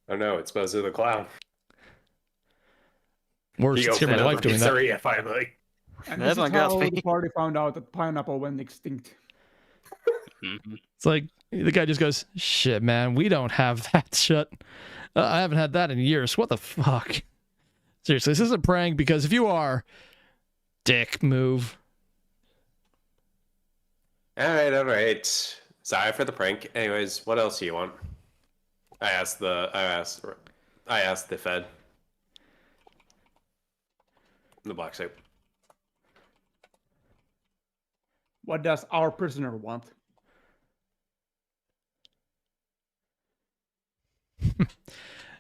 Oh no, it's Bozo the Clown. Worse, He it's hear my opened wife up doing that. pizzeria finally. And That this is one got how me. the party found out that pineapple went extinct. Mhm. It's like the guy just goes, "Shit, man, we don't have that shit. I haven't had that in years. What the fuck?" Seriously, this isn't prank because if you are, dick move. All right. Sorry for the prank. Anyways, what else do you want? I asked the Fed. The black suit. What does our prisoner want?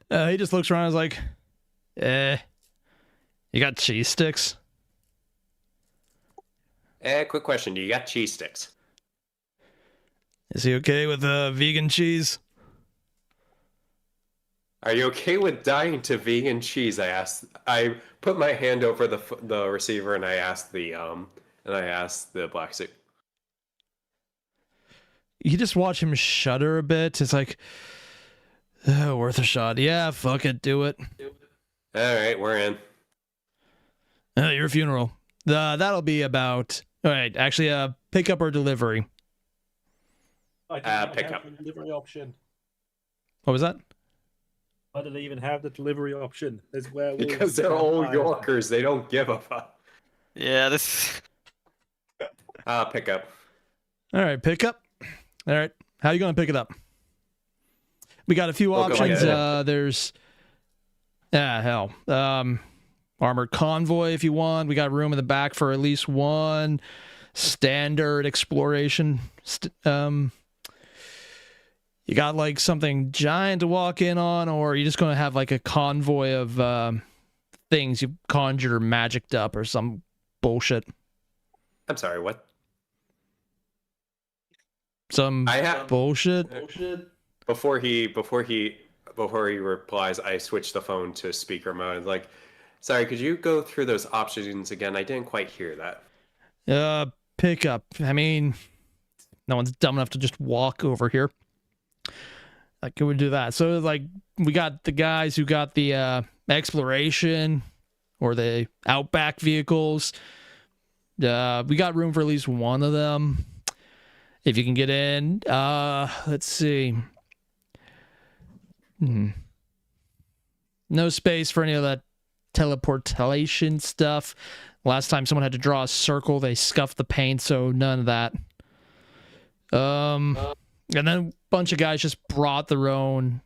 He just looks around and is like, you got cheese sticks? Quick question. Do you got cheese sticks? Is he okay with vegan cheese? Are you okay with dying to vegan cheese? I asked. I put my hand over the receiver and I asked the black suit. You just watch him shudder a bit. It's like, worth a shot. Yeah, fuck it, do it. All right, we're in. Your funeral. That'll be about. All right, actually, pickup or delivery. Pick up. Delivery option. What was that? Why do they even have the delivery option? There's werewolves. Because they're old Yorkers. They don't give a fuck. Yeah, this. Pick up. All right, pickup. All right, how you gonna pick it up? We got a few We'll go options. ahead. There's, hell, armored convoy if you want. We got room in the back for at least one. Standard exploration. You got like something giant to walk in on, or are you just gonna have like a convoy of things you conjured or magicked up or some bullshit? I'm sorry. What? Some I have bullshit. before he replies. I switch the phone to speaker mode. Like, sorry, could you go through those options again? I didn't quite hear that. Pickup. I mean, no one's dumb enough to just walk over here. Like, it would do that. So, like, we got the guys who got the exploration or the Outback vehicles. We got room for at least one of them. If you can get in. Let's see. No space for any of that teleportation stuff. Last time someone had to draw a circle, they scuffed the paint, so none of that. And then a bunch of guys just brought their own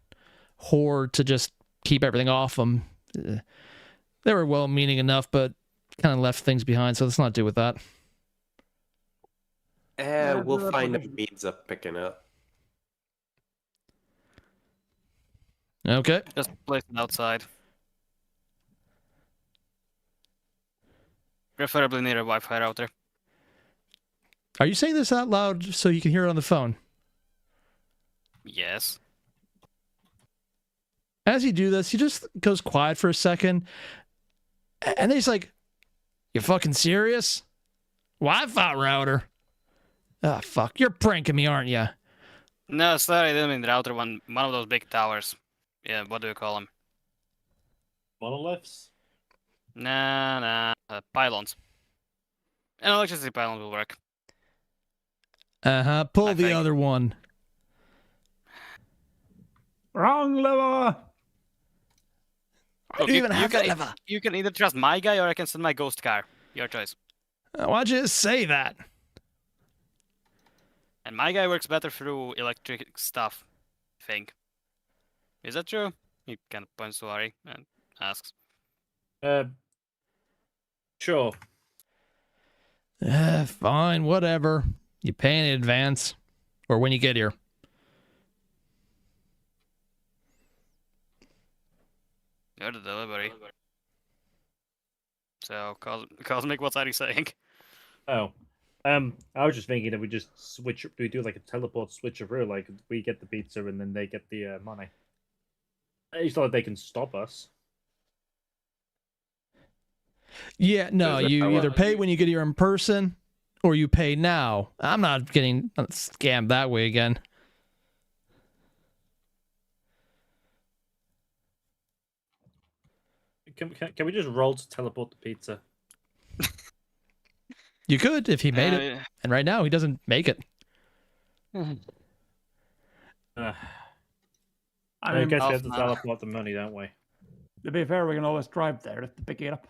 horde to just keep everything off them. They were well-meaning enough, but kind of left things behind, so let's not do with that. We'll find a means of picking up. Okay. Just place it outside. Preferably near a Wi-Fi router. Are you saying this out loud so you can hear it on the phone? Yes. As you do this, he just goes quiet for a second, and then he's like, "You fucking serious? Wi-Fi router? Ah, fuck, you're pranking me, aren't you?" No, sorry, I didn't mean the router one. One of those big towers. Yeah, what do you call them? Monoliths? Nah, pylons. An electricity pylon will work. Pull I the think. other one. Wrong lever! Look, do you even have that lever? You can either trust my guy or I can send my ghost car. Your choice. Why'd you just say that? And my guy works better through electric stuff, I think. Is that true? He kind of points to Ari and asks. Sure. Fine, whatever. You pay in advance, or when you get here. You're the delivery. So, Cosmic, what's Ari saying? Oh. I was just thinking that we just switch. We do like a teleport switch over. Like we get the pizza and then they get the money. It's not like they can stop us. Yeah, no, you either pay when you get here in person, or you pay now. I'm not getting scammed that way again. can we just roll to teleport the pizza? You could if he made it, and right now he doesn't make it. I I mean, guess we off have to now. teleport the money, don't we? to be fair, we can always drive there to pick it up.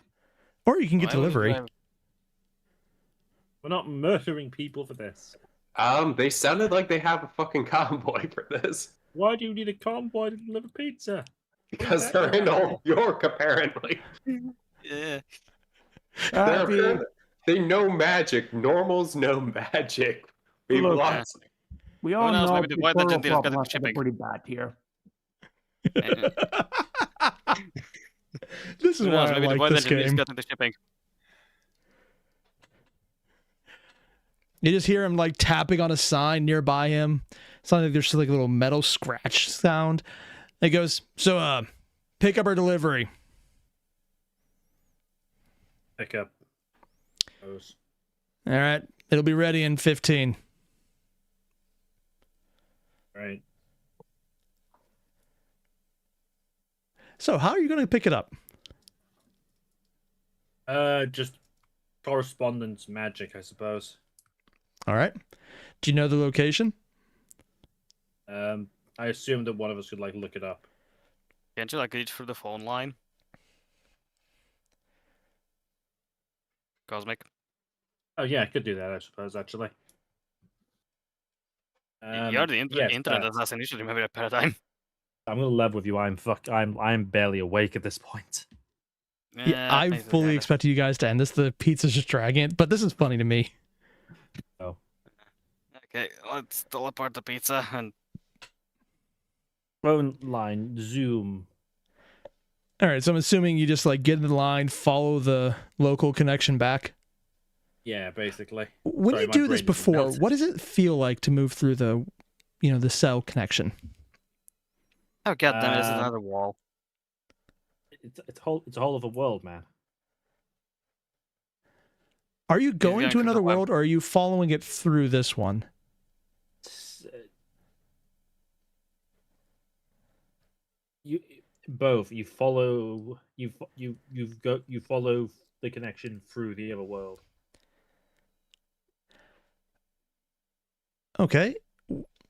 Or you can get delivery. We're not murdering people for this. They sounded like they have a fucking convoy for this. Why do you need a convoy to deliver pizza? Because they're in Old York, apparently. Yeah. They know magic. Normals know magic. We've Look, lost. We all knows, know maybe the the White plural Legend didn't get problems the are shipping. pretty bad here. This is Who why knows, I maybe the like White this Legend game. got into shipping. You just hear him like tapping on a sign nearby him. Sounds like there's just like a little metal scratch sound. And he goes, so pick up our delivery. Pick up. Those. All right. It'll be ready in 15. Right. So how are you going to pick it up? Just correspondence magic, I suppose. All right. Do you know the location? I assume that one of us could like look it up. Can't you like reach through the phone line? Cosmic. Oh yeah, I could do that, I suppose, actually. You're the yes, internet but assassin. You should remember that paradigm. I'm gonna level with you. I'm barely awake at this point. Yeah, I fully expected you guys to end this. The pizza's just dragging it, but this is funny to me. Oh. Okay, let's teleport the pizza and Phone line, Zoom. All right, so I'm assuming you just like get in the line, follow the local connection back. Yeah, basically. When Sorry, you my do this brain just before, melted. what does it feel like to move through the, the cell connection? oh god damn it, there's Um, another wall. It's a whole other world, man. Are you going going to through another the web. world, or are you following it through this one? You both. You follow. You follow the connection through the other world. Okay,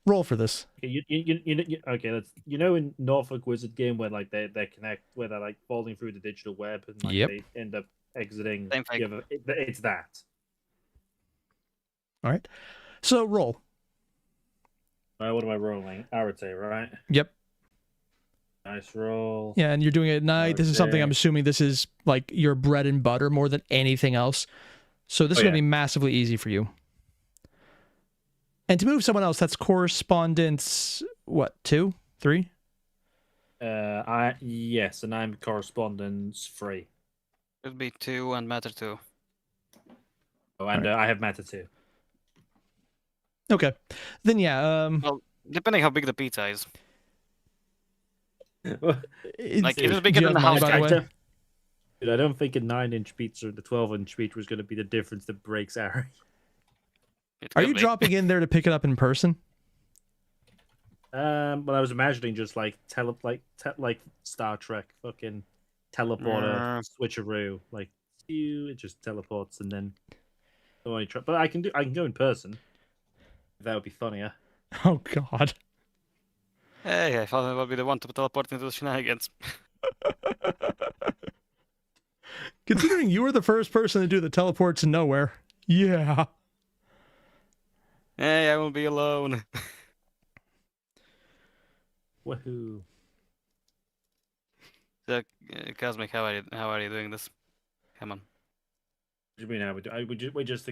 roll for this. Okay, okay. Let's. In Norfolk Wizard game where like they connect, where they're like falling through the digital web and like Yep. they end up exiting. Same thing. the other- it's that. All right, so roll. Right, what am I rolling? Arate, right? Yep. Nice roll. Yeah, and you're doing it at night. This is something Okay. I'm assuming this is like your bread and butter more than anything else. So this is Oh, going to yeah. be massively easy for you. And to move someone else, that's correspondence, what, 2, 3? Yes, and I'm correspondence free. Should be 2 and matter 2. Oh, and I have matter too. Okay. Then yeah, Well, depending how big the pizza is. it's, Like, if it's do bigger you than have the money, house, by the way? Dude, I don't think a 9-inch pizza and the 12-inch pizza was going to be the difference that breaks Airier. It Are could you be. dropping in there to pick it up in person? Well, I was imagining just like like Star Trek, fucking teleporter switcheroo, like it just teleports and then. But I can go in person. That would be funnier. Oh, God. Hey, I thought I would be the one to teleport into the shenanigans. Considering you were the first person to do the teleport to nowhere. Yeah. Hey, I will be alone. Woohoo! So, Cosmic, how are you doing this? Come on. What do you mean how we do? We just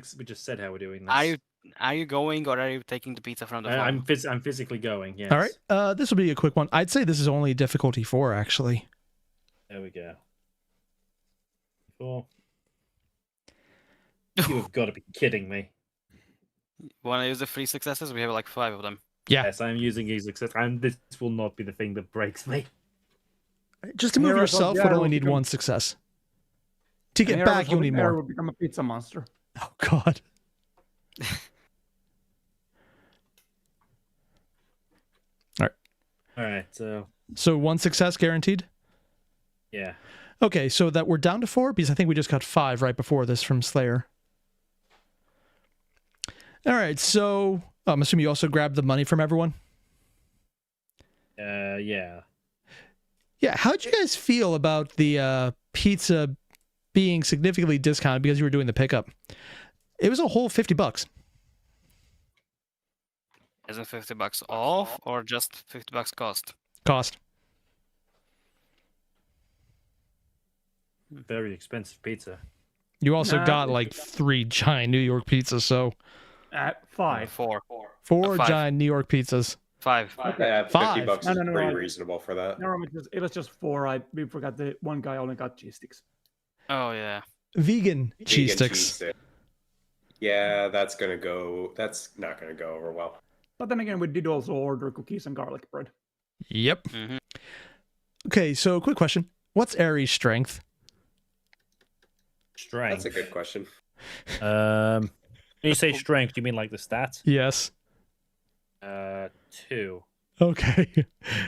said how we're doing this. Are you going or are you taking the pizza from the phone? I'm physically going. Yes. All right. This will be a quick one. I'd say this is only difficulty 4, actually. There we go. 4. You've got to be kidding me. Want to use the 3 successes? We have like 5 of them. Yeah. Yes, I'm using these success, and this will not be the thing that breaks me. Just to move Here I thought yourself the would arrow only would need become- 1 success. To get And here I back, was you'll hoping need Airier more. would become a pizza monster. Oh, God. All right, so So 1 success guaranteed? yeah. Okay, so that we're down to 4 because I think we just got 5 right before this from Slayer. All right, so I'm assuming you also grabbed the money from everyone. Yeah. Yeah, how'd you guys feel about the pizza being significantly discounted because you were doing the pickup? It was a whole $50. Is it $50 off or just $50 cost? Cost. Very expensive pizza. You also Nah, got like 3 giant New York pizzas, so 5. 4. 4 5. giant New York pizzas. 5. Yeah, 50 5. bucks No, is no, no, pretty no. reasonable for that. No, it was just 4. We forgot the one guy only got cheese sticks. Oh yeah. Vegan cheese Vegan sticks. stick. Yeah, that's not gonna go over well. But then again, we did also order cookies and garlic bread. Yep. Mm-hmm. Okay, so quick question. What's Aries' strength? Strength. That's a good question. When you say strength, do you mean like the stats? Yes. 2. Okay.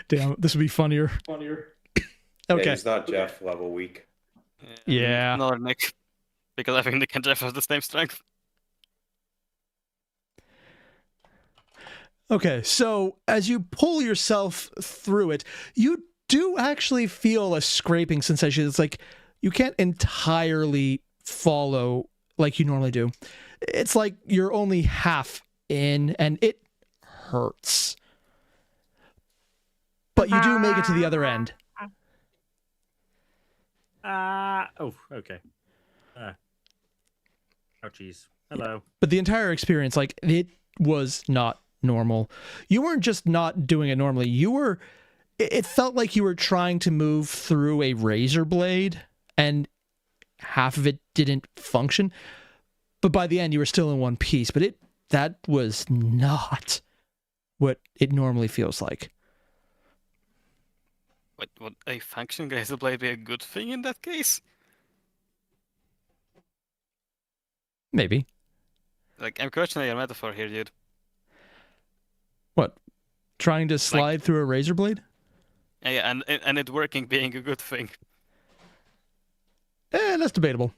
Damn, this would be funnier. Yeah, Okay. he's not Jeff level weak. Yeah. Nor Nick. Because I think Nick and Jeff have the same strength. Okay, so as you pull yourself through it, you do actually feel a scraping sensation. It's like you can't entirely follow like you normally do. It's like you're only half in, and it hurts. But you do make it to the other end. Oh, okay. Oh, jeez. Hello. But the entire experience, like, it was not normal. You weren't just not doing it normally. It felt like you were trying to move through a razor blade, and half of it didn't function. But by the end, you were still in one piece. But that was not what it normally feels like. Would a functioning razor blade be a good thing in that case? Maybe. Like, I'm questioning your metaphor here, dude. What? Trying to slide through a razor blade? Yeah, and it working being a good thing. That's debatable.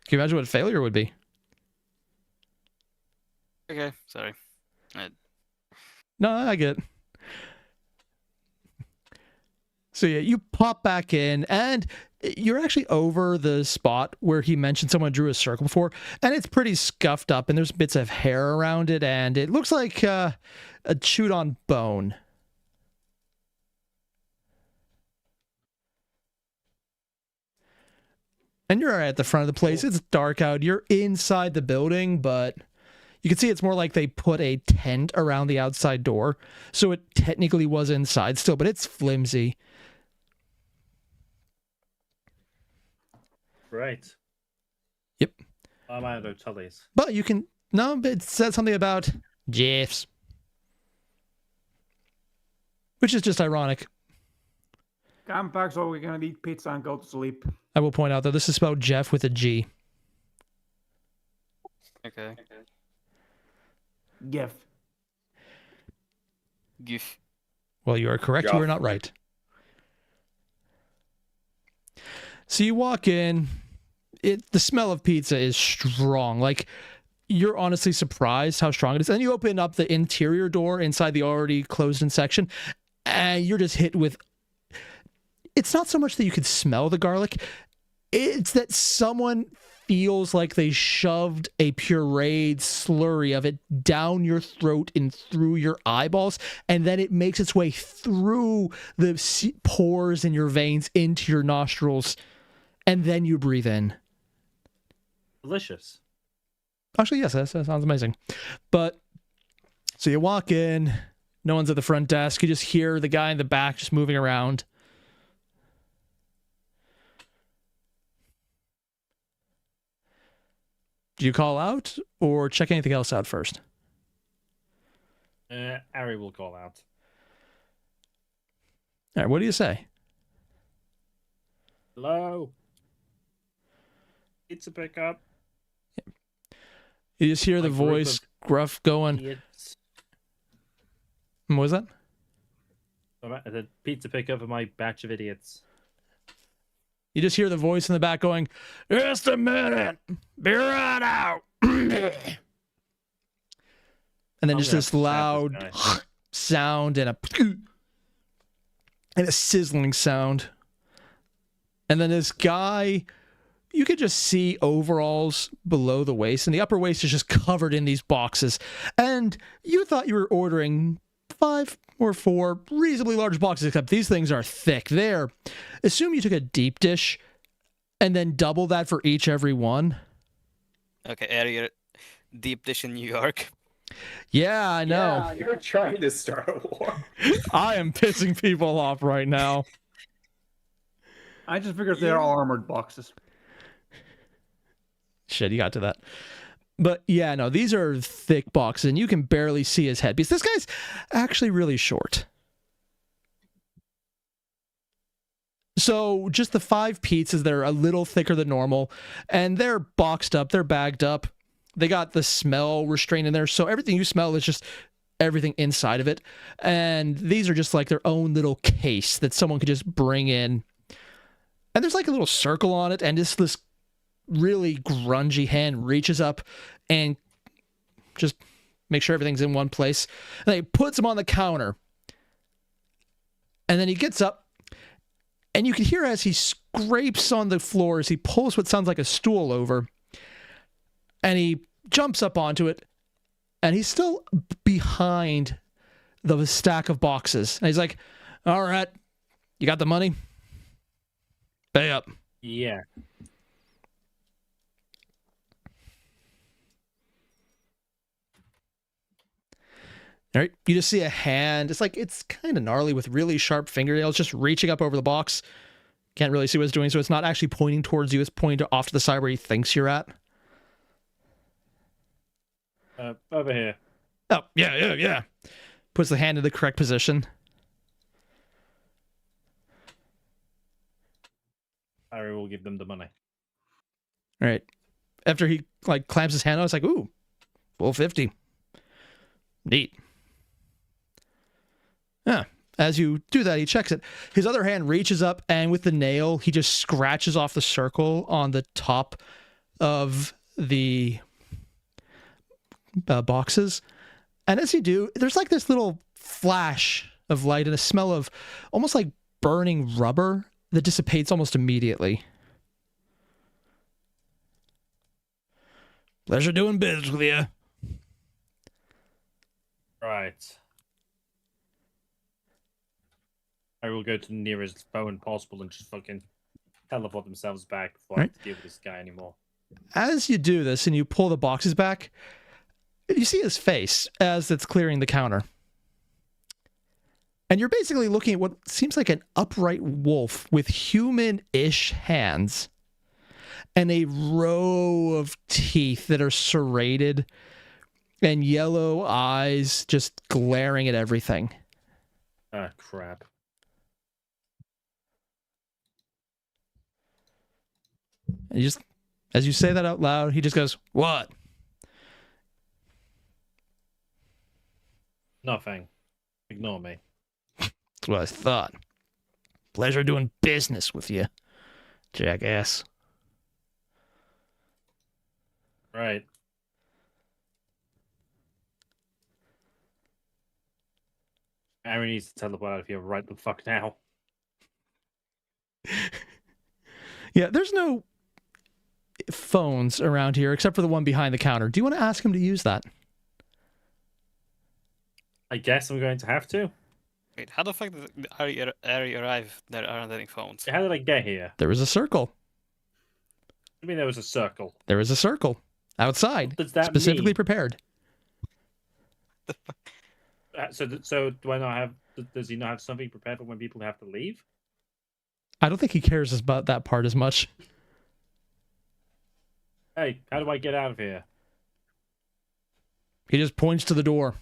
Can you imagine what failure would be? Okay, sorry. No, I get it. So yeah, you pop back in, and you're actually over the spot where he mentioned someone drew a circle before, and it's pretty scuffed up, and there's bits of hair around it, and it looks like a chewed-on bone. And you're at the front of the place. It's dark out. You're inside the building, but you can see it's more like they put a tent around the outside door, so it technically was inside still, but it's flimsy. Right. Yep. I'm out of tullies. But you can... No, but it says something about Jeffs. Which is just ironic. Come back so we can eat pizza and go to sleep. I will point out that this is spelled Jeff with a G. Okay. Gif. GIF. Well, you are correct. Jeff. You are not right. So you walk in. The smell of pizza is strong. Like, you're honestly surprised how strong it is. And you open up the interior door inside the already closed-in section, and you're just hit with... It's not so much that you can smell the garlic. It's that someone feels like they shoved a pureed slurry of it down your throat and through your eyeballs, and then it makes its way through the pores in your veins into your nostrils, and then you breathe in. Delicious. Actually, yes, that sounds amazing. But, so you walk in, no one's at the front desk, you just hear the guy in the back just moving around. Do you call out or check anything else out first? Ari will call out. All right, what do you say? Hello? Pizza pickup. You just hear the My group voice of gruff going, Idiots. what was that? The pizza pickup of my batch of idiots. You just hear the voice in the back going, "Just a minute, be right out." And then I'm just gonna this have to stab loud this sound and a sizzling sound. And then this guy, you could just see overalls below the waist, and the upper waist is just covered in these boxes. And you thought you were ordering 5 or 4 reasonably large boxes, except these things are thick. Assume you took a deep dish and then double that for every one. Okay, Airier, deep dish in New York. Yeah, I know. Yeah, you're trying to start a war. I am pissing people off right now. I just figured they're armored boxes. Shit, you got to that. But yeah, no, these are thick boxes, and you can barely see his head because this guy's actually really short. So just the 5 pizzas, they're a little thicker than normal, and they're boxed up, they're bagged up. They got the smell restraint in there, so everything you smell is just everything inside of it. And these are just like their own little case that someone could just bring in. And there's like a little circle on it, and just this really grungy hand reaches up and just make sure everything's in one place. And he puts them on the counter. And then he gets up, and you can hear as he scrapes on the floor as he pulls what sounds like a stool over. And he jumps up onto it, and he's still behind the stack of boxes. And he's like, "All right, you got the money? Pay up." Yeah. All right, you just see a hand. It's kind of gnarly with really sharp fingernails just reaching up over the box. Can't really see what it's doing, so it's not actually pointing towards you. It's pointing off to the side where he thinks you're at. Over here. Oh, yeah. Puts the hand in the correct position. Harry will give them the money. All right. After he clamps his hand on, it's like, ooh, full 50. Neat. Yeah. As you do that, he checks it. His other hand reaches up, and with the nail, he just scratches off the circle on the top of the boxes. And as you do, there's like this little flash of light and a smell of almost like burning rubber that dissipates almost immediately. Pleasure doing business with you. Right. I will go to the nearest phone possible and just fucking teleport themselves back before I have to deal with this guy anymore. As you do this and you pull the boxes back, you see his face as it's clearing the counter. And you're basically looking at what seems like an upright wolf with human-ish hands and a row of teeth that are serrated and yellow eyes just glaring at everything. Ah, crap. And you just, as you say that out loud, he just goes, "What?" Nothing. Ignore me. That's what I thought. Pleasure doing business with you, jackass. Right. Aaron needs to teleport out of here right the fuck now. Yeah, there's no phones around here except for the one behind the counter. Do you want to ask him to use that? I guess I'm going to have to. Wait, how the fuck did Airier arrive? There aren't any phones. How did I get here? There was a circle. I mean, there was a circle. There was a circle outside, What does that specifically mean? prepared. So do I not have? Does he not have something prepared for when people have to leave? I don't think he cares about that part as much. Hey, how do I get out of here? He just points to the door.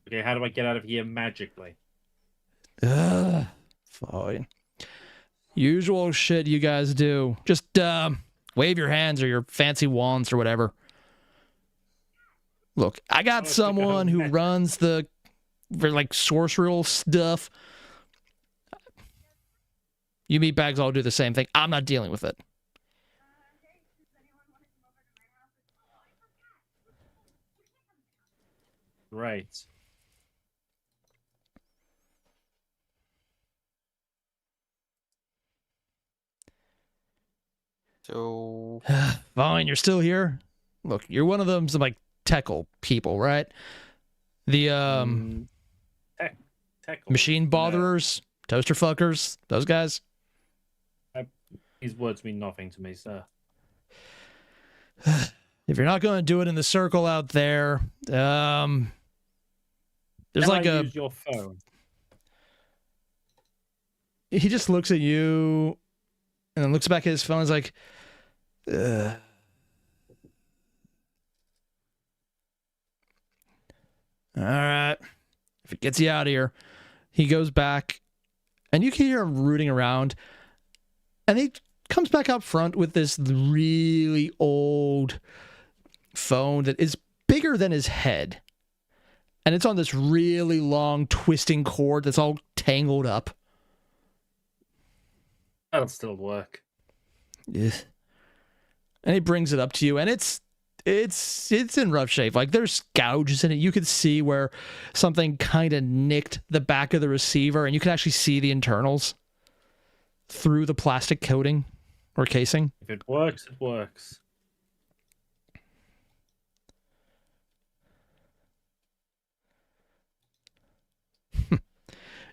Okay, how do I get out of here magically? Ugh, fine. Usual shit you guys do. Just wave your hands or your fancy wands or whatever. Look, I got someone who runs the sorceral stuff. You meatbags all do the same thing. I'm not dealing with it. Right. So Fine, you're still here. Look, you're one of them some like teckle people, right? The machine botherers, toaster fuckers, those guys. These words mean nothing to me, sir. If you're not going to do it in the circle out there, there's Can like I use your phone? He just looks at you and then looks back at his phone and is like, all right. If it gets you out of here, he goes back and you can hear him rooting around and he comes back up front with this really old phone that is bigger than his head. And it's on this really long twisting cord that's all tangled up. That'll still work. Yeah. And he brings it up to you, and it's in rough shape. Like, there's gouges in it. You could see where something kind of nicked the back of the receiver, and you can actually see the internals through the plastic coating or casing. If it works, it works.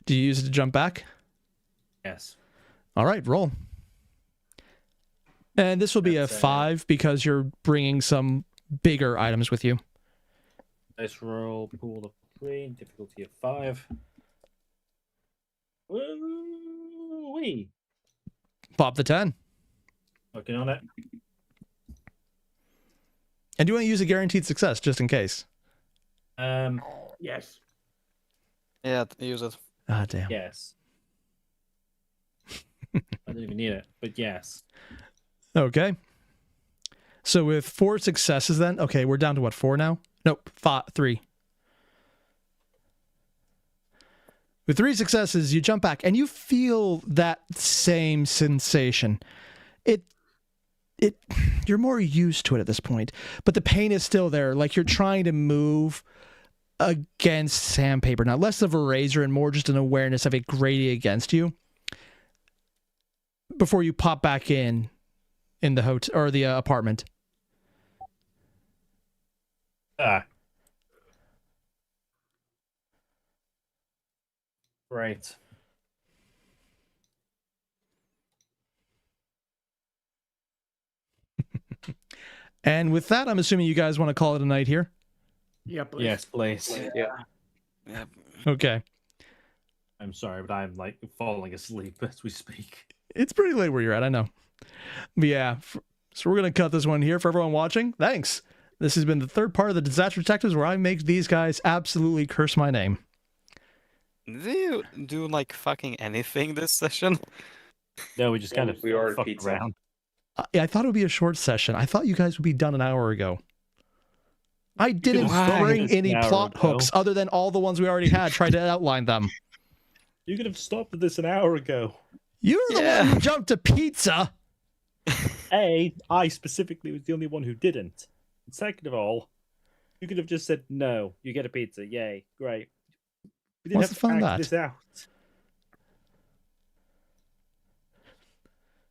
Do you use it to jump back? Yes. All right, roll. And this will be a 5 because you're bringing some bigger items with you. Dice roll, pool of 3, difficulty of 5. Woo-wee. Pop the 10. Working on it. And do you want to use a guaranteed success just in case? Yes. yeah, use it. Ah, damn. Yes. I don't even need it, but yes. Okay. So with 4 successes then, okay, we're down to what, 4 now? Nope, 3. With 3 successes, you jump back and you feel that same sensation. You're more used to it at this point, but the pain is still there. Like you're trying to move against sandpaper, not less of a razor and more just an awareness of it grating against you before you pop back in the hotel or the apartment. Right. And with that, I'm assuming you guys want to call it a night here. Yeah, please. Yes, please. Yeah. Okay. I'm sorry, but I'm like falling asleep as we speak. It's pretty late where you're at, I know. But yeah, so we're going to cut this one here for everyone watching. Thanks. This has been the third part of the Disaster Detectives where I make these guys absolutely curse my name. Did you do like fucking anything this session? No, we just kind of we ordered fucked pizza. around. I thought it would be a short session. I thought you guys would be done an hour ago. I didn't Why? bring any An hour plot ago. hooks other than all the ones we already had. Tried to outline them. You could have stopped this an hour ago. You're the one who jumped to pizza. I specifically was the only one who didn't. And second of all, you could have just said, no, you get a pizza. Yay. Great. We didn't What's have the fun to in act that? this out.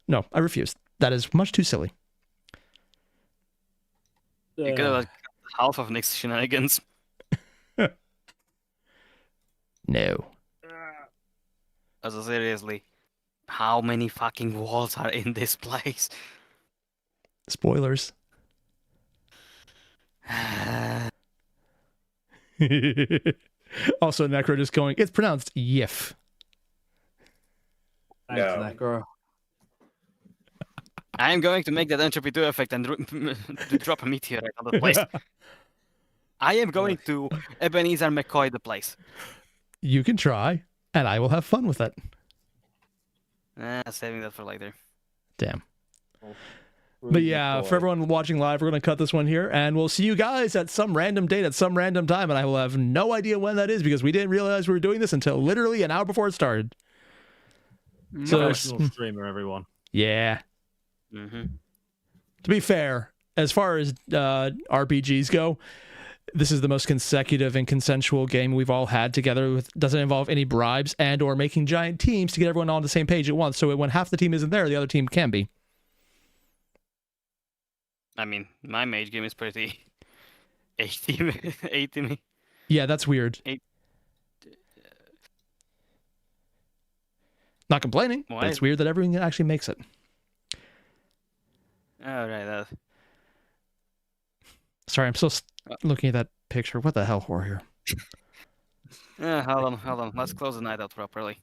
No, I refuse. That is much too silly. You could have like half of Nick's shenanigans. No. Also, seriously, how many fucking walls are in this place? Spoilers. Also, Necro just going, it's pronounced Yif. Thanks, No. Necro. I am going to make that entropy 2 effect and drop a meteorite on the place. I am going to Ebenezer McCoy the place. You can try, and I will have fun with it. Saving that for later. Damn. But yeah, for everyone watching live, we're going to cut this one here, and we'll see you guys at some random date at some random time, and I will have no idea when that is because we didn't realize we were doing this until literally an hour before it started. So Professional streamer, everyone. yeah. Mm-hmm. To be fair, as far as RPGs go, this is the most consecutive and consensual game we've all had together. With doesn't involve any bribes and or making giant teams to get everyone on the same page at once. So when half the team isn't there, the other team can be. I mean, my mage game is pretty 80 Yeah, that's weird. Not complaining, but Why? it's weird that everyone actually makes it. All right. Sorry, I'm still looking at that picture. What the hell, Horrior? Hold on. Let's close the night out properly.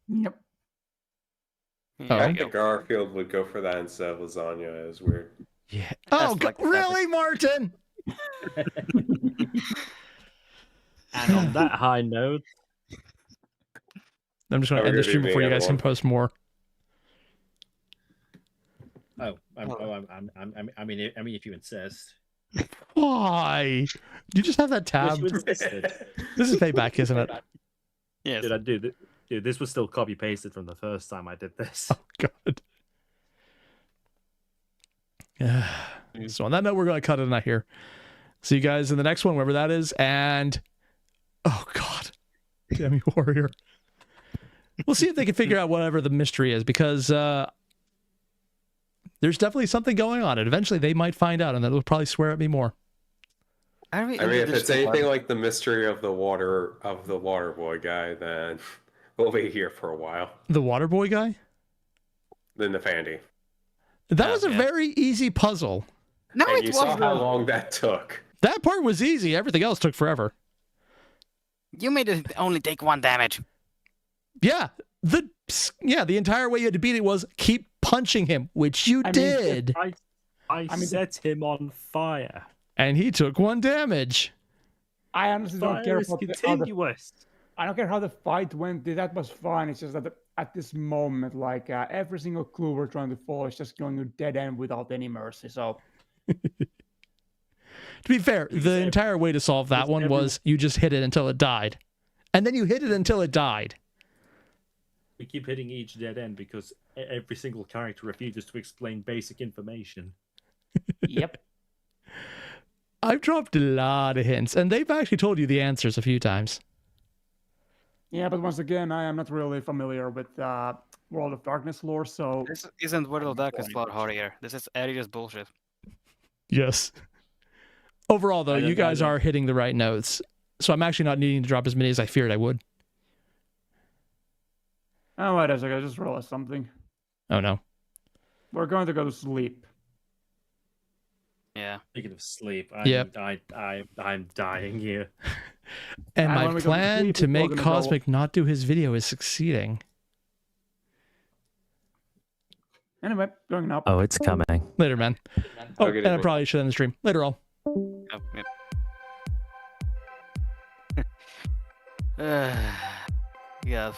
Yep. Here Oh. we I go. think Garfield would go for that instead of lasagna. It was weird. Yeah. That's Oh, like the really, Martin? And on that high note, I'm just going to Have a end the good stream before you evening, guys can everyone. post more. I mean, if you insist. Why? Do you just have that tab? Yes, you insisted. This is payback, isn't it? Yes. Dude, this was still copy pasted from the first time I did this. God. So on that note, we're going to cut it out here. See you guys in the next one, wherever that is. And oh God, damn you, Horrior. We'll see if they can figure out whatever the mystery is, because there's definitely something going on, and eventually they might find out, and then they'll probably swear at me more. I mean, If it's anything like the mystery of the water boy guy, then we'll be here for a while. The water boy guy? The Nefandi. That was a yeah. very easy puzzle. No, And it you saw was. how long that took. That part was easy. Everything else took forever. You made it only take 1 damage. Yeah. The entire way you had to beat it was keep punching him, which you I mean, did. I set him on fire. And he took 1 damage. I honestly don't care Fire is about continuous. I don't care how the fight went. That was fine. It's just that at this moment, like every single clue we're trying to follow is just going to dead end without any mercy. So To be fair, the entire way to solve that one was you just hit it until it died. And then you hit it until it died. We keep hitting each dead end because every single character refuses to explain basic information. yep. I've dropped a lot of hints, and they've actually told you the answers a few times. Yeah, but once again, I am not really familiar with World of Darkness lore, so This isn't World of Darkness lore Horrior. This is Airier's bullshit. Yes. Overall, though, I you don't- guys are hitting the right notes. So I'm actually not needing to drop as many as I feared I would. oh wait a second, I just realized something. Oh, no. We're going to go to sleep. Yeah. Speaking of sleep, Yep. I'm dying here. And And my when we go to plan sleep, to we're make gonna go- Cosmic not do his video is succeeding. Anyway, going up. Oh, it's coming. Later, man. Oh, good and I evening. probably should end the stream. Later, all. Oh, yep. Yeah.